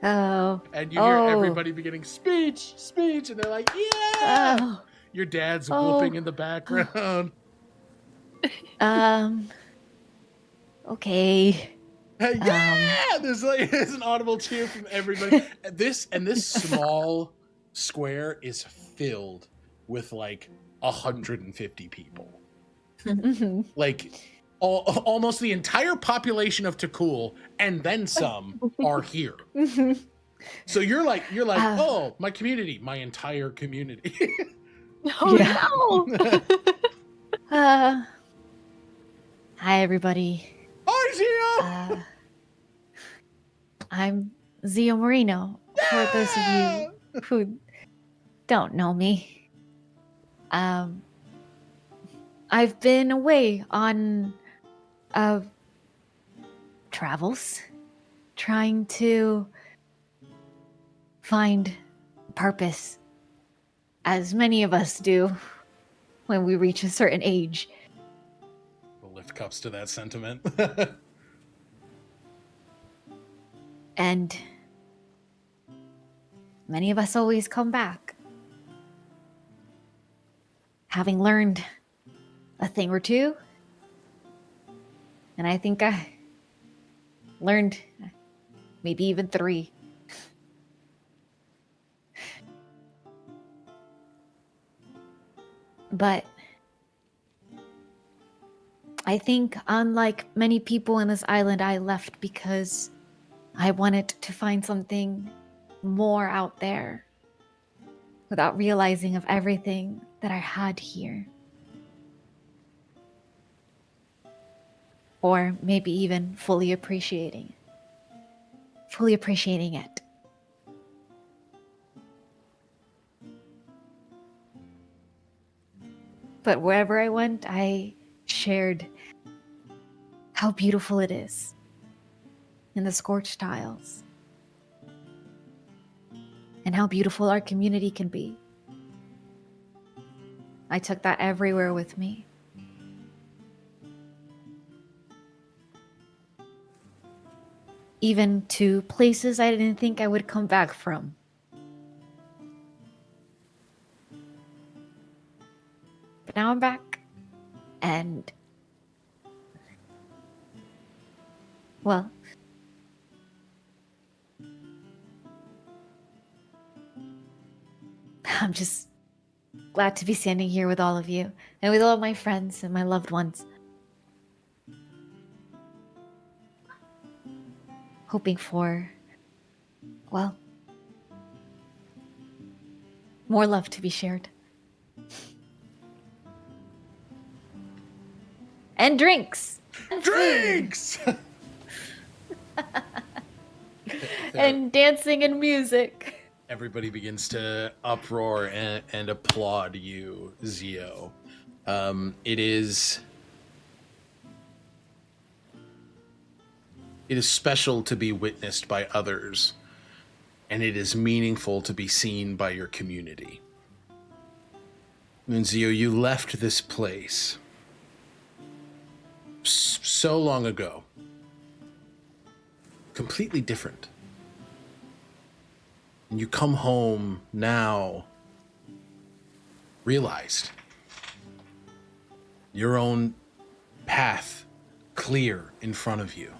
Oh. And you hear everybody beginning, speech, and they're like, yeah! Oh. Your dad's whooping in the background. Okay. Yeah! There's an audible cheer from everybody. This small square is filled with like 150 people. Mm-hmm. Like almost the entire population of Takul and then some are here. Mm-hmm. So you're like, oh, my community, my entire community. Oh no! Hi everybody. Hi, Zio! I'm Zio Marino. For those of you who don't know me, I've been away on travels, trying to find purpose, as many of us do when we reach a certain age. We'll lift cups to that sentiment. And many of us always come back, having learned a thing or two. And I think I learned maybe even 3. But I think, unlike many people in this island, I left because I wanted to find something more out there without realizing of everything that I had here. Or maybe even fully appreciating it. But wherever I went, I shared how beautiful it is in the scorched tiles, and how beautiful our community can be. I took that everywhere with me. Even to places I didn't think I would come back from. But now I'm back, and well, I'm just glad to be standing here with all of you and with all of my friends and my loved ones. Hoping for, well, more love to be shared. And drinks! And Drinks! and dancing and music. Everybody begins to uproar and applaud you, Zio. It is special to be witnessed by others, and it is meaningful to be seen by your community. And Zio, you left this place so long ago, completely different. And you come home now, realized your own path clear in front of you.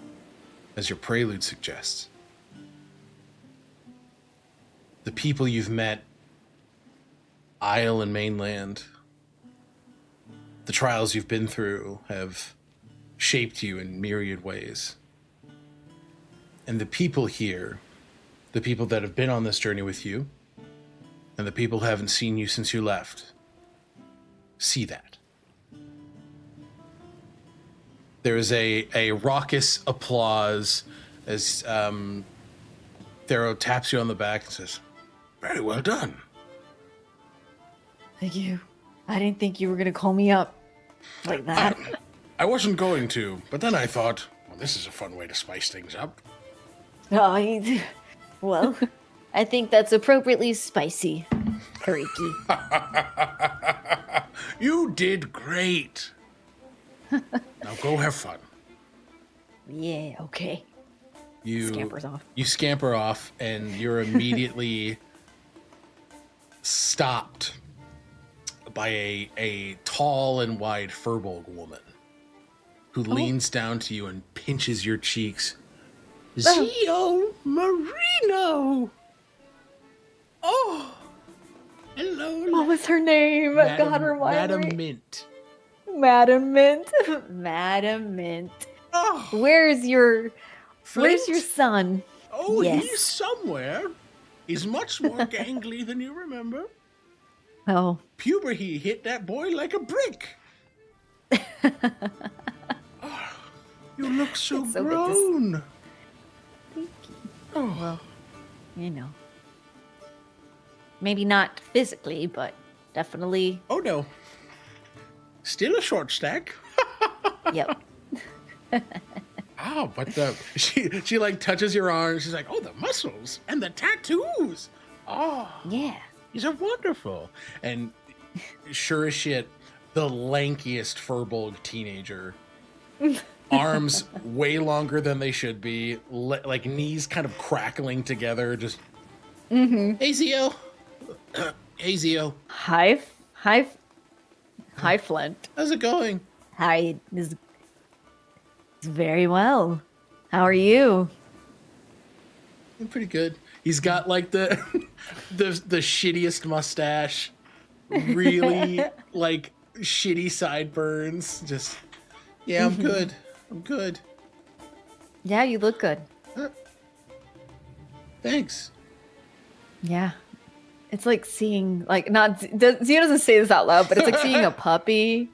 as your prelude suggests. The people you've met, Isle and mainland, the trials you've been through have shaped you in myriad ways. And the people here, the people that have been on this journey with you, and the people who haven't seen you since you left, see that. There is a raucous applause as Thero taps you on the back and says, "Very well done." Thank you. I didn't think you were going to call me up like that. I wasn't going to, but then I thought, well, this is a fun way to spice things up. Well, I think that's appropriately spicy, Hariki. You did great. Now go have fun. Yeah, okay. You Scampers off. You scamper off, and you're immediately stopped by a tall and wide furbolg woman who leans down to you and pinches your cheeks. Zio Marino! Oh! Hello. What was her name? God, remind Madam me. Mint. Madam Mint. Madam Mint. Oh, Where's your Flint? son? Oh, Yes. he's somewhere. He's much more gangly than you remember. Oh, Puberty hit that boy like a brick. Oh, you look so, It's so good to grown. thank you. Oh, Well, you know. Maybe not physically, but definitely. oh no. Still a short stack. Yep. Oh, but she like touches your arm. She's like, oh, the muscles and the tattoos. Oh, Yeah. these are wonderful. And sure as shit, the lankiest furbolg teenager. Arms way longer than they should be. Like knees kind of crackling together. Just, hey, Zio. Hey, Zio. Hi, Flint. How's it going? Hi. It's very well. How are you? I'm pretty good. He's got like the the shittiest mustache. Really like shitty sideburns. Just yeah, I'm good. I'm good. Yeah, you look good. Thanks. Yeah. It's like seeing, like, not, Zio doesn't say this out loud, but it's like seeing a puppy.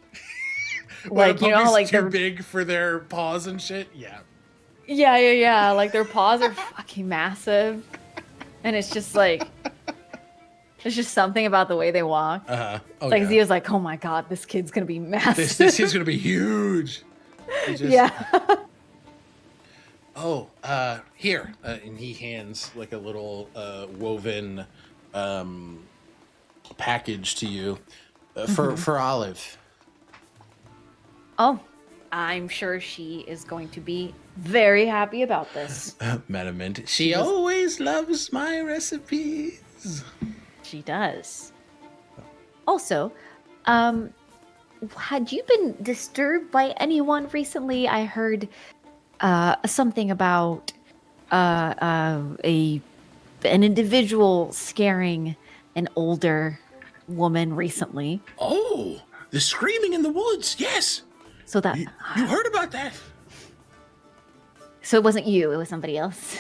Like, you know, how, like too they're big for their paws and shit. Yeah. Yeah. Like their paws are fucking massive, and it's just like, there's just something about the way they walk. Oh, Like yeah. Zio's like, oh my god, this kid's gonna be massive. This is gonna be huge. He just- Yeah. Oh, here, and he hands like a little woven package to you for Olive. Oh, I'm sure she is going to be very happy about this. Madam Mint, she always loves my recipes. She does. Also, had you been disturbed by anyone recently? I heard something about an individual scaring an older woman recently. Oh, the screaming in the woods. Yes, So that you heard about that? so it wasn't you, it was somebody else.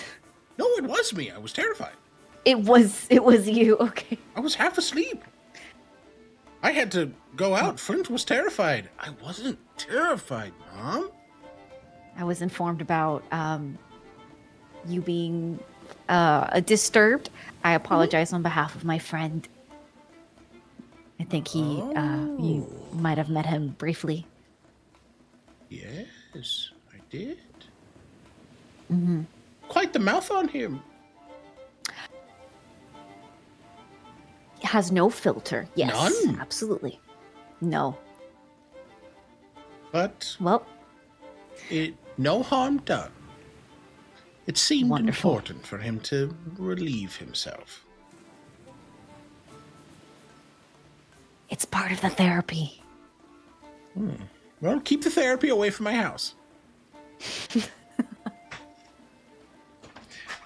No, it was me. I was terrified. It was you. Okay. I was half asleep. I had to go out. Flint was terrified. I wasn't terrified, Mom. I was informed about you being disturbed. I apologize on behalf of my friend. I think you might have met him briefly. Yes, I did. Mm-hmm. Quite the mouth on him. Has no filter. Yes, None? absolutely. No. But Well, no harm done. It seemed Wonderful. important for him to relieve himself. it's part of the therapy. Well, keep the therapy away from my house.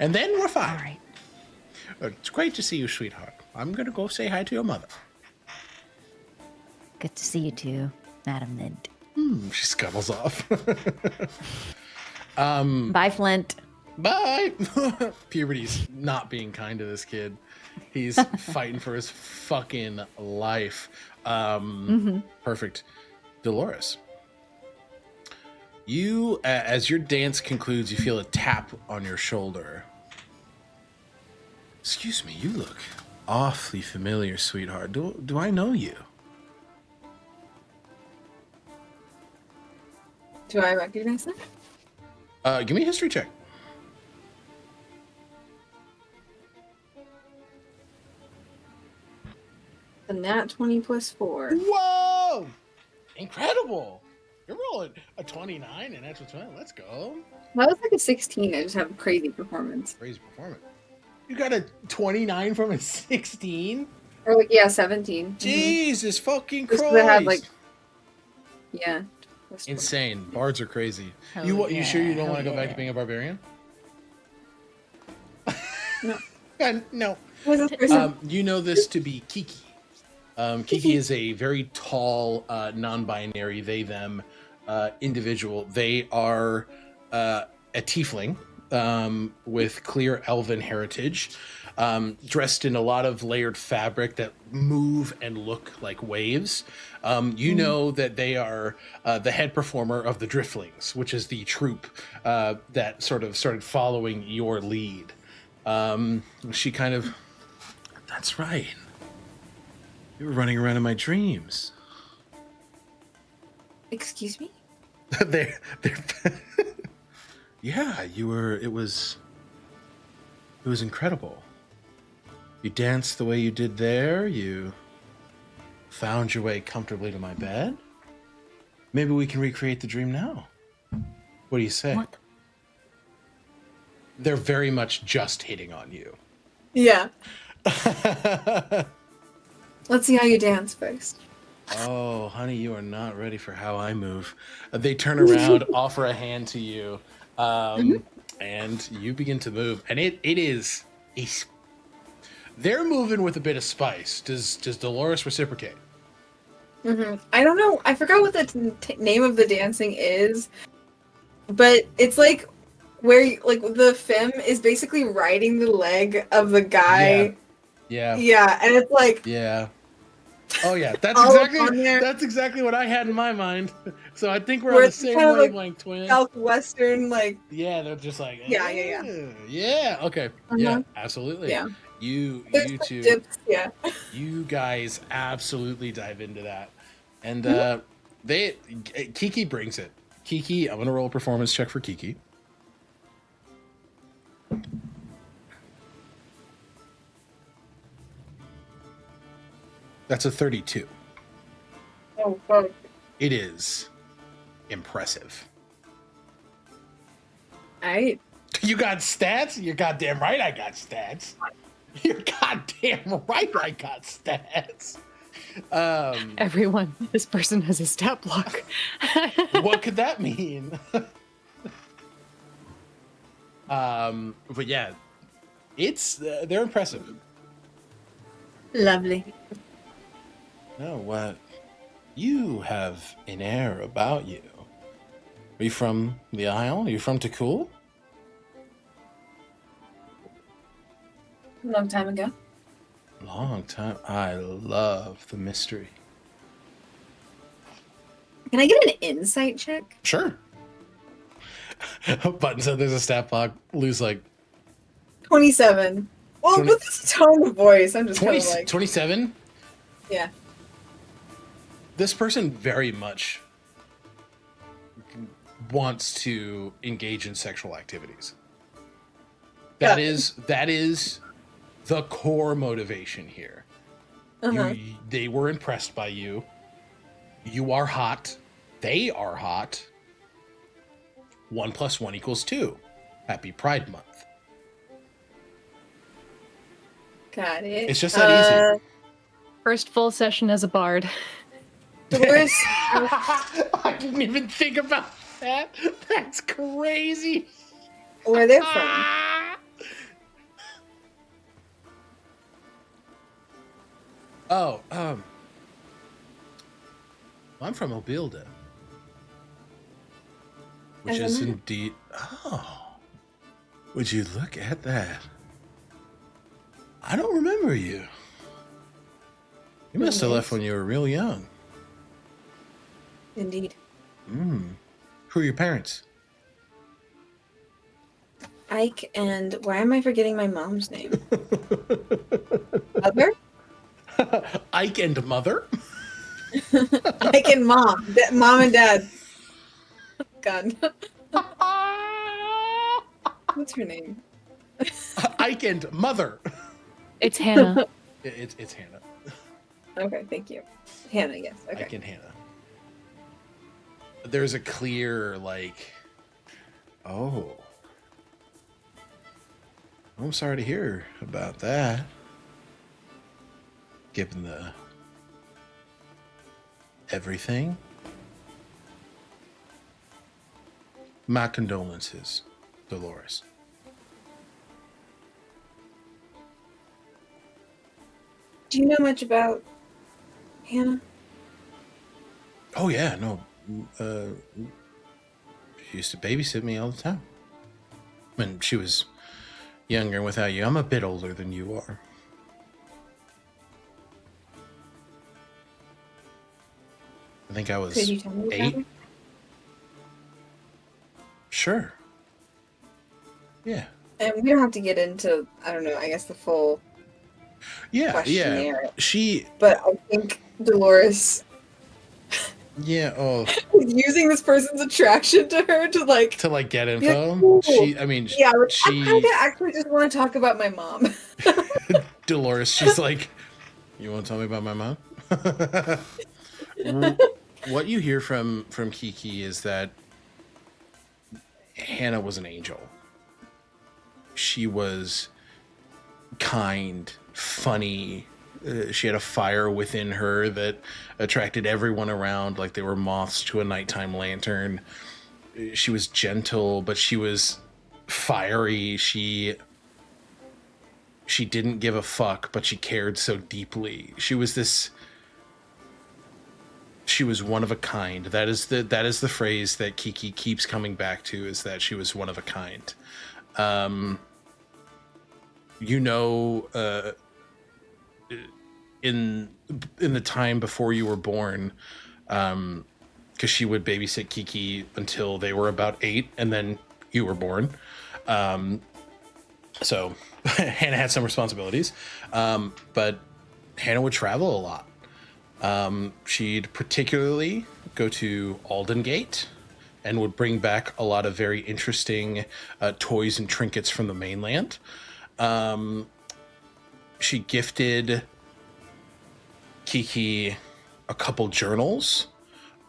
And then we're fine. All right. It's great to see you, sweetheart. I'm going to go say hi to your mother. Good to see you too, Madam Mint. She scuttles off. Bye, Flint. Bye. Puberty's not being kind to this kid. He's fighting for his fucking life. Perfect. Dolores. You, as your dance concludes, you feel a tap on your shoulder. Excuse me, you look awfully familiar, sweetheart. Do I know you? Do I recognize that? Give me a history check. The nat 20 plus 4. Whoa! Incredible! You're rolling a 29 and natural 20. Let's go. That was like a 16. I just have crazy performance. Crazy performance. You got a 29 from a 16? Or like, yeah, 17. Jesus fucking Just Christ. 'cause I had like, yeah. plus 4. Insane. Bards are crazy. Hell You sure you don't yeah, want to go hell back to yeah. being a barbarian? No. No. Who is this person? You know this to be Kiki. Kiki is a very tall, non-binary, they, them individual. They are a tiefling with clear elven heritage, dressed in a lot of layered fabric that move and look like waves. You know that they are the head performer of the Driftlings, which is the troupe that sort of started following your lead. She kind of, that's right. You were running around in my dreams. Excuse me? they're yeah, you were, it was incredible. You danced the way you did there. You found your way comfortably to my bed. Maybe we can recreate the dream now. What do you say? What? They're very much just hitting on you. Yeah. Let's see how you dance first. Oh, honey, you are not ready for how I move. They turn around, offer a hand to you, and you begin to move. And it is they're moving with a bit of spice. Does Dolores reciprocate? I don't know. I forgot what the name of the dancing is, but it's like where like the femme is basically riding the leg of the guy. Yeah. Yeah, and it's like Yeah. Oh yeah, that's all up on there. exactly what I had in my mind. So I think we're Where on the it's same kind of like wavelength, twin. Southwestern, like Yeah, they're just like Yeah. yeah. Okay, yeah, absolutely. Yeah. You There's like two, dips, yeah. you guys absolutely dive into that, and Kiki brings it. Kiki, I'm gonna roll a performance check for Kiki. That's a 32. Oh, fuck. It is impressive. I You got stats? You're goddamn right I got stats. You're goddamn right I got stats. Everyone, this person has a stat block. What could that mean? But yeah, it's they're impressive. lovely. No, what? You have an air about you. Are you from the Isle? Are you from Takul? A long time ago. Long time. I love the mystery. Can I get an insight check? Sure. Button said there's a stat block. Lose like 27. Well, 20 with this tone of voice, I'm just kind 20, of like, 27. yeah. This person very much wants to engage in sexual activities. That is the core motivation here. They were impressed by you. You are hot. They are hot. 1 + 1 = 2. Happy Pride Month. Got it. It's just that easy. First full session as a bard. Dolores, I didn't even think about that. That's crazy. where they're from? Oh, I'm from Obilda, which is Aasimar? indeed. Oh, would you look at that? I don't remember you. You must have left when you were real young. Indeed. Who are your parents? Ike and why am I forgetting my mom's name? Mother? Ike and mother? Ike and mom. Mom and dad. God. What's her name? Ike and mother. It's Hannah. It's Hannah. Okay, thank you. Hannah, yes. Okay. Ike and Hannah. There's a clear, like, oh. I'm sorry to hear about that. Given the everything. My condolences, Dolores. Do you know much about Hannah? Oh yeah, no. She used to babysit me all the time. When she was younger and without you. I'm a bit older than you are. I think I was Could you tell me about 8. her? Sure. Yeah. And we don't have to get into, I don't know, I guess the full Yeah, questionnaire. She But I think Dolores oh, is using this person's attraction to her to like to like get Yeah, info. cool. I mean, yeah, like, I she kind of actually just want to talk about my mom. Dolores, she's like, you want to tell me about my mom? What you hear from Kiki is that Hannah was an angel. She was kind, funny. She had a fire within her that attracted everyone around like they were moths to a nighttime lantern. She was gentle, but she was fiery. She didn't give a fuck, but she cared so deeply. She was one of a kind. That is the phrase that Kiki keeps coming back to, is that she was one of a kind. In the time before you were born, because she would babysit Kiki until they were about 8, and then you were born. So Hannah had some responsibilities, but Hannah would travel a lot. She'd particularly go to Alden Gate and would bring back a lot of very interesting toys and trinkets from the mainland. She gifted Kiki a couple journals,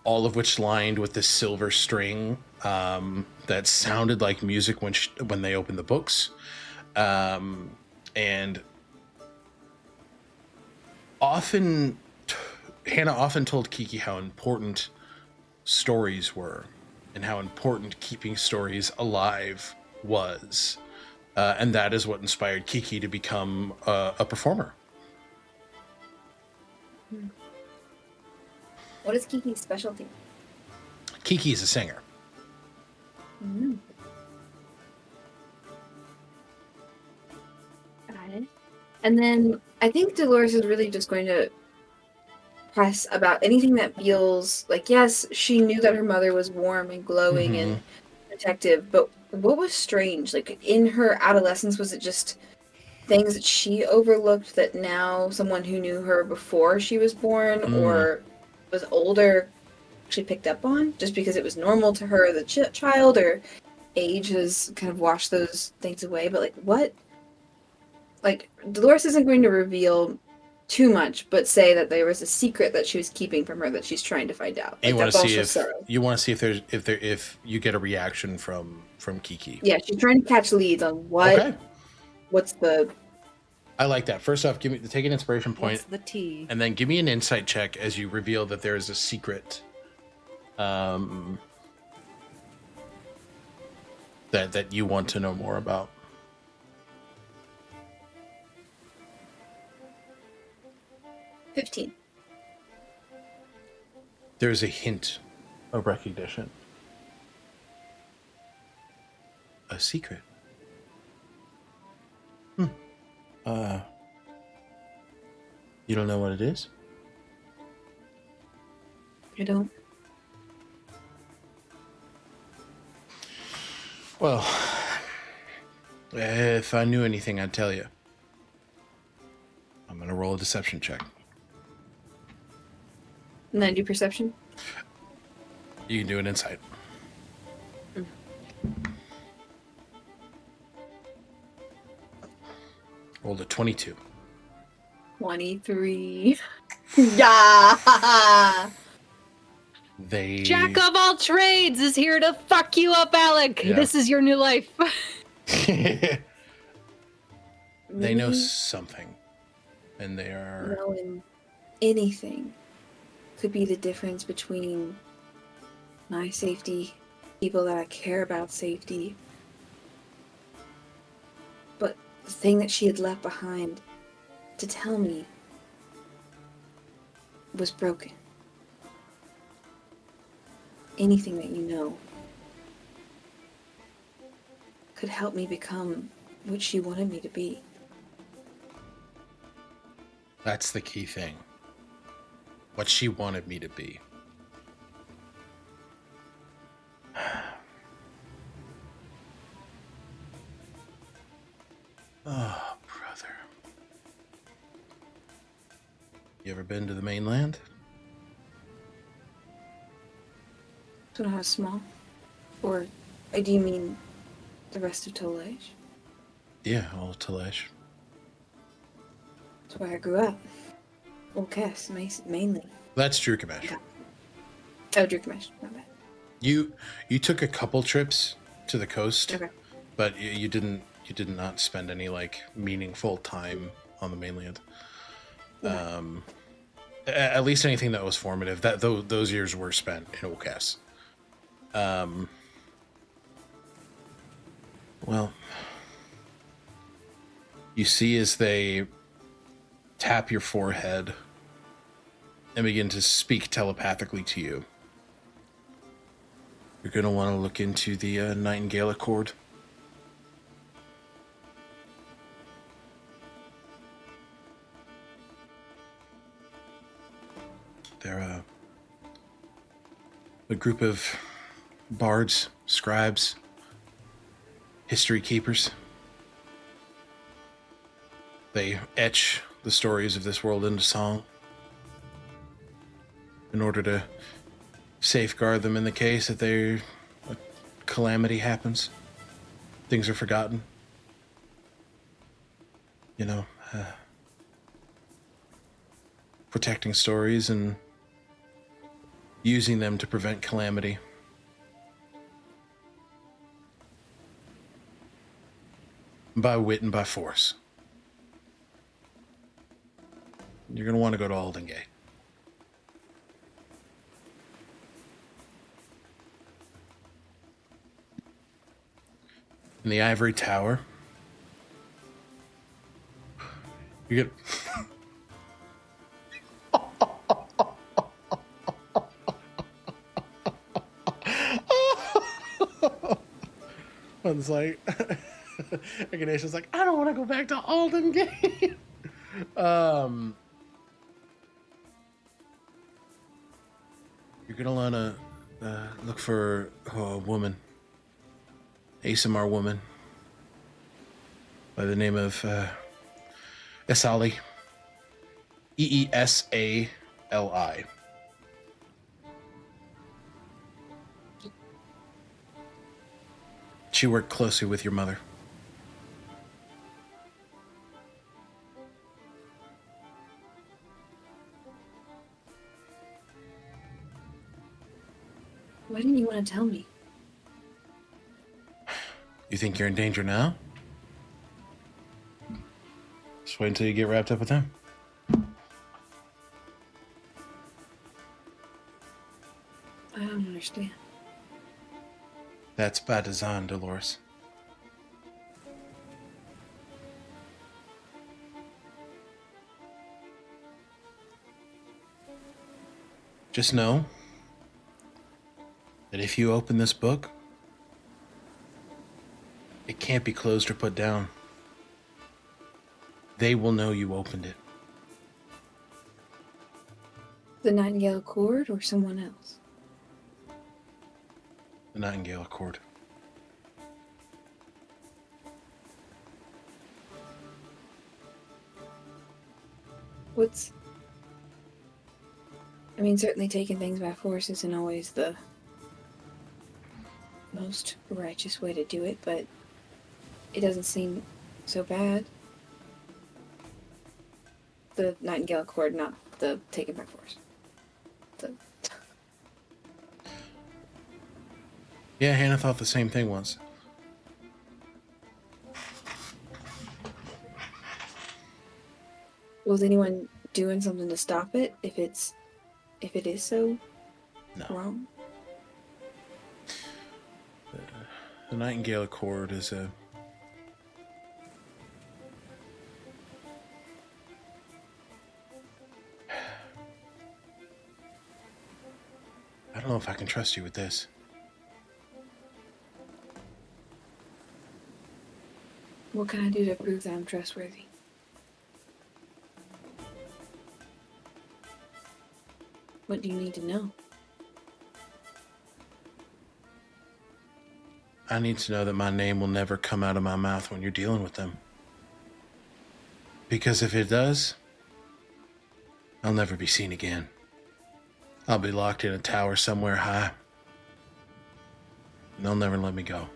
all of which lined with this silver string that sounded like music when they opened the books. And Hannah often told Kiki how important stories were and how important keeping stories alive was. And that is what inspired Kiki to become a performer. What is Kiki's specialty? Kiki is a singer. Mm. Got it. And then I think Dolores is really just going to press about anything that feels like, yes, she knew that her mother was warm and glowing and protective, but what was strange? Like in her adolescence, was it just things that she overlooked that now someone who knew her before she was born or was older actually picked up on, just because it was normal to her as a child, or age has kind of washed those things away? But like what? Like Dolores isn't going to reveal too much, but say that there was a secret that she was keeping from her that she's trying to find out. Like, You want to see if thorough. you want to see if you get a reaction from Kiki. Yeah, she's trying to catch leads on what. Okay. What's the? I like that. First off, take an inspiration point, What's the tea? and then give me an insight check as you reveal that there is a secret. That you want to know more about. 15. There's a hint of recognition. A secret. You don't know what it is? I don't. Well, if I knew anything, I'd tell you. I'm gonna roll a deception check. And then do perception. You can do an insight. Rolled a 22. 23. Yeah. They Jack of all trades is here to fuck you up, Alec. Yeah. This is your new life. they know Me something, and they are. knowing anything could be the difference between my safety, people that I care about safety. But the thing that she had left behind to tell me was broken. Anything that you know could help me become what she wanted me to be. That's the key thing. What she wanted me to be. Oh, brother. You ever been to the mainland? When I was small? Or do you mean the rest of Tolesh? Yeah, old Tolesh. That's where I grew up. Old Cass, mainly. That's Drukamesh. Oh, Drukamesh, my bad. You took a couple trips to the coast, Okay. but you did not spend any like meaningful time on the mainland. Yeah. At least anything that was formative. That those years were spent in Okas. Well, you see as they tap your forehead and begin to speak telepathically to you. You're going to want to look into the Nightingale Accord. They're a group of bards, scribes, history keepers. They etch the stories of this world into song in order to safeguard them in the case that a calamity happens. Things are forgotten. You know, protecting stories and using them to prevent calamity. By wit and by force. You're going to want to go to Alden Gate. In the Ivory Tower, you get... One's like... Echinacea like, I don't want to go back to Alden Gate. You're gonna wanna look for a woman, Aasimar woman, by the name of Esali. Eesali. She worked closely with your mother. Why didn't you want to tell me? You think you're in danger now? Just wait until you get wrapped up with them. I don't understand. That's by design, Dolores. Just know that if you open this book, it can't be closed or put down. They will know you opened it. The Nightingale Accord or someone else? The Nightingale Accord. I mean, certainly taking things by force isn't always the most righteous way to do it, but it doesn't seem so bad. The Nightingale Accord, not the taken by force. Yeah, Hannah thought the same thing once. Was anyone doing something to stop it if it is so No. wrong? The Nightingale Accord is a... I don't know if I can trust you with this. What can I do to prove that I'm trustworthy? What do you need to know? I need to know that my name will never come out of my mouth when you're dealing with them. Because if it does, I'll never be seen again. I'll be locked in a tower somewhere high. And they'll never let me go.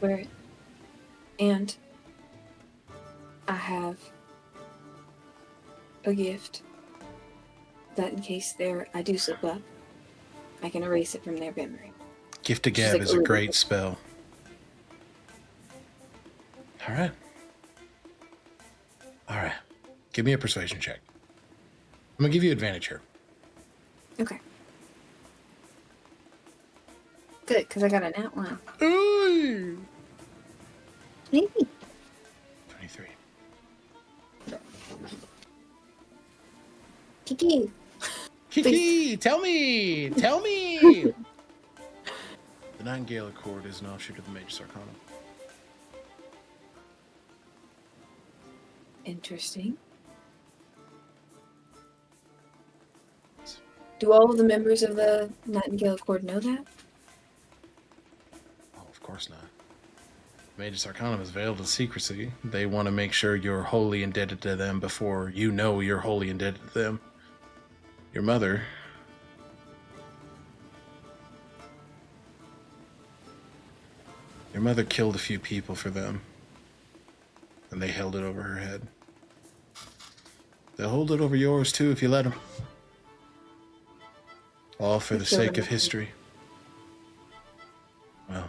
Where? And I have a gift that in case I do slip up, I can erase it from their memory. Gift of She's Gab like, is a "Ooh." great spell. All right. All right. Give me a persuasion check. I'm going to give you advantage here. Okay. Good, because I got an outline. Ooh. Maybe. 23. Kiki. Kiki, tell me! Tell me! The Nightingale Accord is an offshoot of the Mage's Arcanum. Interesting. Do all of the members of the Nightingale Accord know that? Oh, of course not. Mage's Arcanum is veiled in secrecy. They want to make sure you're wholly indebted to them before you know you're wholly indebted to them. Your mother... Your mother killed a few people for them. And they held it over her head. They'll hold it over yours too if you let them. All for the sake of history. Well...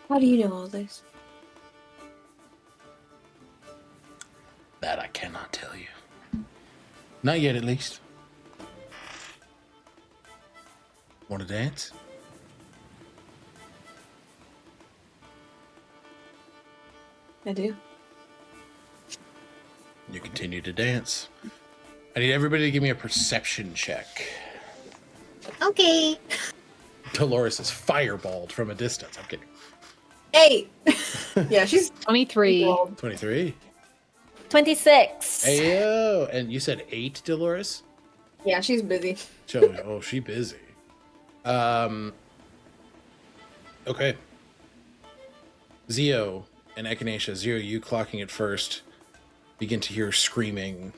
How do you know all this? That I cannot tell you. Not yet, at least. Want to dance? I do. You continue to dance. I need everybody to give me a perception check. Okay. Dolores is fireballed from a distance. I'm kidding. 8. Yeah, she's 23. 23. 26. Ayo. And you said 8, Dolores? Yeah, she's busy. Oh, she busy. Okay. Zio and Echinacea. Zio, you clocking it first. Begin to hear screaming.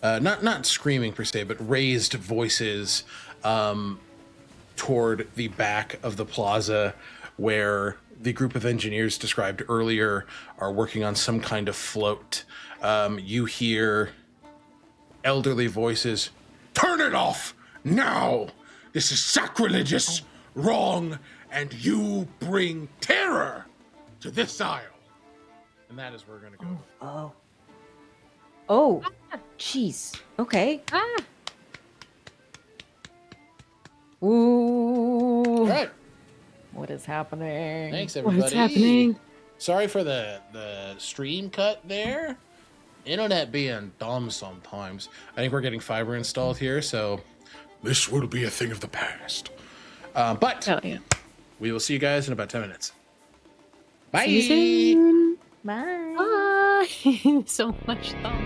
Not screaming per se, but raised voices toward the back of the plaza where the group of engineers described earlier are working on some kind of float. You hear elderly voices. Turn it off now! This is sacrilegious, wrong, and you bring terror to this isle. And that is where we're going to go. Oh. Oh. Jeez. Okay. Ah, Ooh. All right. What is happening? Thanks, what everybody. is happening? sorry for the stream cut there. Internet being dumb sometimes. I think we're getting fiber installed here, so this will be a thing of the past. But Hell yeah. we will see you guys in about 10 minutes. Bye. See you soon. Bye. Bye. So much thought.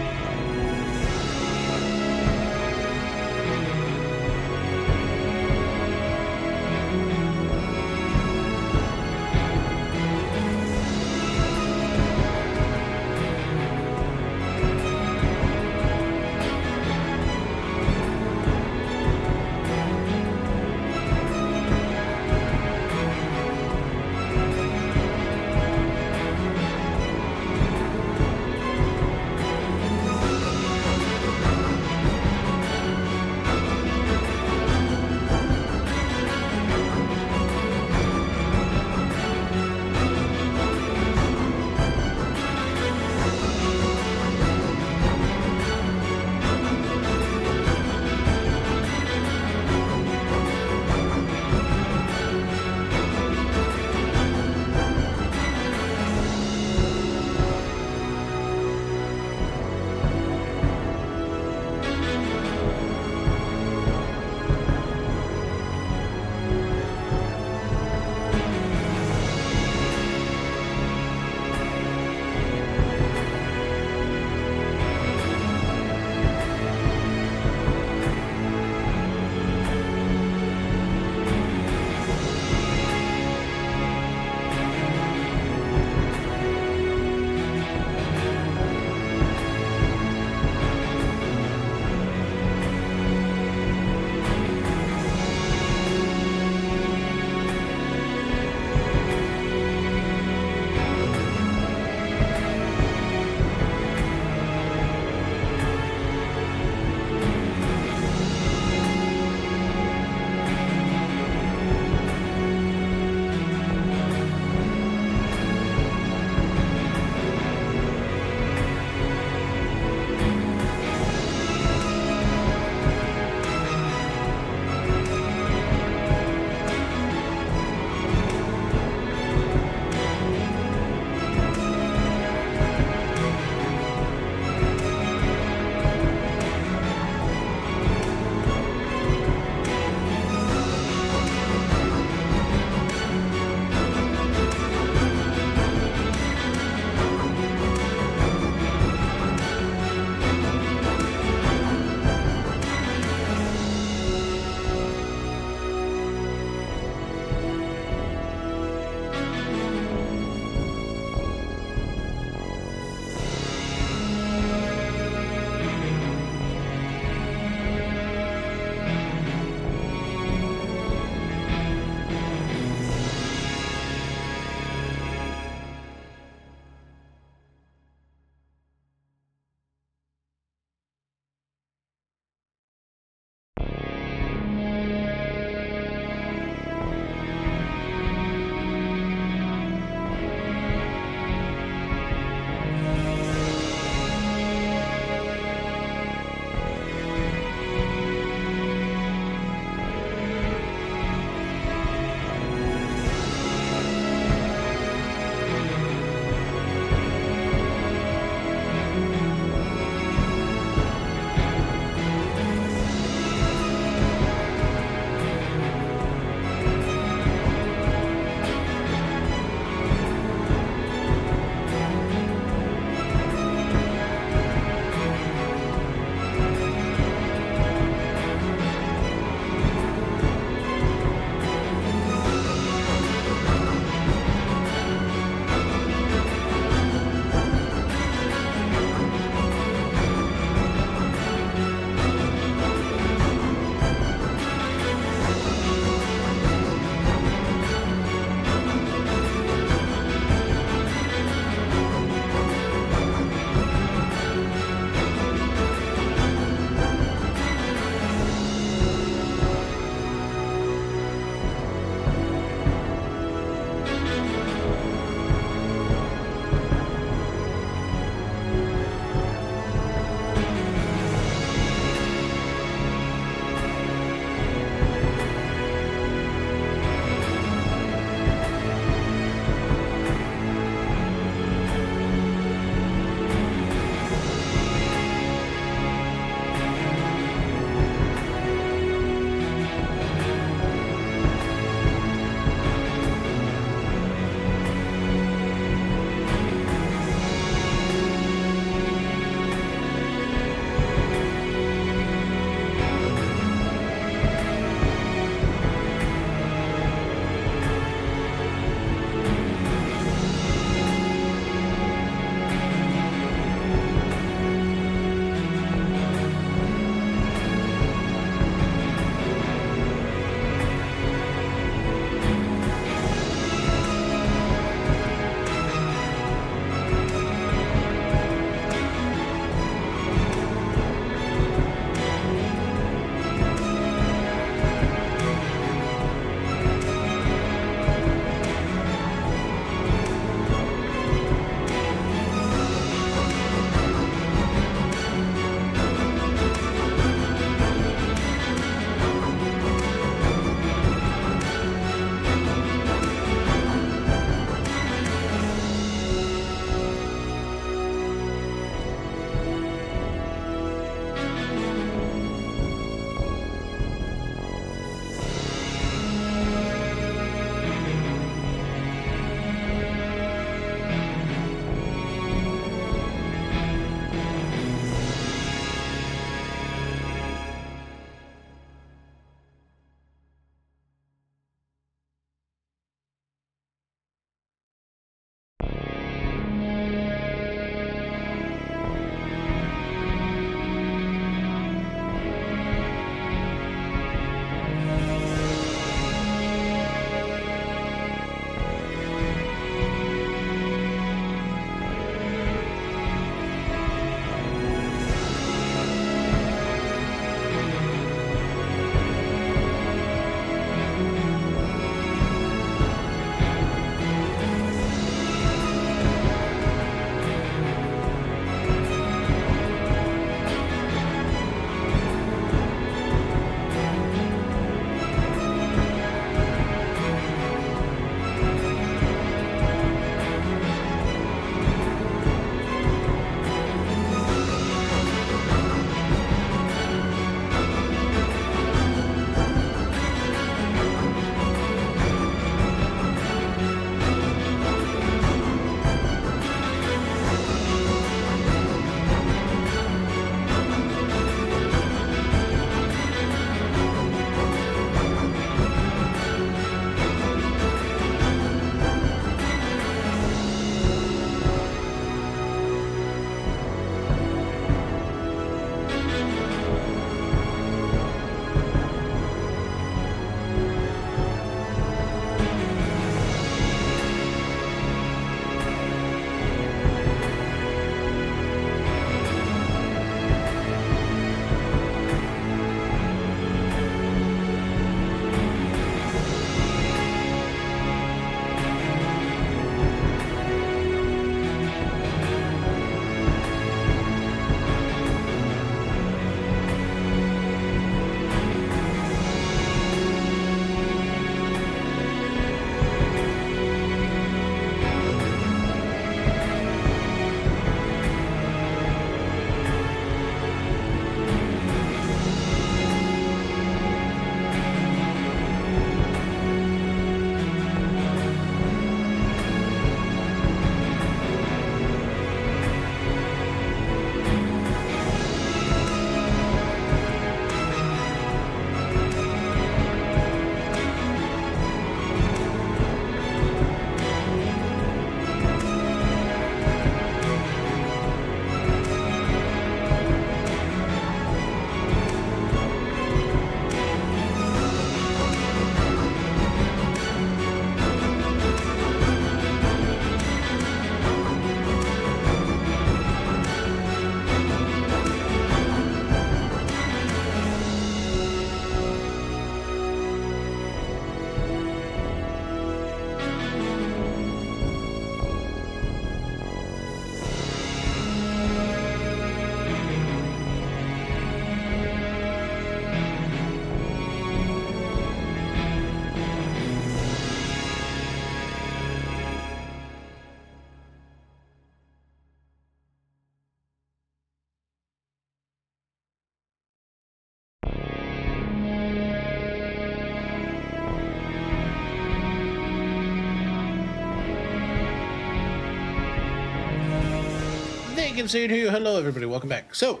Thank you, seeing you. Hello, everybody. Welcome back. So,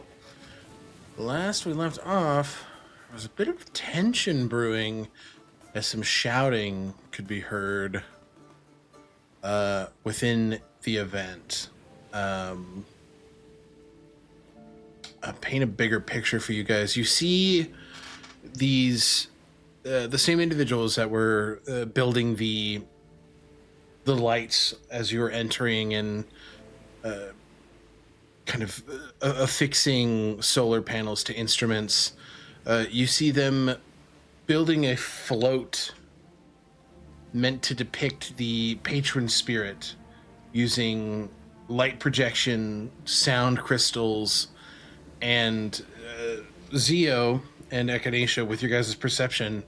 last we left off, there was a bit of tension brewing as some shouting could be heard within the event. I'll paint a bigger picture for you guys. You see these the same individuals that were building the lights as you were entering and kind of affixing solar panels to instruments. You see them building a float meant to depict the patron spirit using light projection, sound crystals, and Zio and Echinacea, with your guys' perception,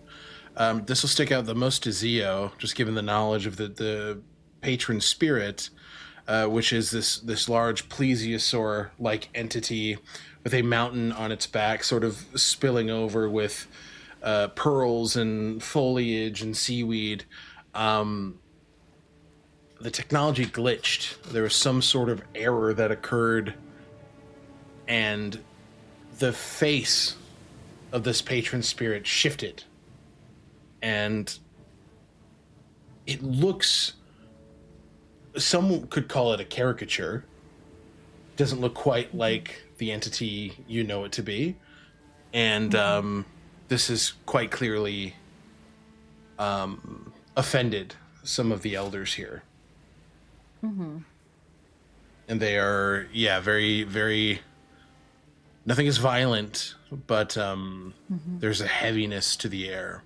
this will stick out the most to Zio, just given the knowledge of the patron spirit, which is this large plesiosaur-like entity with a mountain on its back, sort of spilling over with pearls and foliage and seaweed. The technology glitched. There was some sort of error that occurred, and the face of this patron spirit shifted. And it looks... Some could call it a caricature. Doesn't look quite like the entity you know it to be. And this is quite clearly offended some of the elders here. Mm-hmm. And they are, very, very... Nothing is violent, but there's a heaviness to the air.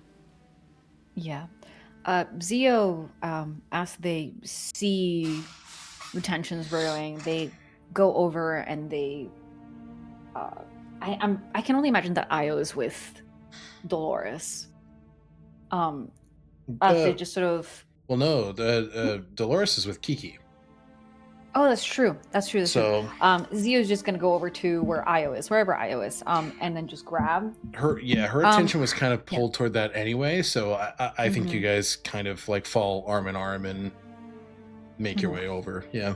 Yeah. Zio, as they see the tensions brewing, they go over and they... I can only imagine that Io is with Dolores. They just sort of... Well, no, Dolores is with Kiki. Oh, that's true. That's true. So Zio's just gonna go over to where Io is, wherever Io is, and then just grab her. Yeah, her attention was kind of pulled toward that anyway. So I think you guys kind of like fall arm in arm and make your way over. Yeah.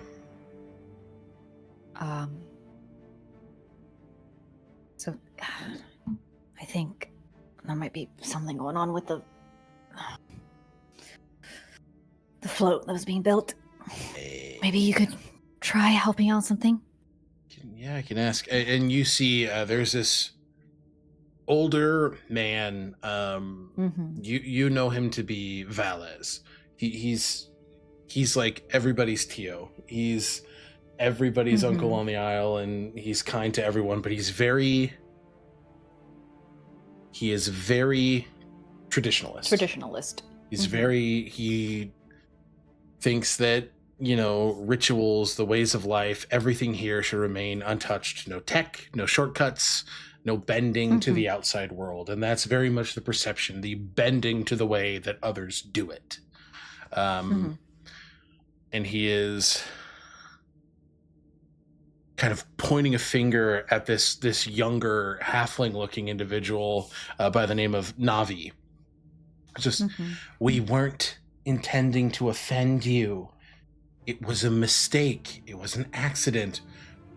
So I think there might be something going on with the float that was being built. Maybe you could try helping out something? Yeah, I can ask. And you see there's this older man. You know him to be Valez. He's like everybody's Tio. He's everybody's uncle on the Isle, and he's kind to everyone, but he is very traditionalist. He's he thinks that, rituals, the ways of life, everything here should remain untouched. No tech, no shortcuts, no bending to the outside world. And that's very much the perception, the bending to the way that others do it. And he is kind of pointing a finger at this younger halfling-looking individual by the name of Navi. Just, we weren't intending to offend you. It was a mistake. It was an accident.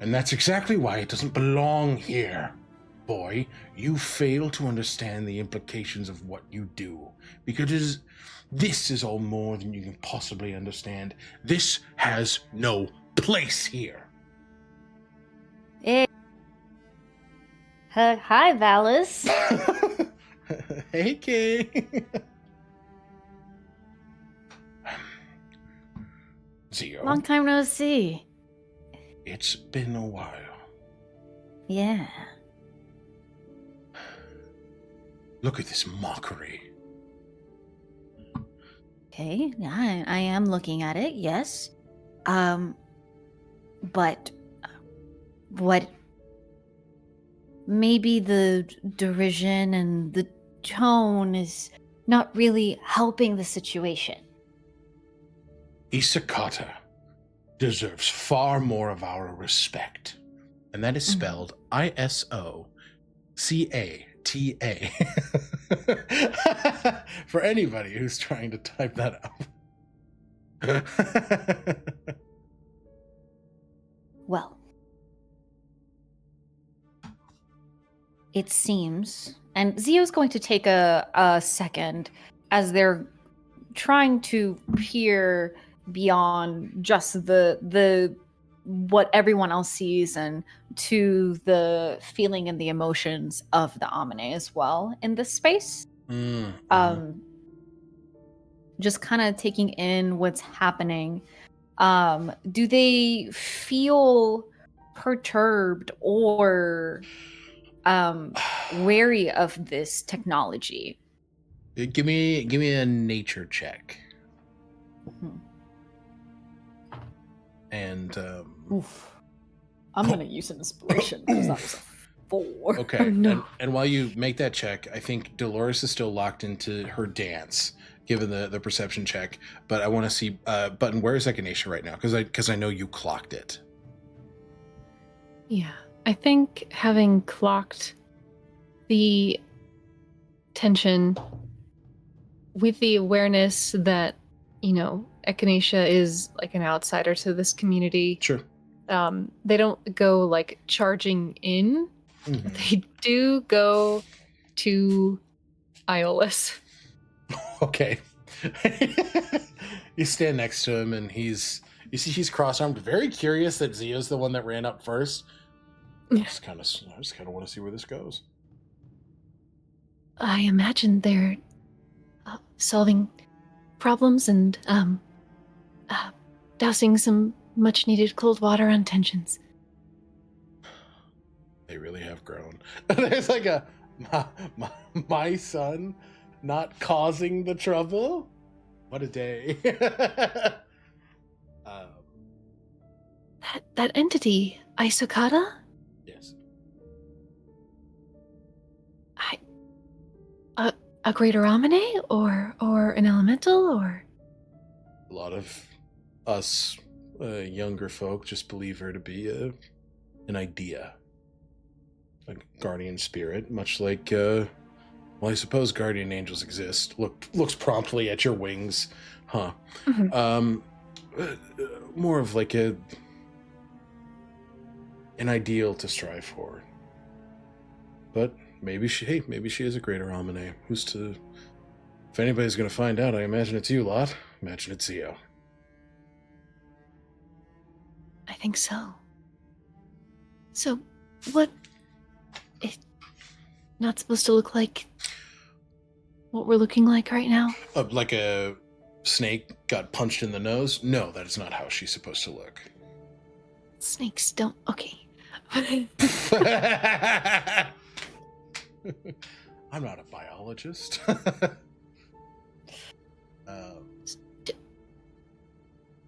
And that's exactly why it doesn't belong here. Boy, you fail to understand the implications of what you do. Because this is all more than you can possibly understand. This has no place here. Hey. Hi, Vallis. Hey, King. Zio. Long time no see. It's been a while. Yeah. Look at this mockery. Okay, yeah, I am looking at it, yes. But what... Maybe the derision and the tone is not really helping the situation. Isakata deserves far more of our respect. And that is spelled Isocata. For anybody who's trying to type that out. Well, it seems, and Zio's going to take a second as they're trying to peer beyond just the what everyone else sees and to the feeling and the emotions of the Amine as well in this space. Just kind of taking in what's happening. Do they feel perturbed or wary of this technology? Give me a nature check. Mhm. And Oof. I'm gonna use an inspiration because that was a 4. okay. Oh, no. And while you make that check, I think Dolores is still locked into her dance, given the perception check. But I want to see Button. Where is Echinacea right now? Because I know you clocked it. Yeah. I think having clocked the tension with the awareness that, Echinacea is like an outsider to this community. Sure. They don't go like charging in. Mhm. They do go to Iolus. Okay. You stand next to him, and you see he's cross-armed, very curious that Zio's the one that ran up first. I just kind of want to see where this goes. I imagine they're solving problems and dousing some much-needed cold water on tensions. They really have grown. There's like my son not causing the trouble. What a day. That entity, Isokata? Yes. A greater Amine or an elemental or A lot of us younger folk just believe her to be an idea. A guardian spirit, much like I suppose guardian angels exist. Looks promptly at your wings. Huh. Mhm. More of like an ideal to strive for. But maybe she is a greater Amine. Who's to... If anybody's going to find out, I imagine it's you lot. Imagine it's Zio. I think so. So, what? It's not supposed to look like what we're looking like right now? Like a snake got punched in the nose? No, that is not how she's supposed to look. Snakes don't. Okay. I'm not a biologist.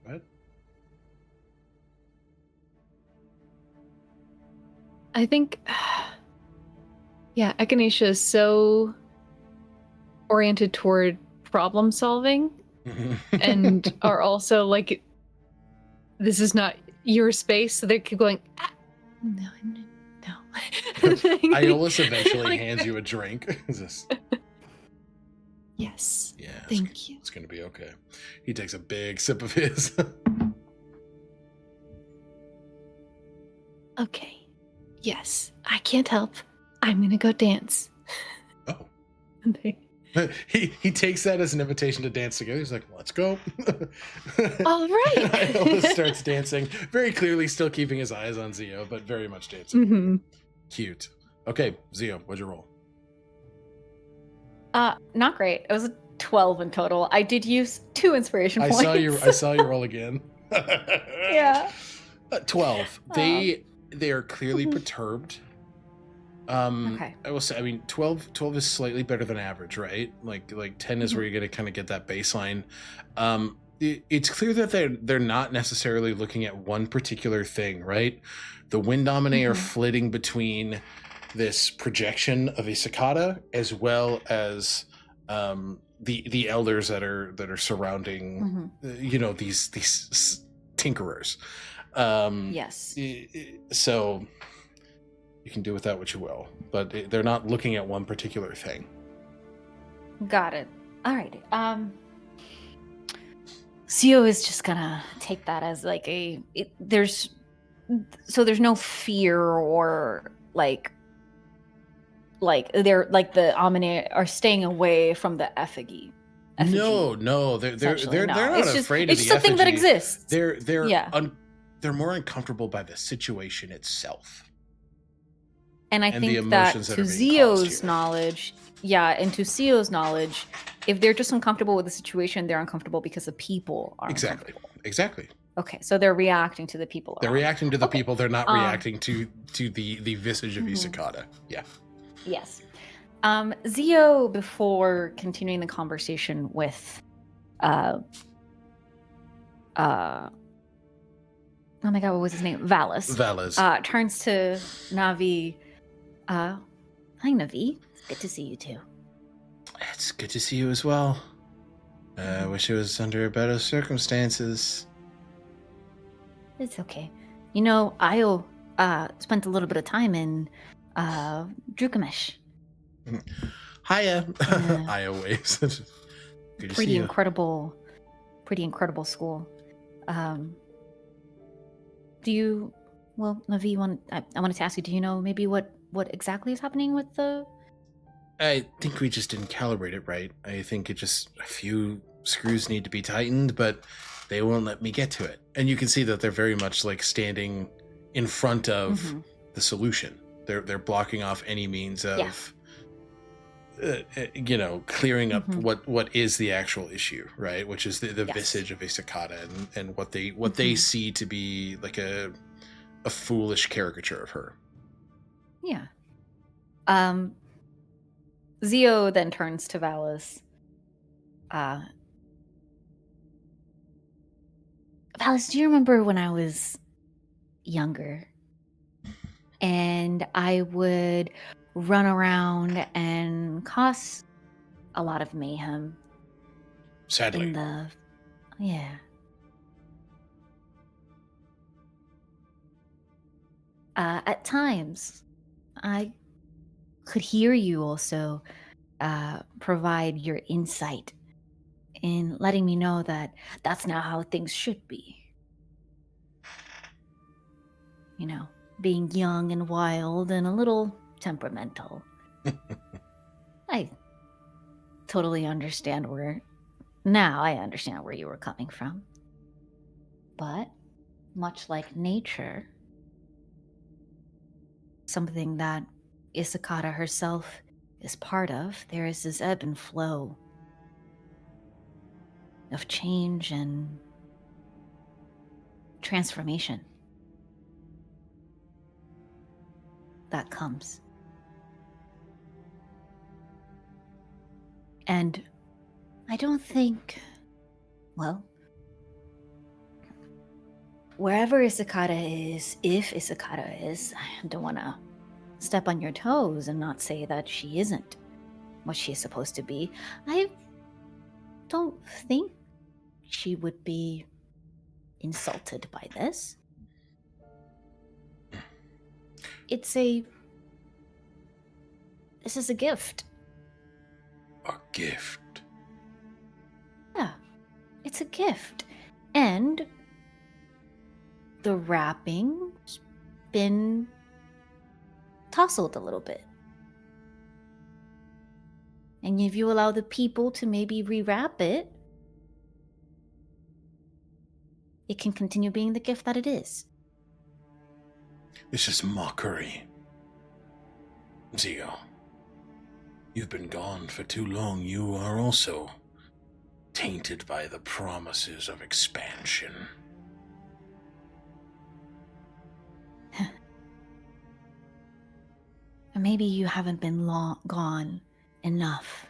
What? I think, yeah, Echinacea is so oriented toward problem solving and are also like, this is not your space, so they keep going, no. Iolus eventually Like- hands you a drink. Is this... Yes. Yeah. Thank you. It's going to be okay. He takes a big sip of his. Okay. Yes. I can't help. I'm gonna go dance. Oh. And they- He takes that as an invitation to dance together. He's like, let's go. All right. Iolus starts dancing, very clearly still keeping his eyes on Zio, but very much dancing. Mhm. Cute. Okay, Zio, what'd you roll? Not great. It was a 12 in total. I did use 2 inspiration I points. saw you roll again. Yeah. 12. They are clearly perturbed. Okay. I will say, I mean, 12 is slightly better than average, right? Like 10 is where you're going to kind of get that baseline. It's clear that they're not necessarily looking at one particular thing, right? The wind dominae are flitting between this projection of a cicada as well as the elders that are surrounding these tinkerers. Yes. So you can do with that what you will, but they're not looking at one particular thing. Got it. Alrighty. Zio is just gonna take that as like there's no fear or like like they're like the Amine are staying away from the effigy. No, they're Essentially, no. not It's just afraid it's of just the a thing that effigy. exists. They're more uncomfortable by the situation itself. And I the think emotions that that to are being caused Zio's here. knowledge, and to Zio's knowledge, if they're just uncomfortable with the situation, they're uncomfortable because the people are uncomfortable. Exactly. Okay, so they're reacting to the people. They're reacting to the people. They're not reacting to the visage of Mhm. Isakata. Yeah. Yes. Zio, before continuing the conversation with oh my god, what was his name? Valis. Turns to Navi. Hi Navi. It's good to see you too. It's good to see you as well. I wish it was under better circumstances. It's okay. You know, Io spent a little bit of time in Drukamesh. Hiya. Io waves. Good to see you. Pretty incredible school. Do you, well, Navi, I wanted to ask you, do you know maybe what exactly is happening with the... I think we just didn't calibrate it right. I think a few screws need to be tightened, but they won't let me get to it. And you can see that they're very much like standing in front of the solution. They're blocking off any means of, clearing up what is the actual issue, right? Which is the visage of Isakata and what they see to be like a foolish caricature of her. Yeah. Zio then turns to Valis. Valis, do you remember when I was younger and I would run around and cause a lot of mayhem? Sadly. At times, I could hear you also provide your insight in letting me know that that's not how things should be. You know, being young and wild and a little temperamental. I totally understand now I understand where you were coming from. But, much like nature, something that Isakata herself is part of, there is this ebb and flow of change and transformation that comes. And I don't think, well, wherever Isakata is, if Isakata is, I don't want to step on your toes and not say that she isn't what she is supposed to be. I don't think she would be insulted by this. This is a gift. A gift? Yeah, it's a gift. And the wrapping's been tousled a little bit. And if you allow the people to maybe rewrap it, it can continue being the gift that it is. This is mockery. Zio, you've been gone for too long. You are also tainted by the promises of expansion. Maybe you haven't been gone enough.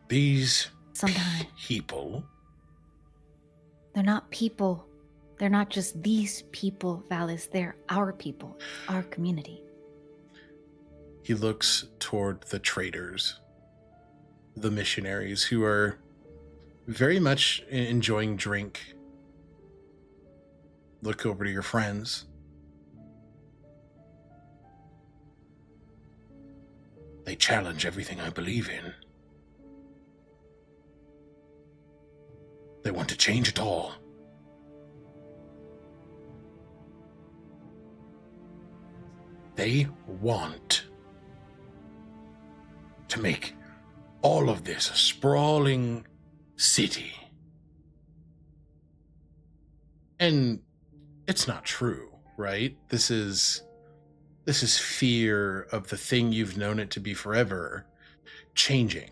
These Sometimes people. They're not people. They're not just these people, Valis. They're our people, our community. He looks toward the traders, the missionaries who are very much enjoying drink. Look over to your friends. They challenge everything I believe in. They want to change it all. They want to make all of this a sprawling city. And it's not true, right? This is fear of the thing you've known it to be forever changing.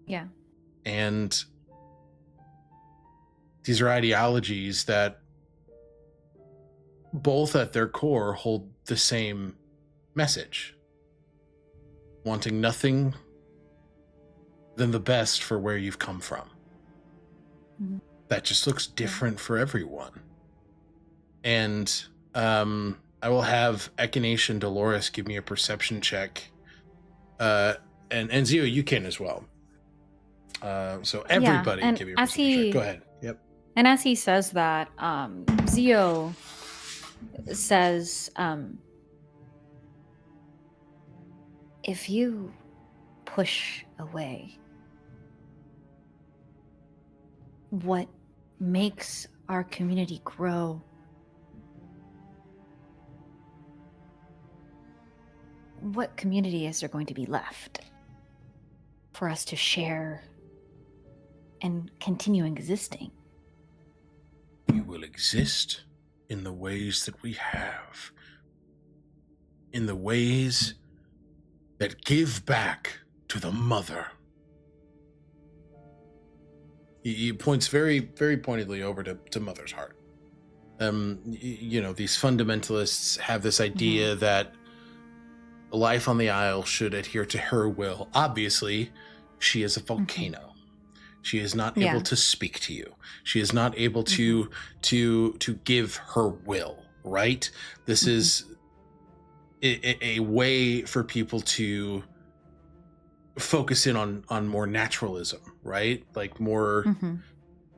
Yeah. And these are ideologies that both at their core hold the same message. Wanting nothing than the best for where you've come from. Mhm. That just looks different for everyone. And I will have Echinacea and Dolores give me a perception check. And Zio, you can as well. So everybody and give me a as perception check. he- Go ahead. Yep. And as he says that, Zio says, if you push away what makes our community grow, what community is there going to be left for us to share and continue existing? We will exist in the ways that we have. In the ways that give back to the mother. He points very, very pointedly over to Mother's Heart. You know, these fundamentalists have this idea that life on the Isle should adhere to her will. Obviously, she is a volcano. She is not able to speak to you. She is not able to give her will, right? This is a way for people to focus in on more naturalism, right? Like more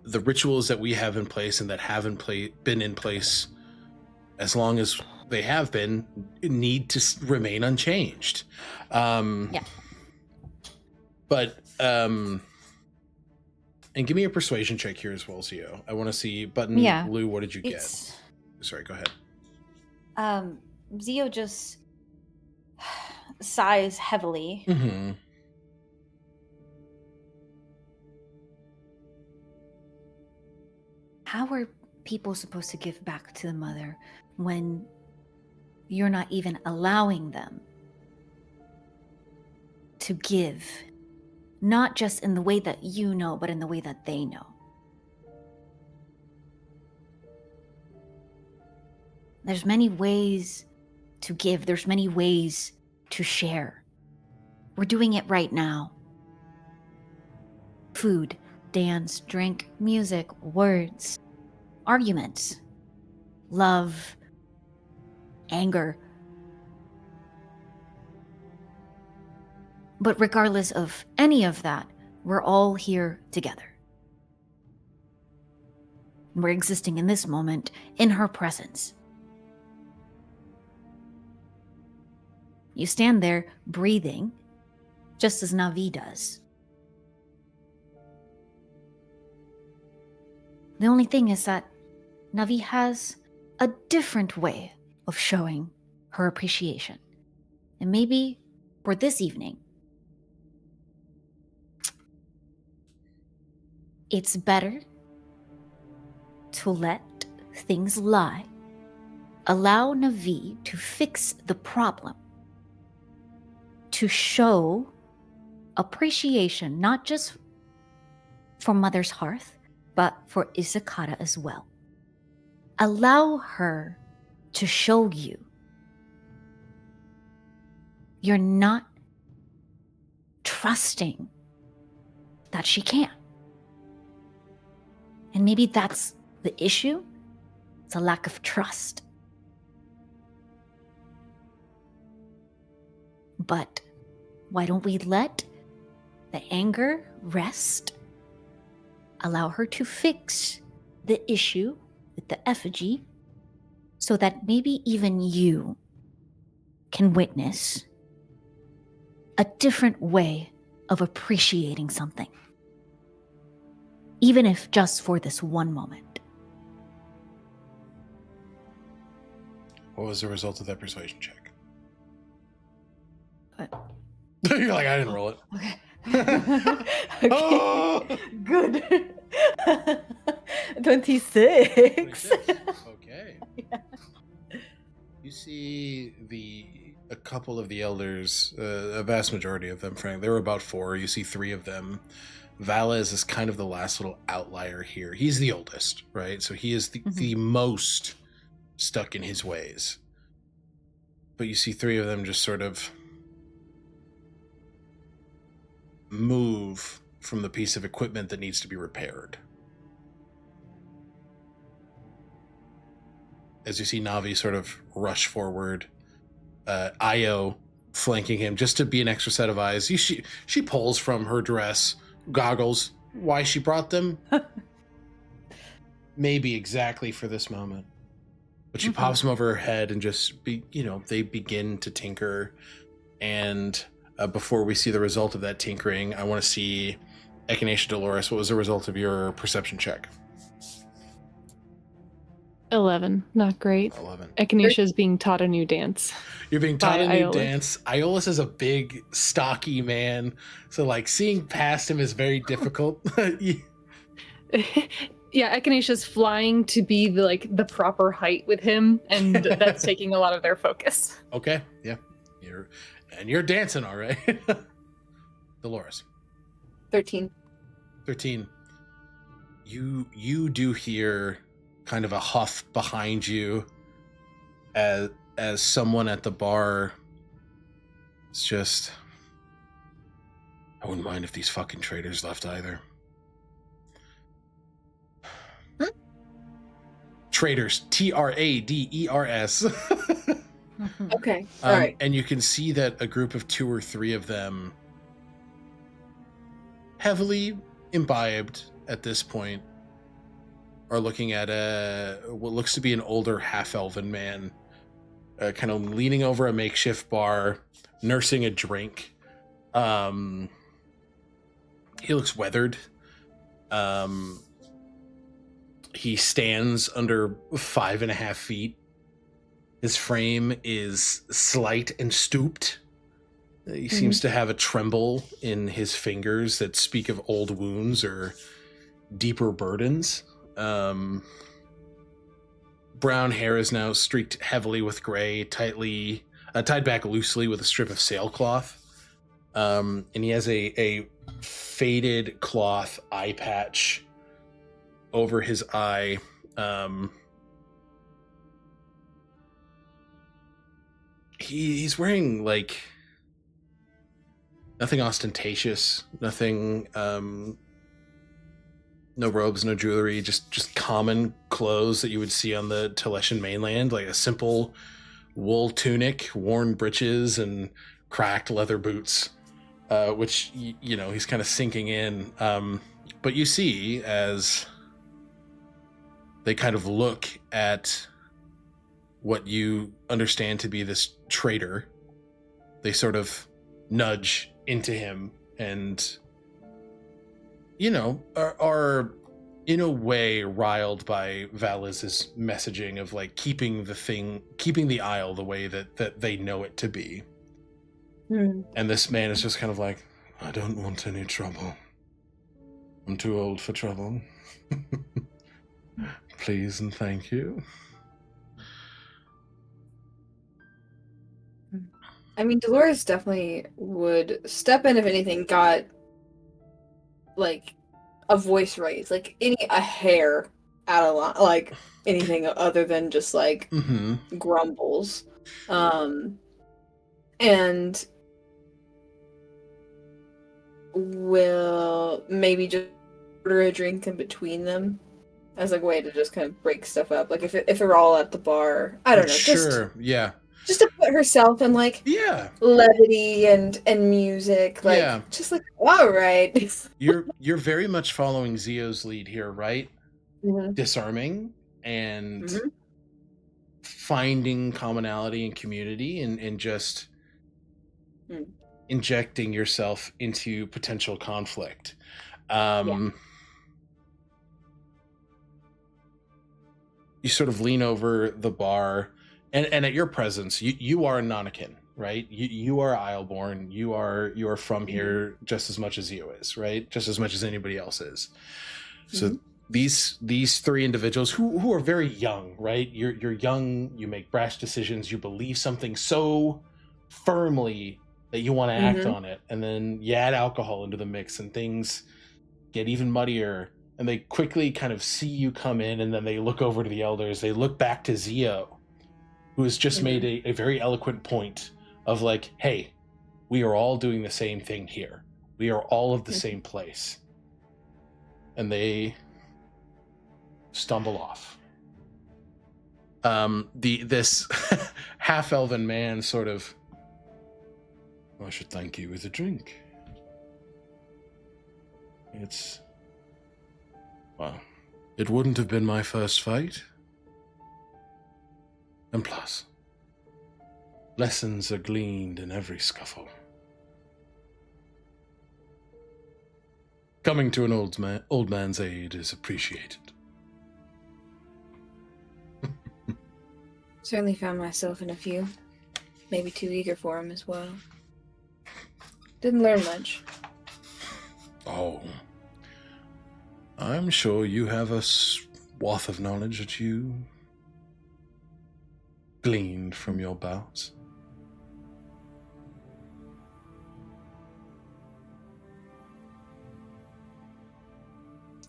the rituals that we have in place and that haven't been in place as long as they have been need to remain unchanged. But and give me a persuasion check here as well, Zio. I want to see Button. Lou, what did you get? Sorry, go ahead. Zio just sighs heavily. How are people supposed to give back to the mother when you're not even allowing them to give? Not just in the way that you know, but in the way that they know. There's many ways to give. There's many ways to share. We're doing it right now. Food, dance, drink, music, words, arguments, love, anger. But regardless of any of that, we're all here together. We're existing in this moment in her presence. You stand there breathing, just as Navi does. The only thing is that Navi has a different way of showing her appreciation. And maybe for this evening, it's better to let things lie. Allow Navi to fix the problem. To show appreciation, not just for Mother's Hearth, but for Izakata as well. Allow her to show you you're not trusting that she can. And maybe that's the issue. It's a lack of trust. But why don't we let the anger rest? Allow her to fix the issue with the effigy so that maybe even you can witness a different way of appreciating something. Even if just for this one moment. What was the result of that persuasion check? What? You're like, I didn't roll it. Okay. Okay. Oh! Good. 26. 26. Okay. Yeah. You see a couple of the elders, a vast majority of them, Frank. There were about 4. You see 3 of them. Valez is kind of the last little outlier here. He's the oldest, right? So he is the most stuck in his ways. But you see 3 of them just sort of move from the piece of equipment that needs to be repaired. As you see Navi sort of rush forward, Io flanking him just to be an extra set of eyes. She pulls from her dress goggles. Why she brought them? Maybe exactly for this moment. But she pops them over her head and just they begin to tinker. And before we see the result of that tinkering, I want to see Echinacea Dolores. What was the result of your perception check? 11. Not great. 11. Echinacea is being taught a new dance. You're being taught a new Iolus. dance. Iolus is a big, stocky man. So, seeing past him is very difficult. Yeah, Echinacea's flying to be the proper height with him, and that's taking a lot of their focus. Okay, yeah. You're dancing, all right. Dolores. 13. 13. You do hear kind of a huff behind you as someone at the bar is just, I wouldn't mind if these fucking traitors left either. Traitors, Traders. Okay, all right. And you can see that a group of 2 or 3 of them, heavily imbibed at this point, are looking at what looks to be an older half-elven man, kind of leaning over a makeshift bar, nursing a drink. He looks weathered. He stands under 5.5 feet. His frame is slight and stooped. He seems to have a tremble in his fingers that speak of old wounds or deeper burdens. Brown hair is now streaked heavily with gray, tightly tied back loosely with a strip of sailcloth. And he has a faded cloth eye patch over his eye. He's wearing nothing ostentatious, nothing, no robes, no jewelry, just common clothes that you would see on the Toleshan mainland, like a simple wool tunic, worn breeches, and cracked leather boots, which, he's kind of sinking in. But you see, as they kind of look at what you understand to be this traitor, they sort of nudge into him and, are in a way riled by Valiz's messaging of keeping the Isle the way that they know it to be. And this man is just kind of I don't want any trouble. I'm too old for trouble. Please and thank you. I mean, Dolores definitely would step in if anything got a voice raise, a hair out of line, anything other than just grumbles, and will maybe just order a drink in between them as a way to just kind of break stuff up. If they're all at the bar, I don't know, Sure, yeah. Just to put herself in levity and music, all right. You're very much following Zio's lead here, right? Mm-hmm. Disarming and finding commonality and community, and just injecting yourself into potential conflict. You sort of lean over the bar And at your presence, you are Nanakin, right? You are Ileborn. You are from here just as much as Zio is, right? Just as much as anybody else is. So these three individuals who are very young, right? You're young, you make brash decisions, you believe something so firmly that you want to act on it, and then you add alcohol into the mix and things get even muddier, and they quickly kind of see you come in, and then they look over to the elders, they look back to Zio, who has just made a very eloquent point of like, hey, we are all doing the same thing here. We are all of the same place. And they stumble off. This half-elven man sort of, I should thank you with a drink. Well, it wouldn't have been my first fight. And plus, lessons are gleaned in every scuffle. Coming to an old man's aid is appreciated. Certainly found myself in a few. Maybe too eager for him as well. Didn't learn much. Oh. I'm sure you have a swath of knowledge that you gleaned from your bouts.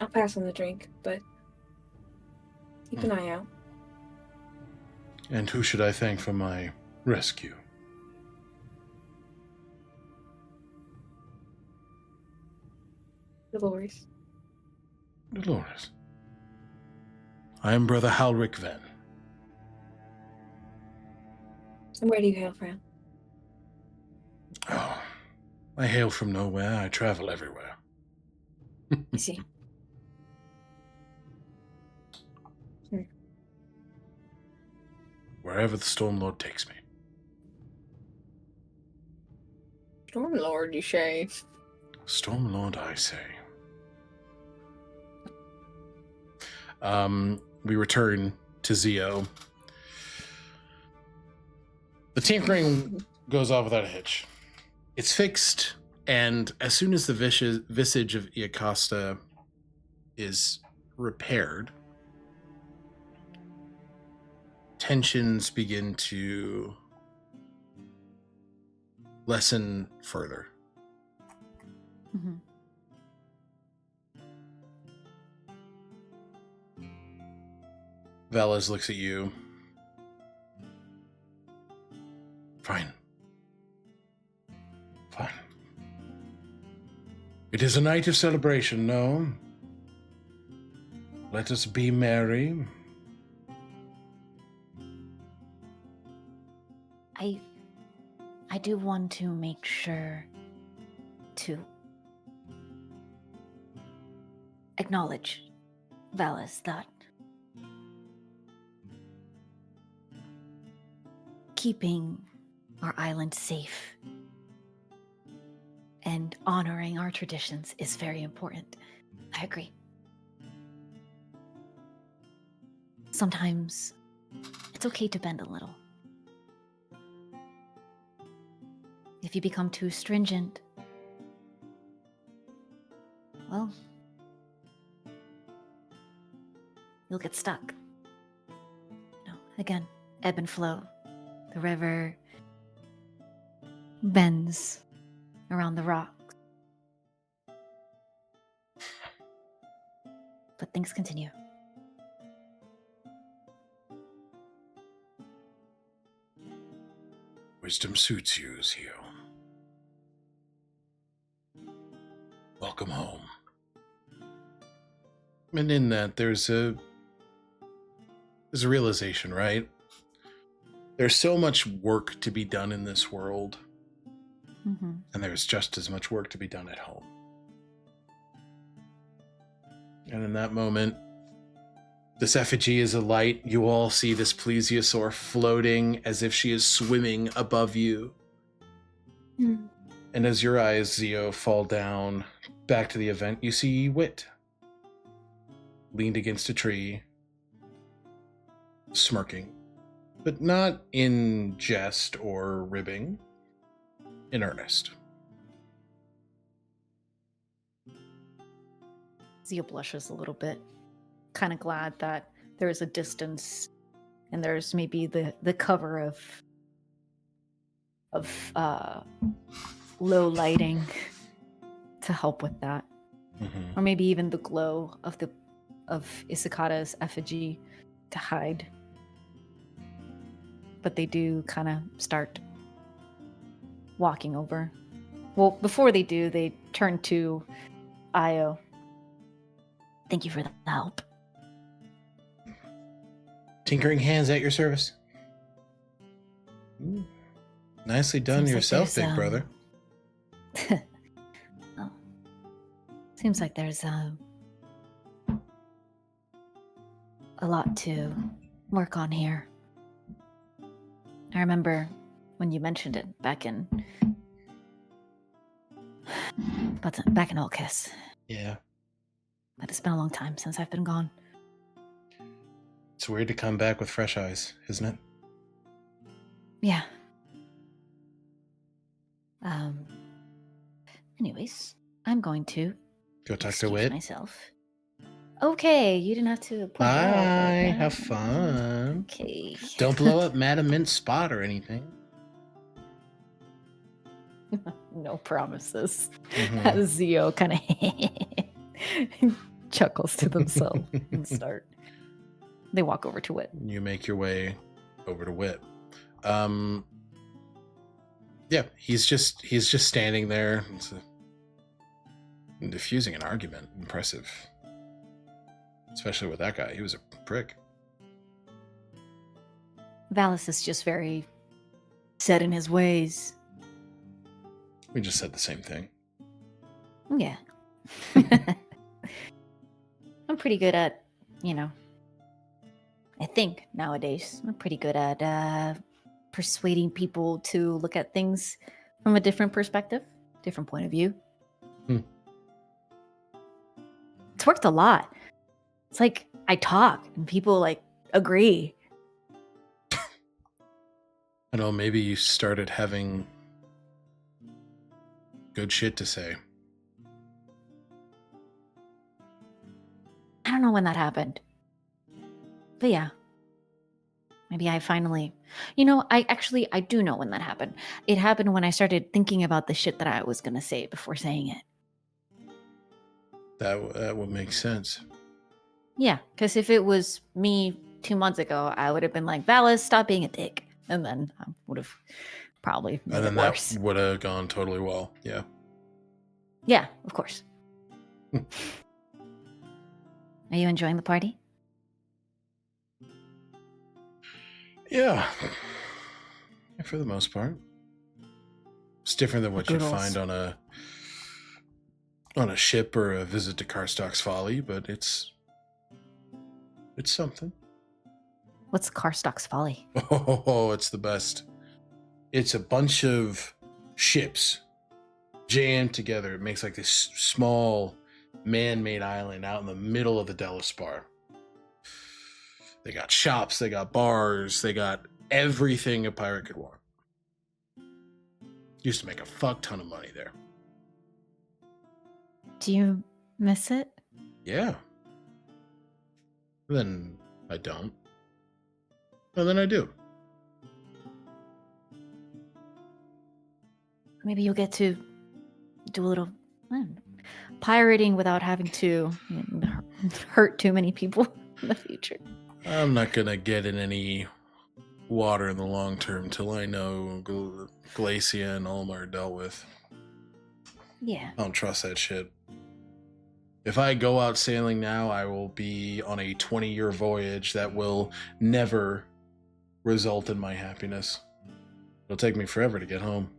I'll pass on the drink, but keep an eye out. And who should I thank for my rescue? Dolores. Dolores. I am Brother Halric Ven. And where do you hail from? Oh, I hail from nowhere. I travel everywhere. I see. Wherever the Stormlord takes me. Stormlord, you say? Stormlord, I say. We return to Zio. The tinkering goes off without a hitch. It's fixed, and as soon as the visage of Iocosta is repaired, tensions begin to lessen further. Mm-hmm. Velas looks at you. Fine. Fine. It is a night of celebration, no? Let us be merry. I do want to make sure to acknowledge, Valis, that keeping our island safe and honoring our traditions is very important. I agree. Sometimes it's okay to bend a little. If you become too stringent, well, you'll get stuck. Again, ebb and flow. The river bends around the rocks. But things continue. Wisdom suits you, Zio. Welcome home. And in that, there's a realization, right? There's so much work to be done in this world, and there's just as much work to be done at home. And in that moment, this effigy is alight. You all see this plesiosaur floating as if she is swimming above you. And as your eyes, Zio, fall down back to the event, you see Wit leaned against a tree, smirking. but not in jest or ribbing. In earnest. Zia blushes a little bit, kind of glad that there is a distance and there's maybe the cover of low lighting to help with that. Mm-hmm. Or maybe even the glow of Isakata's effigy to hide. But they do kind of start walking over. Well, before they do, they turn to Io. Thank you for the help. Tinkering hands at your service. Ooh. Nicely done Seems like yourself, there's, big brother. Oh. Seems like there's a lot to work on here. I remember when you mentioned it back in Olkis. Yeah. But it's been a long time since I've been gone. It's weird to come back with fresh eyes, isn't it? Yeah. Anyways, I'm going to Go talk to excuse Wit. myself. Okay, you didn't have to point it out, Bye. but, Have fun. Okay. Don't blow up Madam Mint's spot or anything. No promises. Mhm. As Zio kind of chuckles to themselves and start. They walk over to Wit. You make your way over to Wit. Yeah, he's just standing there and diffusing an argument. Impressive. Especially with that guy. He was a prick. Valis is just very set in his ways. We just said the same thing. Yeah. I'm pretty good at, I think nowadays, I'm pretty good at persuading people to look at things from a different perspective, different point of view. It's worked a lot. It's like I talk and people agree. I know, maybe you started having good shit to say. I don't know when that happened. But yeah. Maybe I finally... I do know when that happened. It happened when I started thinking about the shit that I was going to say before saying it. That would make sense. Yeah, because if it was me 2 months ago, I would have been like, Valis, stop being a dick. And then I would have probably made And it then worse. that would have gone totally well. Yeah. Yeah, of course. Are you enjoying the party? Yeah. For the most part. It's different than what you'd Goodles. find on a ship or a visit to Karstock's Folly, but it's something. What's Karstock's Folly? Oh, it's the best. It's a bunch of ships jammed together. It makes like this small man-made island out in the middle of the Delaspar. They got shops, they got bars, they got everything a pirate could want. Used to make a fuck ton of money there. Do you miss it? Yeah. Then I don't. And then I do. Maybe you'll get to do a little pirating without having to hurt too many people in the future. I'm not gonna get in any water in the long term till I know Glacia and Ulmer are dealt with. Yeah. I don't trust that shit. If I go out sailing now, I will be on a 20-year voyage that will never result in my happiness. It'll take me forever to get home.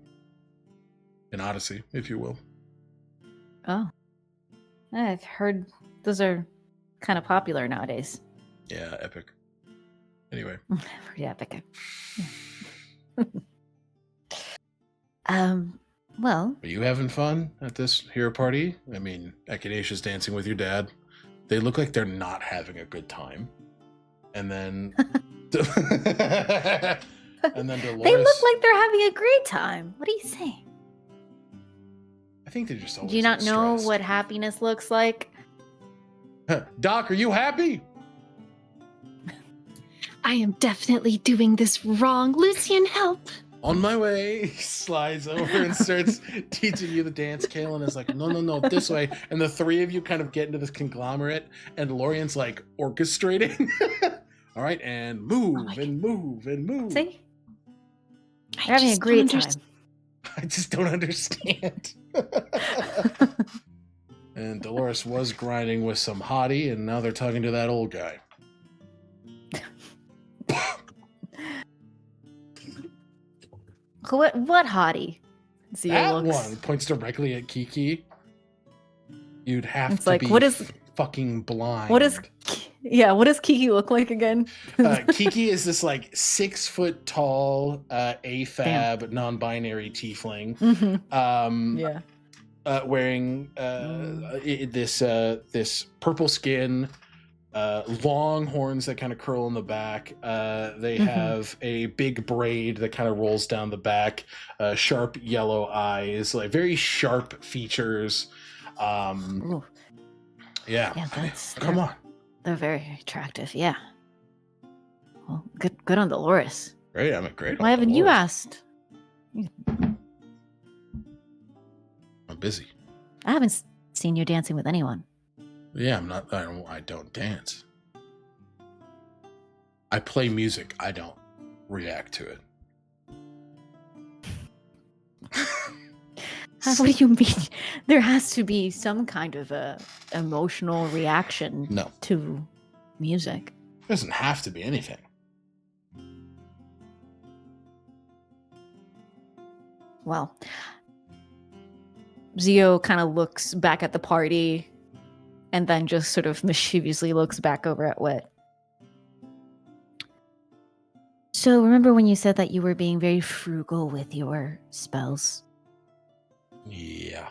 An odyssey, if you will. Oh. I've heard those are kind of popular nowadays. Yeah, epic. Anyway. Pretty epic. Well. Are you having fun at this hero party? I mean, Echinacea's dancing with your dad. They look like they're not having a good time. And then and then Dolores. They look like they're having a great time. What are you saying? I think they're just always Do you not know stressed. what happiness looks like? Doc, are you happy? I am definitely doing this wrong. Lucian, help! On my way. He slides over and starts teaching you the dance. Kaelin is like, no, this way. And the three of you kind of get into this conglomerate, and Lorian's like orchestrating. All right, and move and move and move. See? I They're having a just don't great time. understand. I just don't understand. And Dolores was grinding with some hottie, and now they're talking to that old guy. What hottie? Zio That looks. one points directly at Kiki. You'd have It's to like, be what is- fucking blind. What does Kiki look like again? Kiki is this like 6 foot tall AFAB non-binary tiefling. Mhm. Yeah. Wearing this purple skin, long horns that kind of curl in the back. They have a big braid that kind of rolls down the back, sharp yellow eyes, like very sharp features. Ooh, Yeah, yeah, I mean, that's come on. They're very attractive. Yeah. Well, good on Dolores. Great, I'm a great. Why haven't you Dolores. asked? I'm busy. I haven't seen you dancing with anyone. Yeah, I'm not. I don't dance. I play music. I don't react to it. What do you mean? There has to be some kind of a emotional reaction No, to music. it doesn't have to be anything. Well, Zio kind of looks back at the party and then just sort of mischievously looks back over at Wit. So remember when you said that you were being very frugal with your spells? Yeah.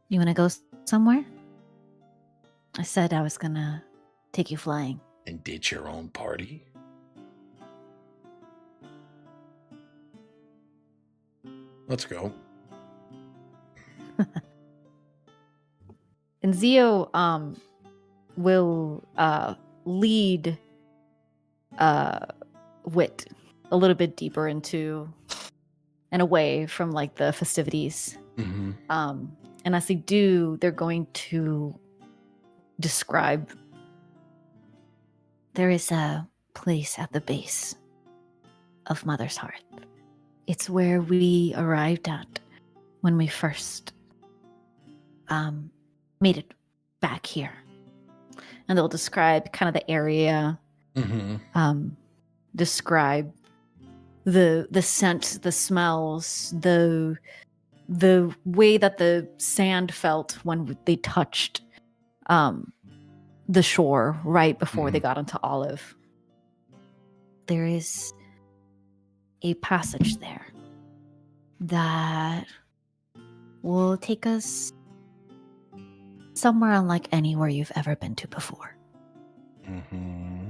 You want to go somewhere? I said I was gonna take you flying. And did your own party? Let's go. And Zio will lead Wit a little bit deeper into and away from like the festivities. Mm-hmm. And as they do, they're going to describe. There is a place at the base of Mother's Hearth. It's where we arrived at when we first made it back here. And they'll describe kind of the area, Mm-hmm. describe the scent, the smells, the way that the sand felt when they touched the shore right before they got into Olive. There is a passage there that will take us somewhere unlike anywhere you've ever been to before. Mm-hmm.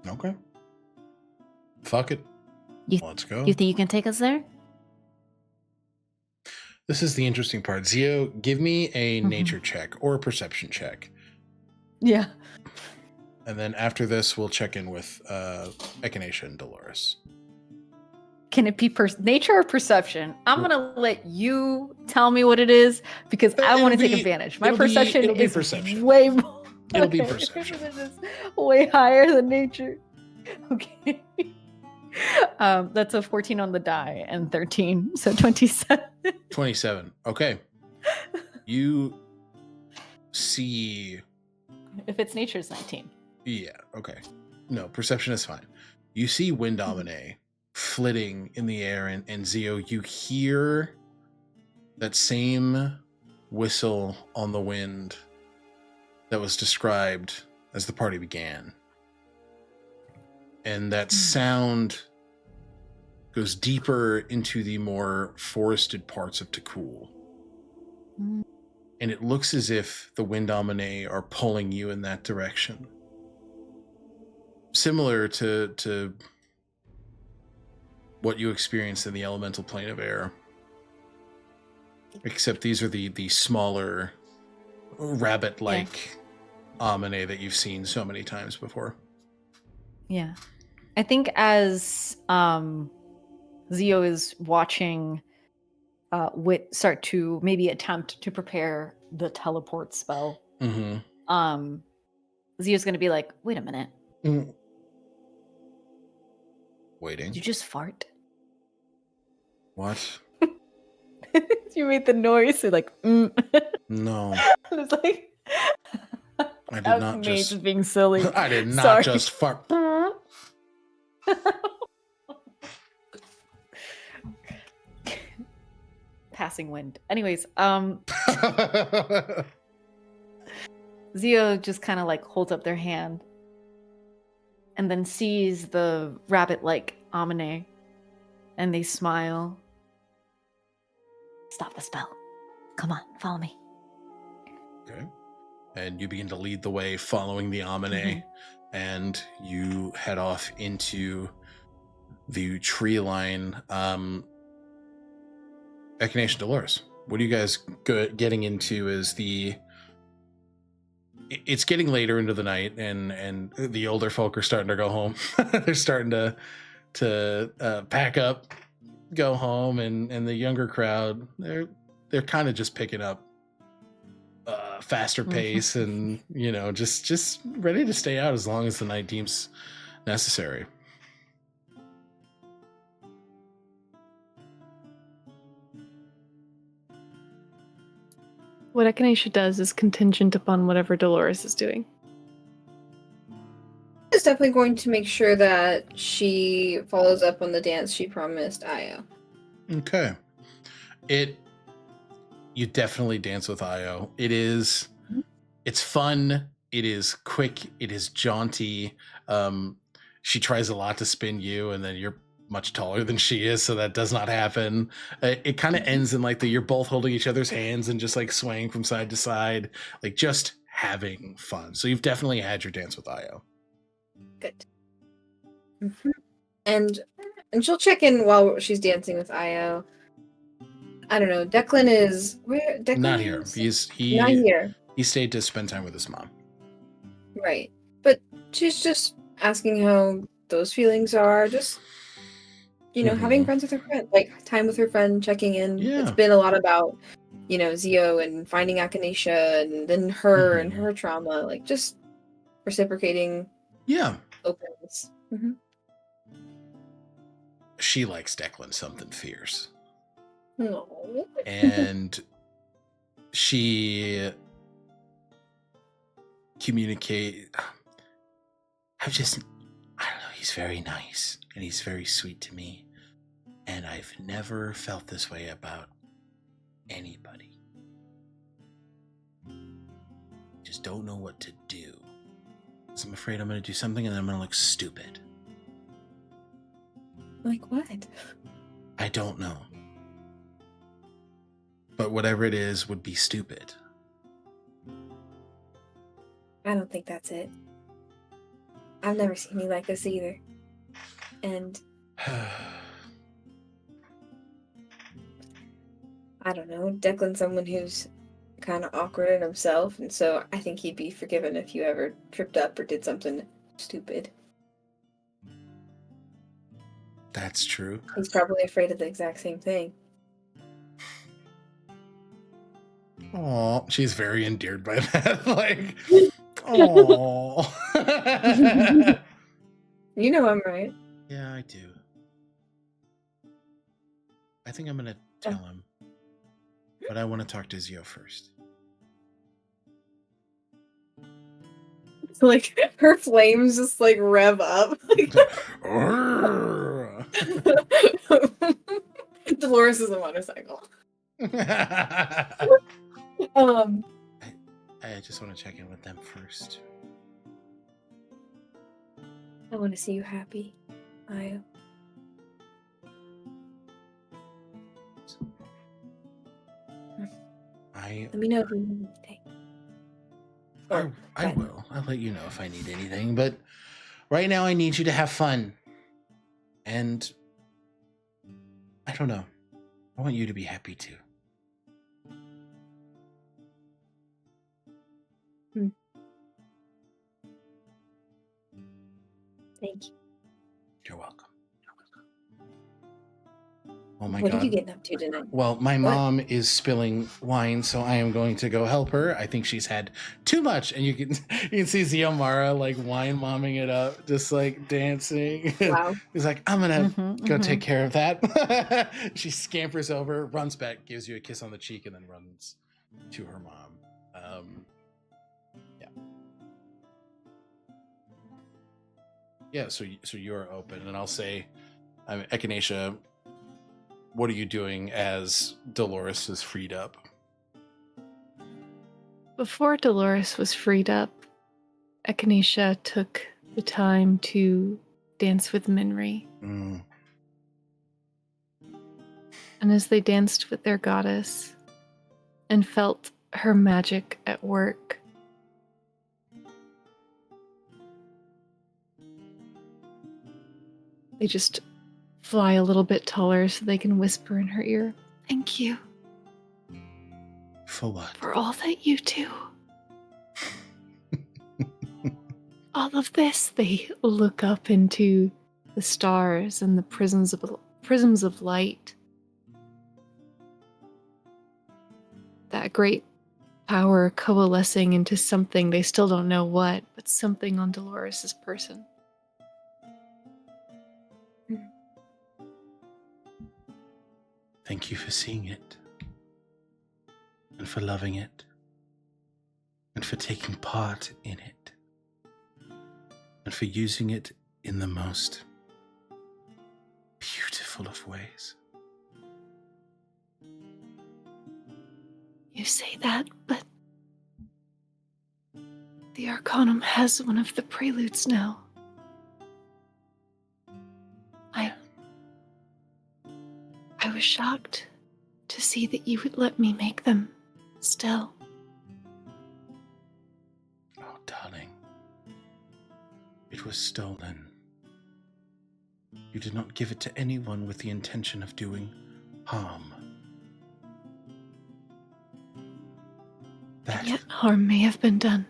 Okay. Fuck it. Let's go. You think you can take us there? This is the interesting part. Zio, give me a Mhm. nature check or a perception check. Yeah. And then after this, we'll check in with Echinacea and Dolores. Can it be nature or perception? I'm gonna let you tell me what it is because I want to take advantage. My perception it'll be is perception. way more. It'll be Okay. perception. This is way higher than nature. Okay. That's a 14 on the die and 13, so 27. 27. Okay. You see. If it's nature, it's 19. Yeah, okay. No, perception is fine. You see Winddomine flitting in the air, and Zio, you hear that same whistle on the wind that was described as the party began. And that sound goes deeper into the more forested parts of Takul. and it looks as if the Wind Omine are pulling you in that direction. Similar to what you experienced in the elemental plane of air. Except these are the smaller rabbit-like Omine that you've seen so many times before. Yeah. I think as Zio is watching Wit start to maybe attempt to prepare the teleport spell, Zio's going to be like, wait a minute. Waiting. Did you just fart? What? You made the noise. You're like, No. It's like, I did not Maze just is being silly. I did not Sorry. just fart. Passing wind. Anyways, Zio just kind of like holds up their hand and then sees the rabbit-like Omine, and they smile. Stop the spell. Come on, follow me. Okay. And you begin to lead the way following the Omine, and you head off into the tree line. Echinacea, Dolores, what are you guys getting into as it's getting later into the night, and the older folk are starting to go home. They're starting to pack up, go home, and the younger crowd, they're kind of just picking up faster pace and just ready to stay out as long as the night deems necessary. What Echinacea does is contingent upon whatever Dolores is doing. Is definitely going to make sure that she follows up on the dance she promised Io. Okay. You definitely dance with Io. It's fun. It is quick. It is jaunty. She tries a lot to spin you, and then you're much taller than she is, so that does not happen. It kind of ends in like you're both holding each other's hands and just like swaying from side to side, like just having fun. So you've definitely had your dance with Io. Good. And she'll check in while she's dancing with Io. I don't know. Declan is where? Declan Not here. is? He Not here. He stayed to spend time with his mom. Right. But she's just asking how those feelings are. Just having friends with her friend, like time with her friend, checking in. Yeah. It's been a lot about, Zio and finding Echinacea and then her and her trauma, like just reciprocating. Yeah. Openness. She likes Declan something fierce. No. And she communicate. I don't know, he's very nice and he's very sweet to me. And I've never felt this way about anybody. Just don't know what to do. Because I'm afraid I'm going to do something and then I'm going to look stupid. Like what? I don't know. But whatever it is would be stupid. I don't think that's it. I've never seen you like this either. And I don't know, Declan's someone who's kind of awkward in himself, and so I think he'd be forgiven if you ever tripped up or did something stupid. That's true. He's probably afraid of the exact same thing. Oh, she's very endeared by that. Like, oh. You know I'm right. Yeah, I do. I think I'm gonna tell him, but I want to talk to Zio first. Like her flames just like rev up. Dolores is a motorcycle. I just want to check in with them first. I want to see you happy, Io. Let me know if you need anything. I will. I'll let you know if I need anything. But right now, I need you to have fun. And I don't know. I want you to be happy too. Thank you. You're welcome. Oh my What God. are you getting up to tonight? Well, my What? mom is spilling wine, so I am going to go help her. I think she's had too much, and you can see Xiomara like wine momming it up, just like dancing. Wow. He's like, I'm gonna go take care of that. She scampers over, runs back, gives you a kiss on the cheek, and then runs to her mom. Yeah. So you're open, and I'll say, Echinacea, what are you doing as Dolores is freed up? Before Dolores was freed up, Echinacea took the time to dance with Minri. Mm. And as they danced with their goddess and felt her magic at work, they just fly a little bit taller so they can whisper in her ear, "Thank you For what? for all that you do." All of this, they look up into the stars and the prisms of light. That great power coalescing into something they still don't know what, but something on Dolores' person. Thank you for seeing it, and for loving it, and for taking part in it, and for using it in the most beautiful of ways. You say that, but the Arcanum has one of the preludes now. I was shocked to see that you would let me make them still. Oh, darling. It was stolen. You did not give it to anyone with the intention of doing harm. And yet harm may have been done.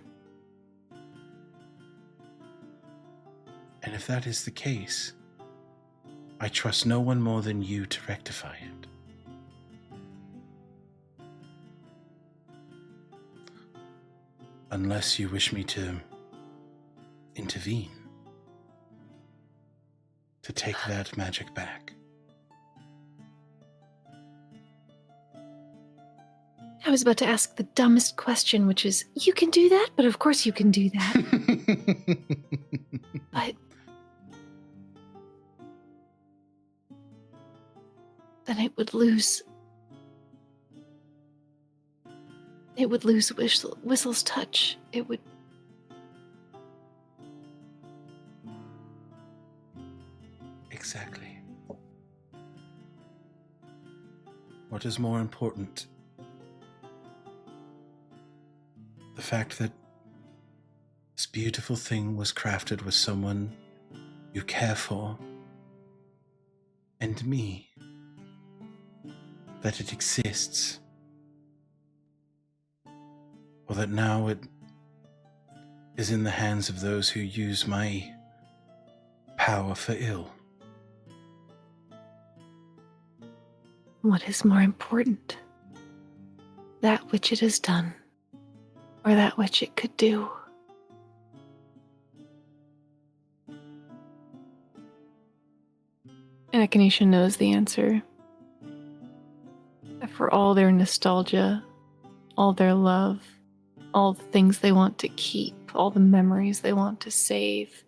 And if that is the case, I trust no one more than you to rectify it. Unless you wish me to intervene, to take that magic back. I was about to ask the dumbest question, which is, you can do that? But of course you can do that. But then it would lose Whistle's touch. It would... Exactly. What is more important? The fact that this beautiful thing was crafted with someone you care for, and me. That it exists. Or that now it is in the hands of those who use my power for ill. What is more important? That which it has done, or that which it could do? And Echinacea knows the answer. That for all their nostalgia, all their love, all the things they want to keep, all the memories they want to save,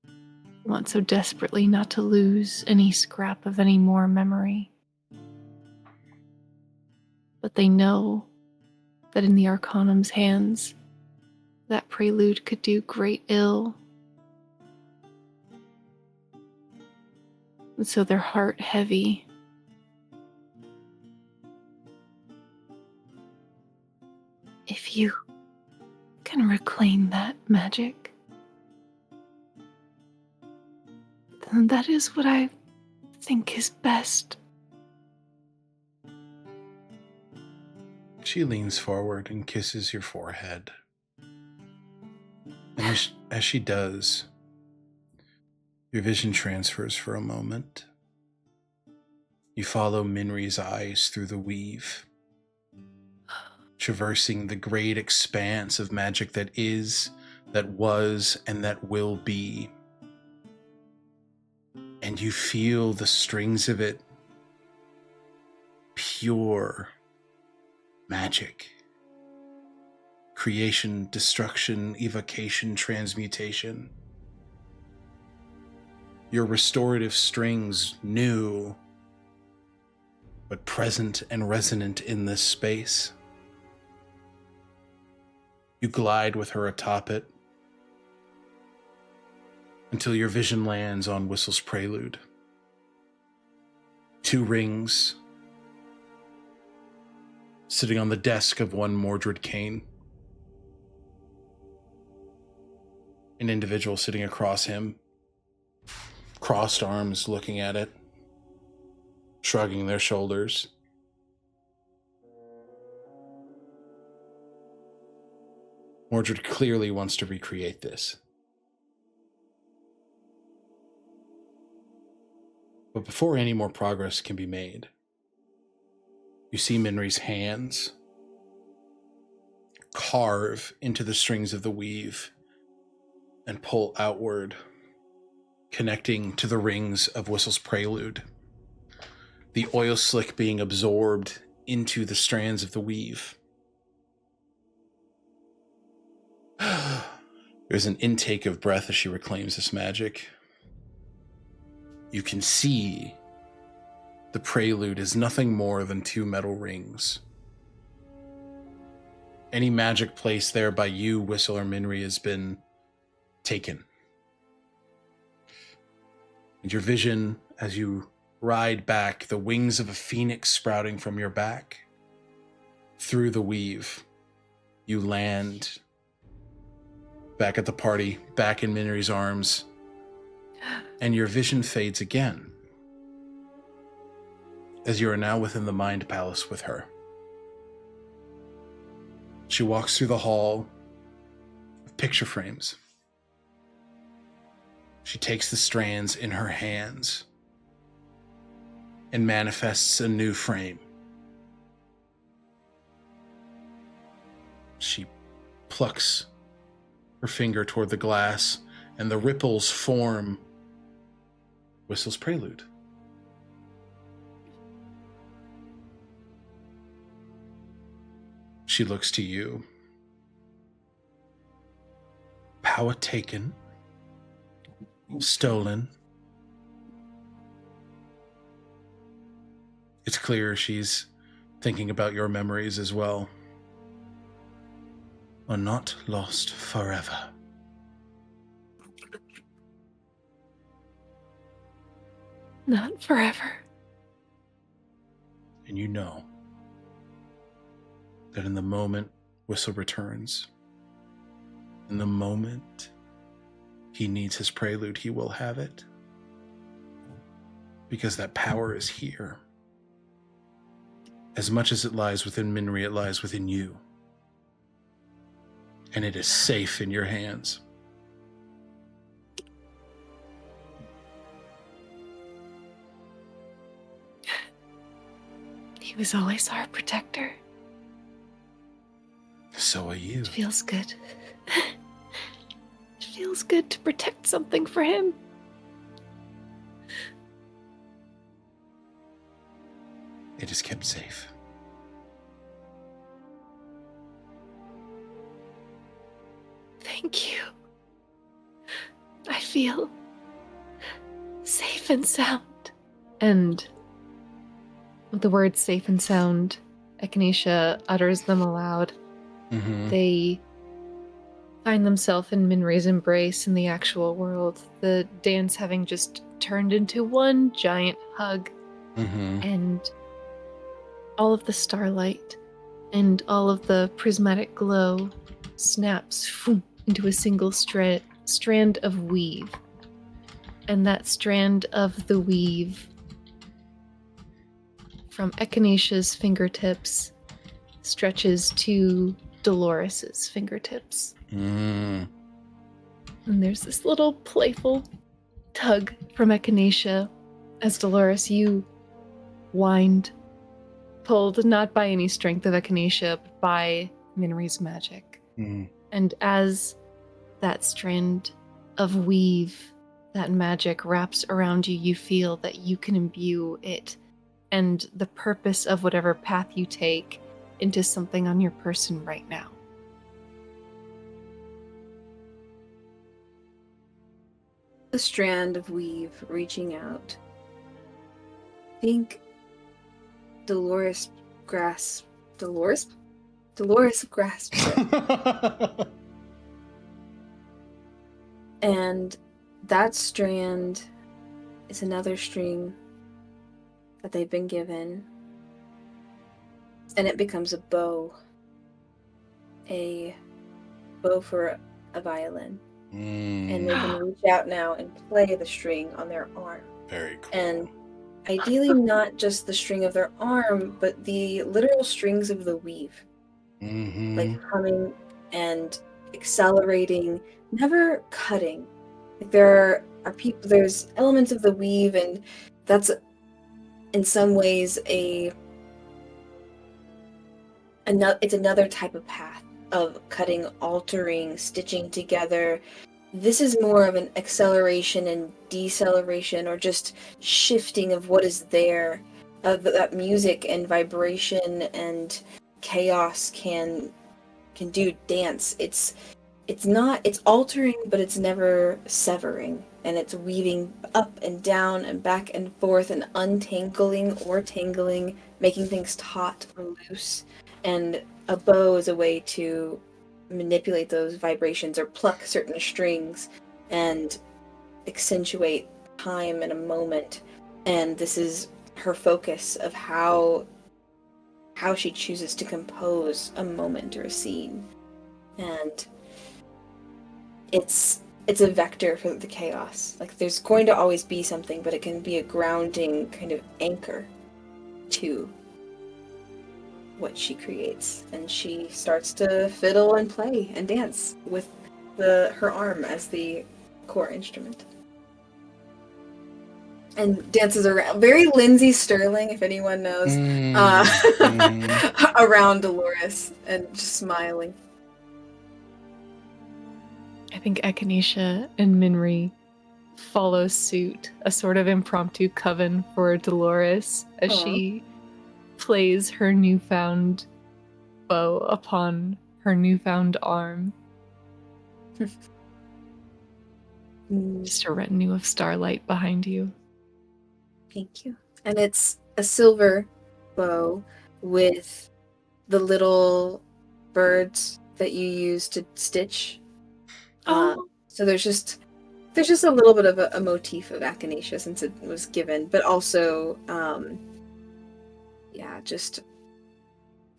they want so desperately not to lose any scrap of any more memory. But they know that in the Arcanum's hands, that prelude could do great ill. And so their heart heavy, if you can reclaim that magic, then that is what I think is best. She leans forward and kisses your forehead. And as she does, your vision transfers for a moment. You follow Minri's eyes through the weave, traversing the great expanse of magic that is, that was, and that will be. And you feel the strings of it, pure magic. Creation, destruction, evocation, transmutation. Your restorative strings, new, but present and resonant in this space. You glide with her atop it until your vision lands on Whistle's prelude. 2 rings sitting on the desk of one Mordred Kane. An individual sitting across him, crossed arms looking at it, shrugging their shoulders. Mordred clearly wants to recreate this. But before any more progress can be made, you see Minri's hands carve into the strings of the weave and pull outward, connecting to the rings of Whistle's prelude. The oil slick being absorbed into the strands of the weave. There's an intake of breath as she reclaims this magic. You can see the prelude is nothing more than 2 metal rings. Any magic placed there by you, Whistle, or Minri has been taken. And your vision, as you ride back, the wings of a phoenix sprouting from your back, through the weave, you land back at the party, back in Minri's arms, and your vision fades again, as you are now within the Mind Palace with her. She walks through the hall of picture frames. She takes the strands in her hands and manifests a new frame. She plucks her finger toward the glass, and the ripples form Whistle's prelude. She looks to you. Power taken. Stolen. It's clear she's thinking about your memories as well. Are not lost forever. Not forever. And you know that in the moment Whistle returns, in the moment he needs his prelude, he will have it. Because that power is here. As much as it lies within Minri, it lies within you. And it is safe in your hands. He was always our protector. So are you. It feels good. It feels good to protect something for him. It is kept safe. Thank you. I feel safe and sound. And with the words safe and sound, Echinacea utters them aloud. Mm-hmm. They find themselves in Minri's embrace in the actual world, the dance having just turned into one giant hug, Mm-hmm. and all of the starlight and all of the prismatic glow snaps into a single strand of weave. And that strand of the weave from Echinacea's fingertips stretches to Dolores's fingertips. Mm. And there's this little playful tug from Echinacea as Dolores, you wind, pulled not by any strength of Echinacea, but by Minri's magic. Mm. And as that strand of weave, that magic wraps around you, you feel that you can imbue it and the purpose of whatever path you take into something on your person right now. The strand of weave reaching out. I think Dolores grasps it. And that strand is another string that they've been given. And it becomes a bow. A bow for a violin. And they can reach out now and play the string on their arm. Very cool. And ideally not just the string of their arm, but the literal strings of the weave. Mm-hmm. Like humming and accelerating, never cutting. Like there's elements of the weave, and that's in some ways it's another type of path of cutting, altering, stitching together. This is more of an acceleration and deceleration, or just shifting of what is there. That music and vibration and chaos can do dance. It's altering, but it's never severing, and it's weaving up and down and back and forth and untangling or tangling, making things taut or loose. And a bow is a way to manipulate those vibrations or pluck certain strings and accentuate time in a moment. And this is her focus of how she chooses to compose a moment or a scene. And it's a vector for the chaos. Like there's going to always be something, but it can be a grounding kind of anchor to what she creates. And she starts to fiddle and play and dance with her arm as the core instrument. And dances around, very Lindsay Sterling, if anyone knows, around Dolores and just smiling. I think Echinacea and Minri follow suit, a sort of impromptu coven for Dolores as she plays her newfound bow upon her newfound arm. Just a retinue of starlight behind you. Thank you. And it's a silver bow with the little birds that you use to stitch. So there's just a little bit of a motif of Echinacea since it was given, but also, just,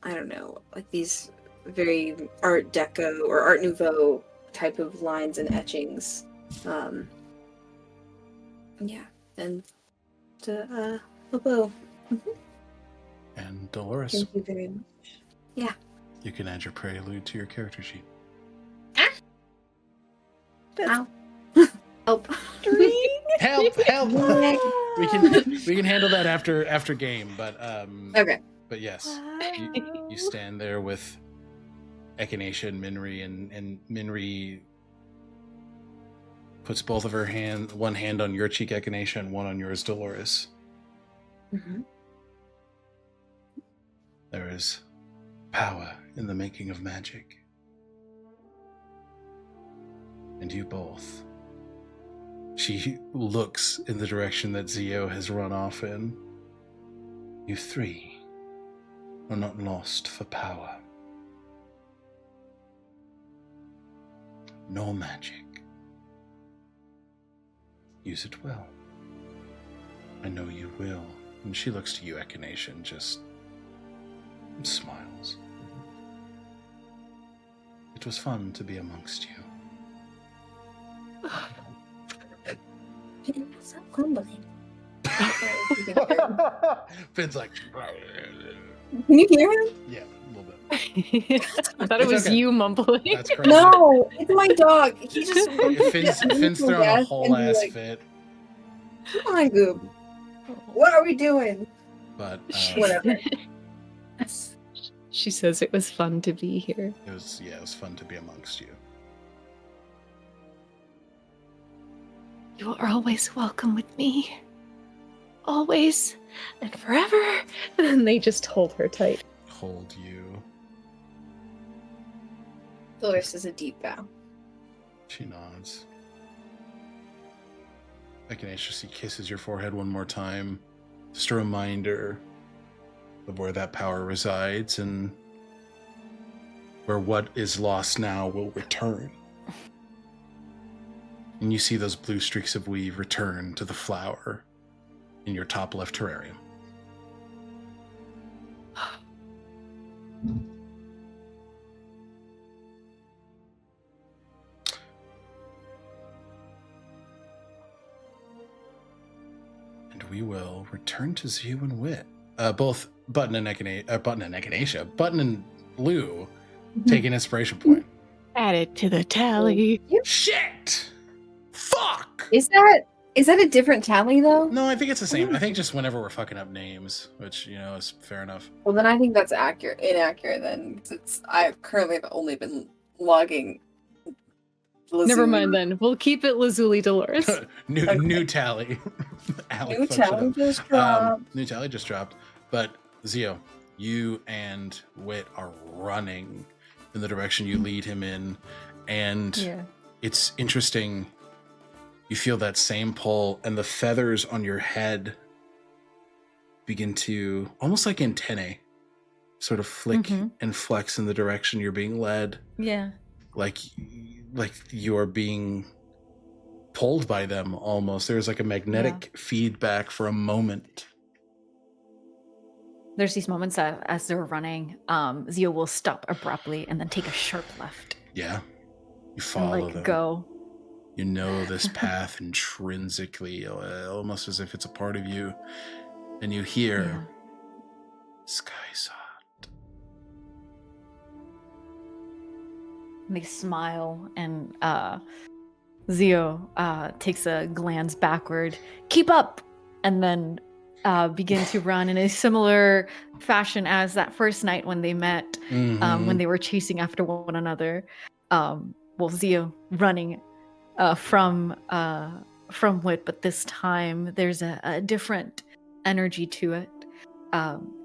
I don't know, like these very Art Deco or Art Nouveau type of lines and etchings. And a bow. Mm-hmm. And Dolores. Thank you very much. Yeah. You can add your prelude to your character sheet. Ow. Help. Help. we can handle that after game, but Okay. But yes, you stand there with Echinacea and Minri, and Minri puts both of one hand on your cheek, Echinacea, and one on yours, Dolores. Mm-hmm. There is power in the making of magic. And you both. She looks in the direction that Zio has run off in. You three are not lost for power, nor magic. Use it well. I know you will. And she looks to you, Echinacea, and just smiles. It was fun to be amongst you. Stop grumbling. Finn's like, Can you hear him? yeah, a little bit. I thought it It's was okay. you mumbling. That's crazy. No, it's my dog. He just Finn's throwing a whole ass fit. Come on, Goob. What are we doing? But Whatever. She says it was fun to be here. it was fun to be amongst you. You are always welcome with me. Always and forever. And they just hold her tight. Hold you. Dolores is a deep bow. She nods. Echinacea kisses your forehead one more time. Just a reminder of where that power resides and where what is lost now will return. And you see those blue streaks of weave return to the flower in your top left terrarium. And we will return to Zhu and Wit. Both Button and Echinacea, Button and Lou take an inspiration point. Add it to the tally. Shit! Fuck! Is that a different tally though? No, I think it's the same. I think just whenever we're fucking up names, which, is fair enough. Well, then I think that's inaccurate then, because I've currently only been logging. Never mind then. We'll keep it Lazuli Dolores. New tally. Alec New fucked it up. tally just dropped. New tally just dropped. But Zio, you and Wit are running in the direction you lead him in, and it's interesting. You feel that same pull, and the feathers on your head begin to, almost like antennae, sort of flick and flex in the direction you're being led. Yeah. Like you're being pulled by them almost. There's like a magnetic feedback for a moment. There's these moments that as they're running, Zio will stop abruptly and then take a sharp left. Yeah. You And follow them. go. You know this path intrinsically, almost as if it's a part of you. And you hear, Sky Sot. They smile, and Zio takes a glance backward. Keep up! And then begin to run in a similar fashion as that first night when they met, when they were chasing after one another. Zio running from Wit, but this time there's a different energy to it.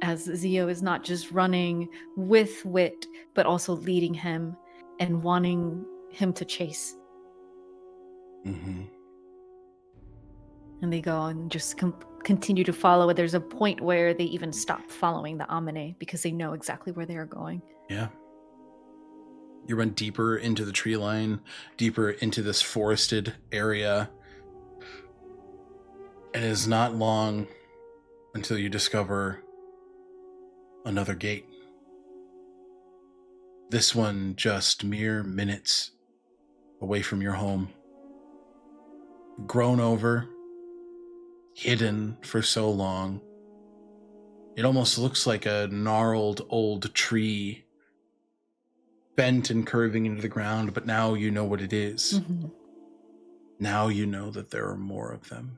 As Zio is not just running with Wit, but also leading him and wanting him to chase. Mm-hmm. And they go and just continue to follow it. There's a point where they even stop following the Amine because they know exactly where they are going. Yeah. You run deeper into the tree line, deeper into this forested area. And it is not long until you discover another gate. This one just mere minutes away from your home. Grown over, hidden for so long. It almost looks like a gnarled old tree, bent and curving into the ground, but now you know what it is. Mm-hmm. Now you know that there are more of them.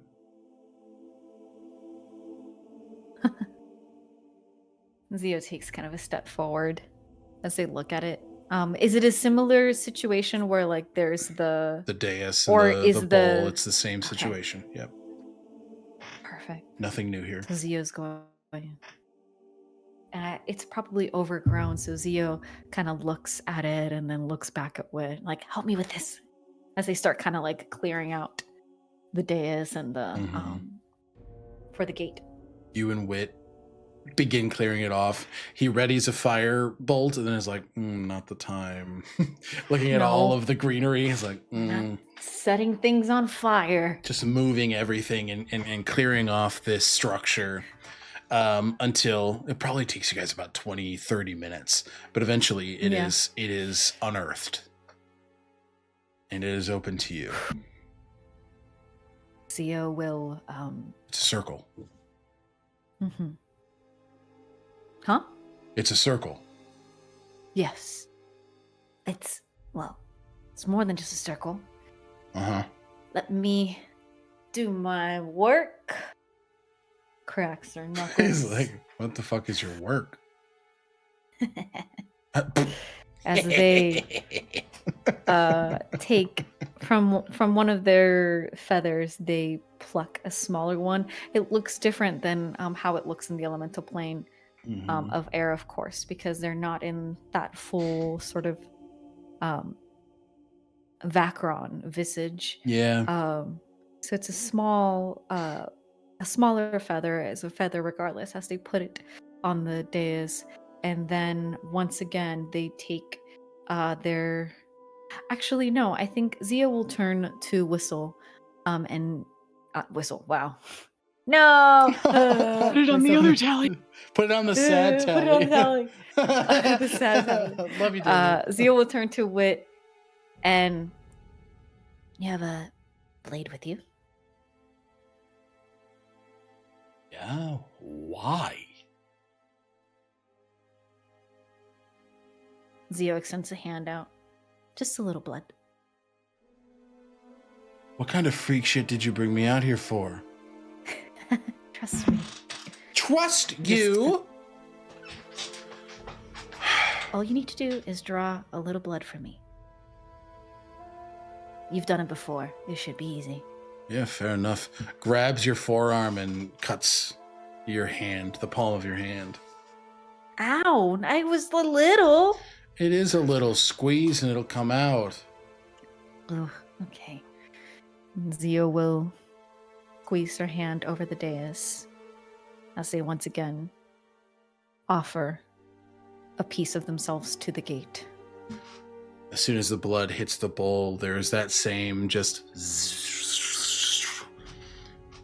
Zio takes kind of a step forward as they look at it. Is it a similar situation where like there's the dais or and is the bowl? It's the same situation. Yep. Perfect. Nothing new here. So Zio's going. It's probably overgrown, so Zio kind of looks at it and then looks back at Wit, like, help me with this. As they start kind of like clearing out the dais and the for the gate. You and Wit begin clearing it off. He readies a fire bolt and then is like, not the time. Looking at all of the greenery, he's like, Not setting things on fire. just moving everything and clearing off this structure. until it probably takes you guys about 20, 30 minutes. But eventually it is unearthed. And it is open to you. Zio will It's a circle. mm-hmm. Huh? It's a circle. Yes. It's more than just a circle. Uh-huh. Let me do my work. Cracks her knuckles. He's like, what the fuck is your work? As they take from one of their feathers, they pluck a smaller one. It looks different than how it looks in the elemental plane of air, of course, because they're not in that full sort of Vacron visage. Yeah. So it's a smaller feather, as a feather regardless, as they put it on the dais. And then once again, they take their... Actually, no, I think Zia will turn to Whistle and... Whistle, wow. No! Put it on the other tally. Put it on the sad tally. Put it on the tally. The sad tally. Love you, David. Zia will turn to Wit and... You have a blade with you? Yeah, why? Zio extends a hand out. Just a little blood. What kind of freak shit did you bring me out here for? Trust me. Trust you? All you need to do is draw a little blood from me. You've done it before. It should be easy. Yeah, fair enough. Grabs your forearm and cuts your hand, the palm of your hand. Ow! I was a little. It is a little squeeze and it'll come out. Oh, okay. Zio will squeeze her hand over the dais as they once again offer a piece of themselves to the gate. As soon as the blood hits the bowl, there's that same just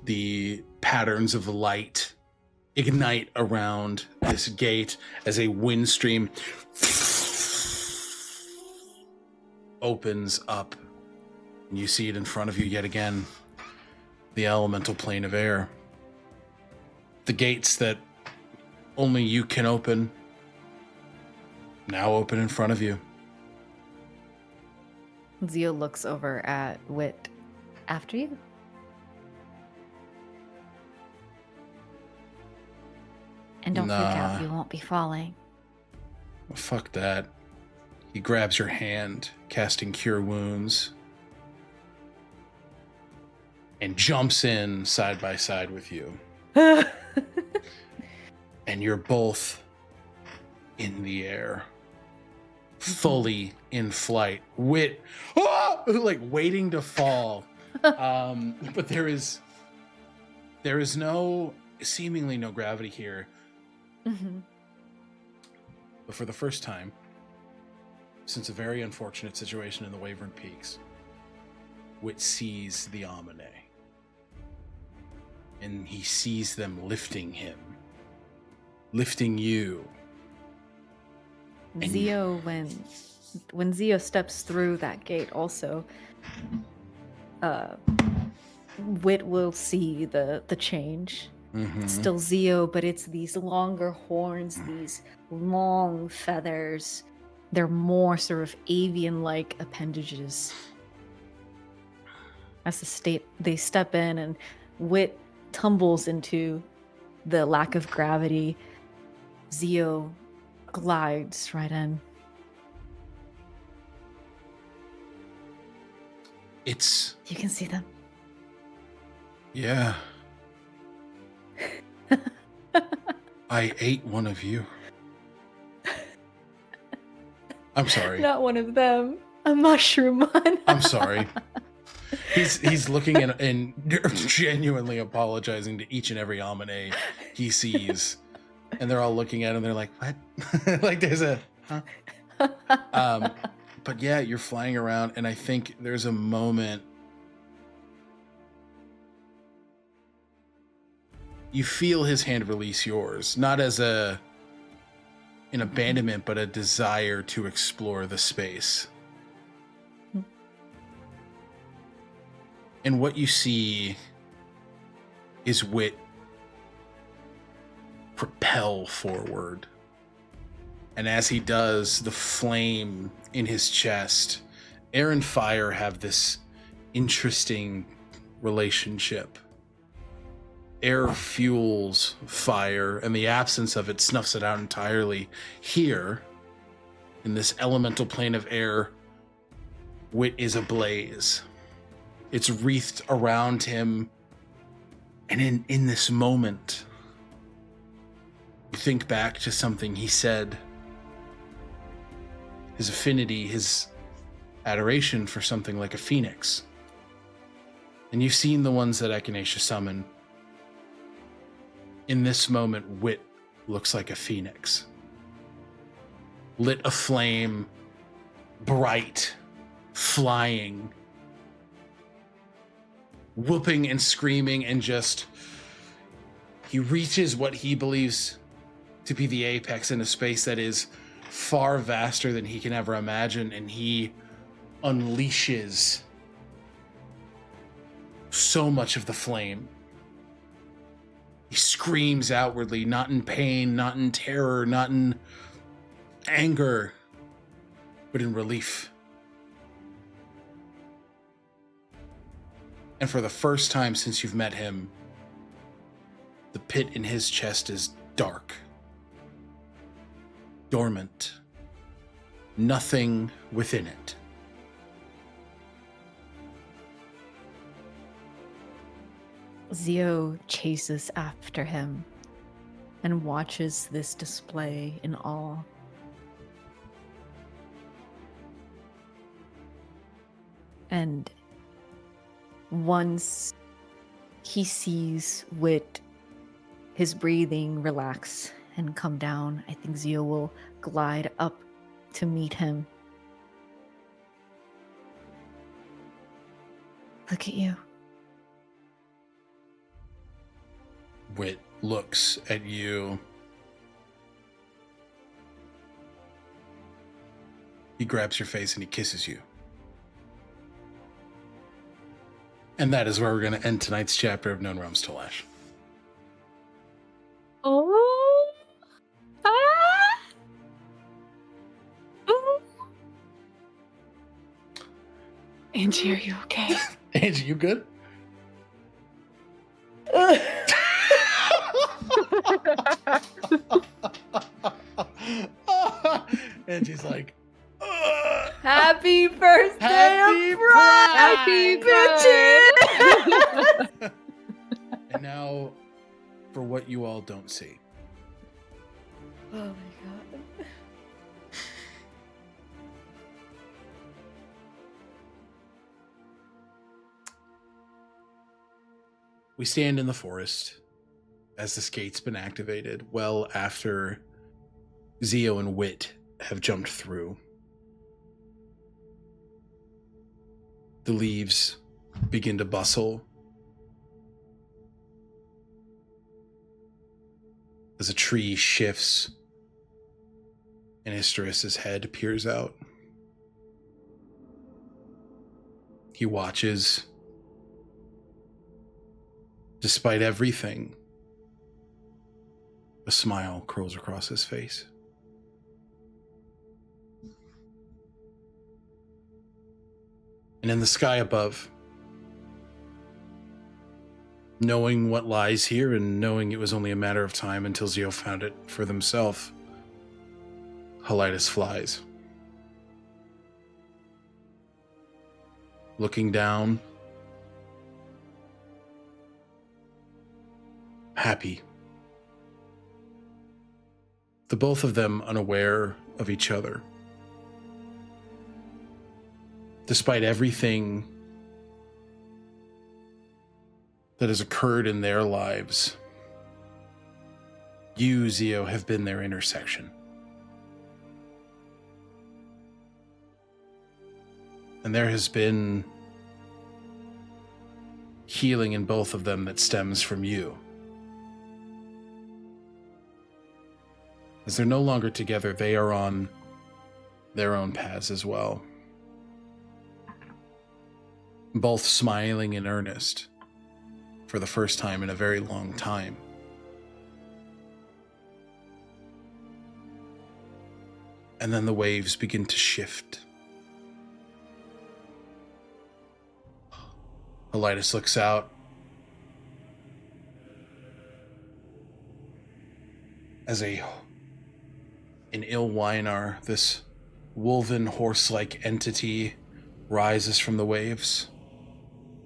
the patterns of light ignite around this gate as a wind stream opens up. And you see it in front of you yet again. The elemental plane of air. The gates that only you can open now open in front of you. Zio looks over at Wit. After you. And don't freak out, you won't be falling. Well, fuck that. He grabs your hand, casting Cure Wounds, and jumps in side by side with you. And you're both in the air, fully in flight. Wit, like waiting to fall. But there is seemingly no gravity here. Mm-hmm. But for the first time, since a very unfortunate situation in the Wavern Peaks, Wit sees the Amane. And he sees them lifting him. Lifting you. And Zio, when Zio steps through that gate also, Wit will see the change. Mm-hmm. It's still Zio, but it's these longer horns, these long feathers. They're more sort of avian-like appendages. As they step in, and Wit tumbles into the lack of gravity. Zio glides right in. It's... You can see them. Yeah. I ate one of you. I'm sorry. Not one of them. A mushroom one. I'm sorry. He's looking and genuinely apologizing to each and every Amane he sees. And they're all looking at him. They're like, what? Like there's a... Huh? But yeah, you're flying around. And I think there's a moment... you feel his hand release yours, not as an abandonment, but a desire to explore the space. And what you see is Wit propel forward. And as he does, the flame in his chest, air and fire have this interesting relationship. Air fuels fire, and the absence of it snuffs it out entirely. Here, in this elemental plane of air, Wit is ablaze. It's wreathed around him, and in this moment, you think back to something he said. His affinity, his adoration for something like a phoenix. And you've seen the ones that Echinacea summon. In this moment, Wit looks like a phoenix. Lit aflame, bright, flying, whooping and screaming, and just... he reaches what he believes to be the apex in a space that is far vaster than he can ever imagine, and he unleashes so much of the flame. He screams outwardly, not in pain, not in terror, not in anger, but in relief. And for the first time since you've met him, the pit in his chest is dark, dormant, nothing within it. Zio chases after him and watches this display in awe. And once he sees Wit, his breathing relax and come down, I think Zio will glide up to meet him. Look at you. Wit looks at you. He grabs your face and he kisses you. And that is where we're going to end tonight's chapter of Known Realms Tolesh. Oh. Ah. Ooh. Angie, are you okay? Angie, you good? Angie's like, Happy birthday, Happy Pride! Happy bitches! and now for what you all don't see. Oh my god. We stand in the forest as this gate's been activated well after Zio and Wit have jumped through. The leaves begin to bustle as a tree shifts and Isteris's head peers out. He watches. Despite everything, a smile curls across his face. And in the sky above, knowing what lies here and knowing it was only a matter of time until Zio found it for themselves, Helitis flies. Looking down, happy. The both of them unaware of each other. Despite everything that has occurred in their lives, you, Zio, have been their intersection. And there has been healing in both of them that stems from you. As they're no longer together, they are on their own paths as well. Both smiling in earnest for the first time in a very long time. And then the waves begin to shift. Elias looks out as an Ilwinar, this woven horse-like entity, rises from the waves,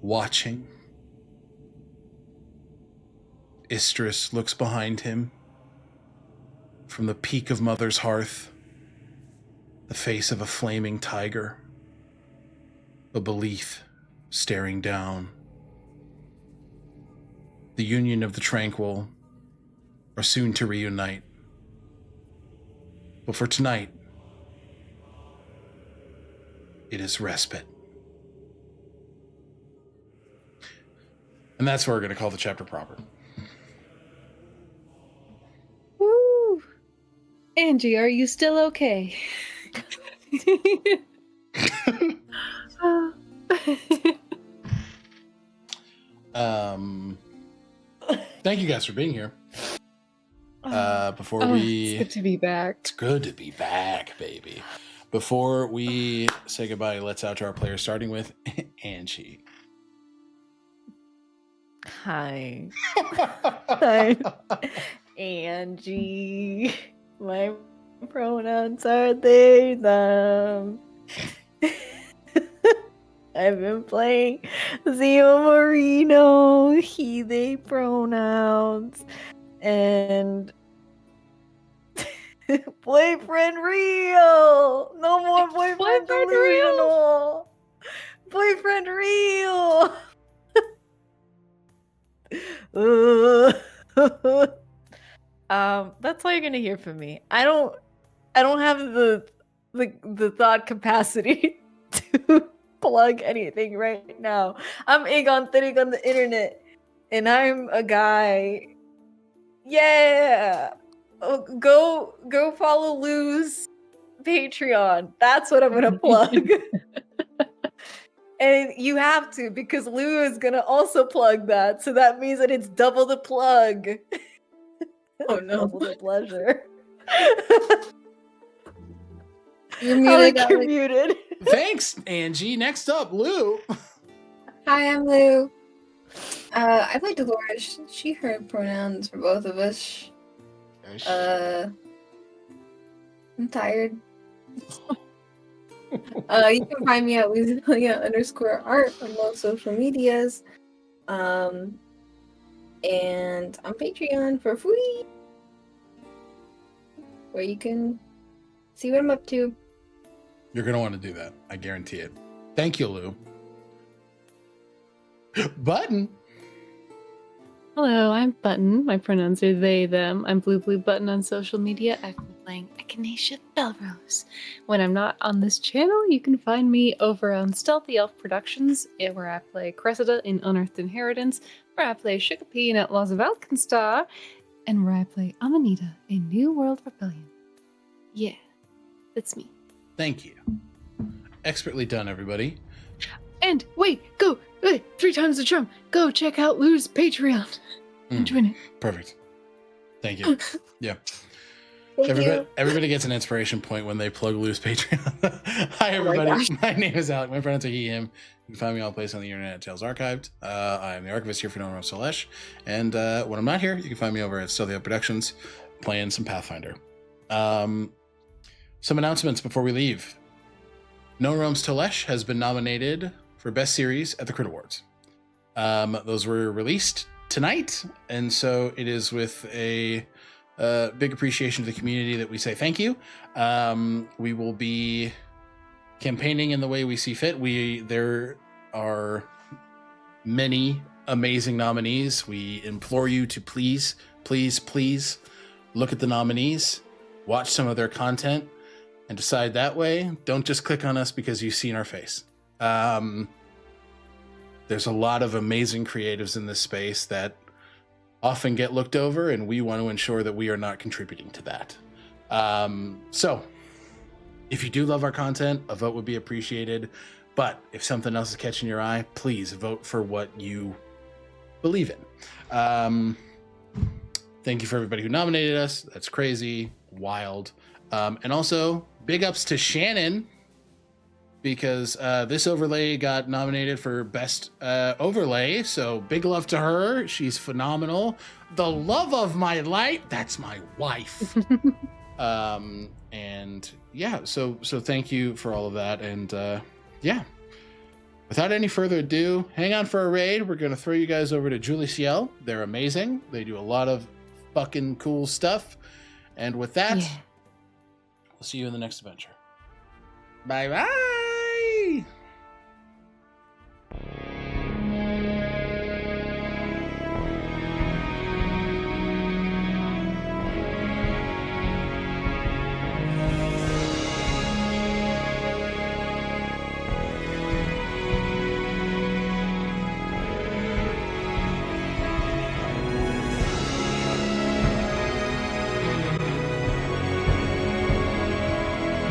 watching. Istris looks behind him from the peak of Mother's Hearth, the face of a flaming tiger, a belief staring down. The union of the tranquil are soon to reunite. But for tonight, it is respite. And that's what we're going to call the chapter proper. Woo! Angie, are you still okay? Thank you guys for being here. Before it's good to be back. It's good to be back, baby. Before we say goodbye, let's out to our players, starting with Angie. Hi. Hi. Angie. My pronouns are they, them. I've been playing Zio Marino, he, they pronouns, and boyfriend real. No more boyfriend delusional. Boyfriend real. That's all you're gonna hear from me. I don't have the thought capacity to plug anything right now. I'm Agonethetic on the internet, and I'm a guy. Yeah, go follow Lou's Patreon. That's what I'm gonna plug. And you have to, because Lou is gonna also plug that, so that means that it's double the plug. Oh no. Double the pleasure. You're muted. Alec, you're muted. Thanks, Angie. Next up, Lou. Hi, I'm Lou. I play Dolores. She, her pronouns for both of us. I'm tired. You can find me at Luzilia_art on most social medias. And on Patreon for free, where you can see what I'm up to. You're going to want to do that. I guarantee it. Thank you, Lou. Button. Hello, I'm Button. My pronouns are they, them. I'm Bluebluebutton on social media. I've been playing Echinacea Belrose. When I'm not on this channel, you can find me over on Stealthy Elf Productions, where I play Cressida in Unearthed Inheritance, where I play Shikapee in Outlaws of Alkenstar, and where I play Amanita in New World Rebellion. Yeah, that's me. Thank you. Expertly done, everybody. And wait, 3 times the drum. Go check out Lou's Patreon. Join it. Perfect. Thank you. Yeah. Everybody gets an inspiration point when they plug Lou's Patreon. Hi, everybody. My name is Alec. My pronouns are he, him. You can find me all places on the internet at Tales Archived. I'm the Archivist here for No One Knows Tolesh. And when I'm not here, you can find me over at Stealthy Elf Productions playing some Pathfinder. Some announcements before we leave. No One Knows Tolesh has been nominated for Best Series at the Crit Awards. Those were released tonight, and so it is with a big appreciation to the community that we say thank you. We will be campaigning in the way we see fit. There are many amazing nominees. We implore you to please look at the nominees, watch some of their content, and decide that way. Don't just click on us because you've seen our face. There's a lot of amazing creatives in this space that often get looked over, and we want to ensure that we are not contributing to that. So if you do love our content, a vote would be appreciated. But if something else is catching your eye, please vote for what you believe in. Thank you for everybody who nominated us. That's crazy, wild. And also, big ups to Shannon, because this overlay got nominated for Best Overlay. So big love to her. She's phenomenal. The love of my life. That's my wife. And yeah, so thank you for all of that. And yeah, without any further ado, hang on for a raid. We're going to throw you guys over to Julie Ciel. They're amazing. They do a lot of fucking cool stuff. And with that, we'll see you in the next adventure. Bye bye.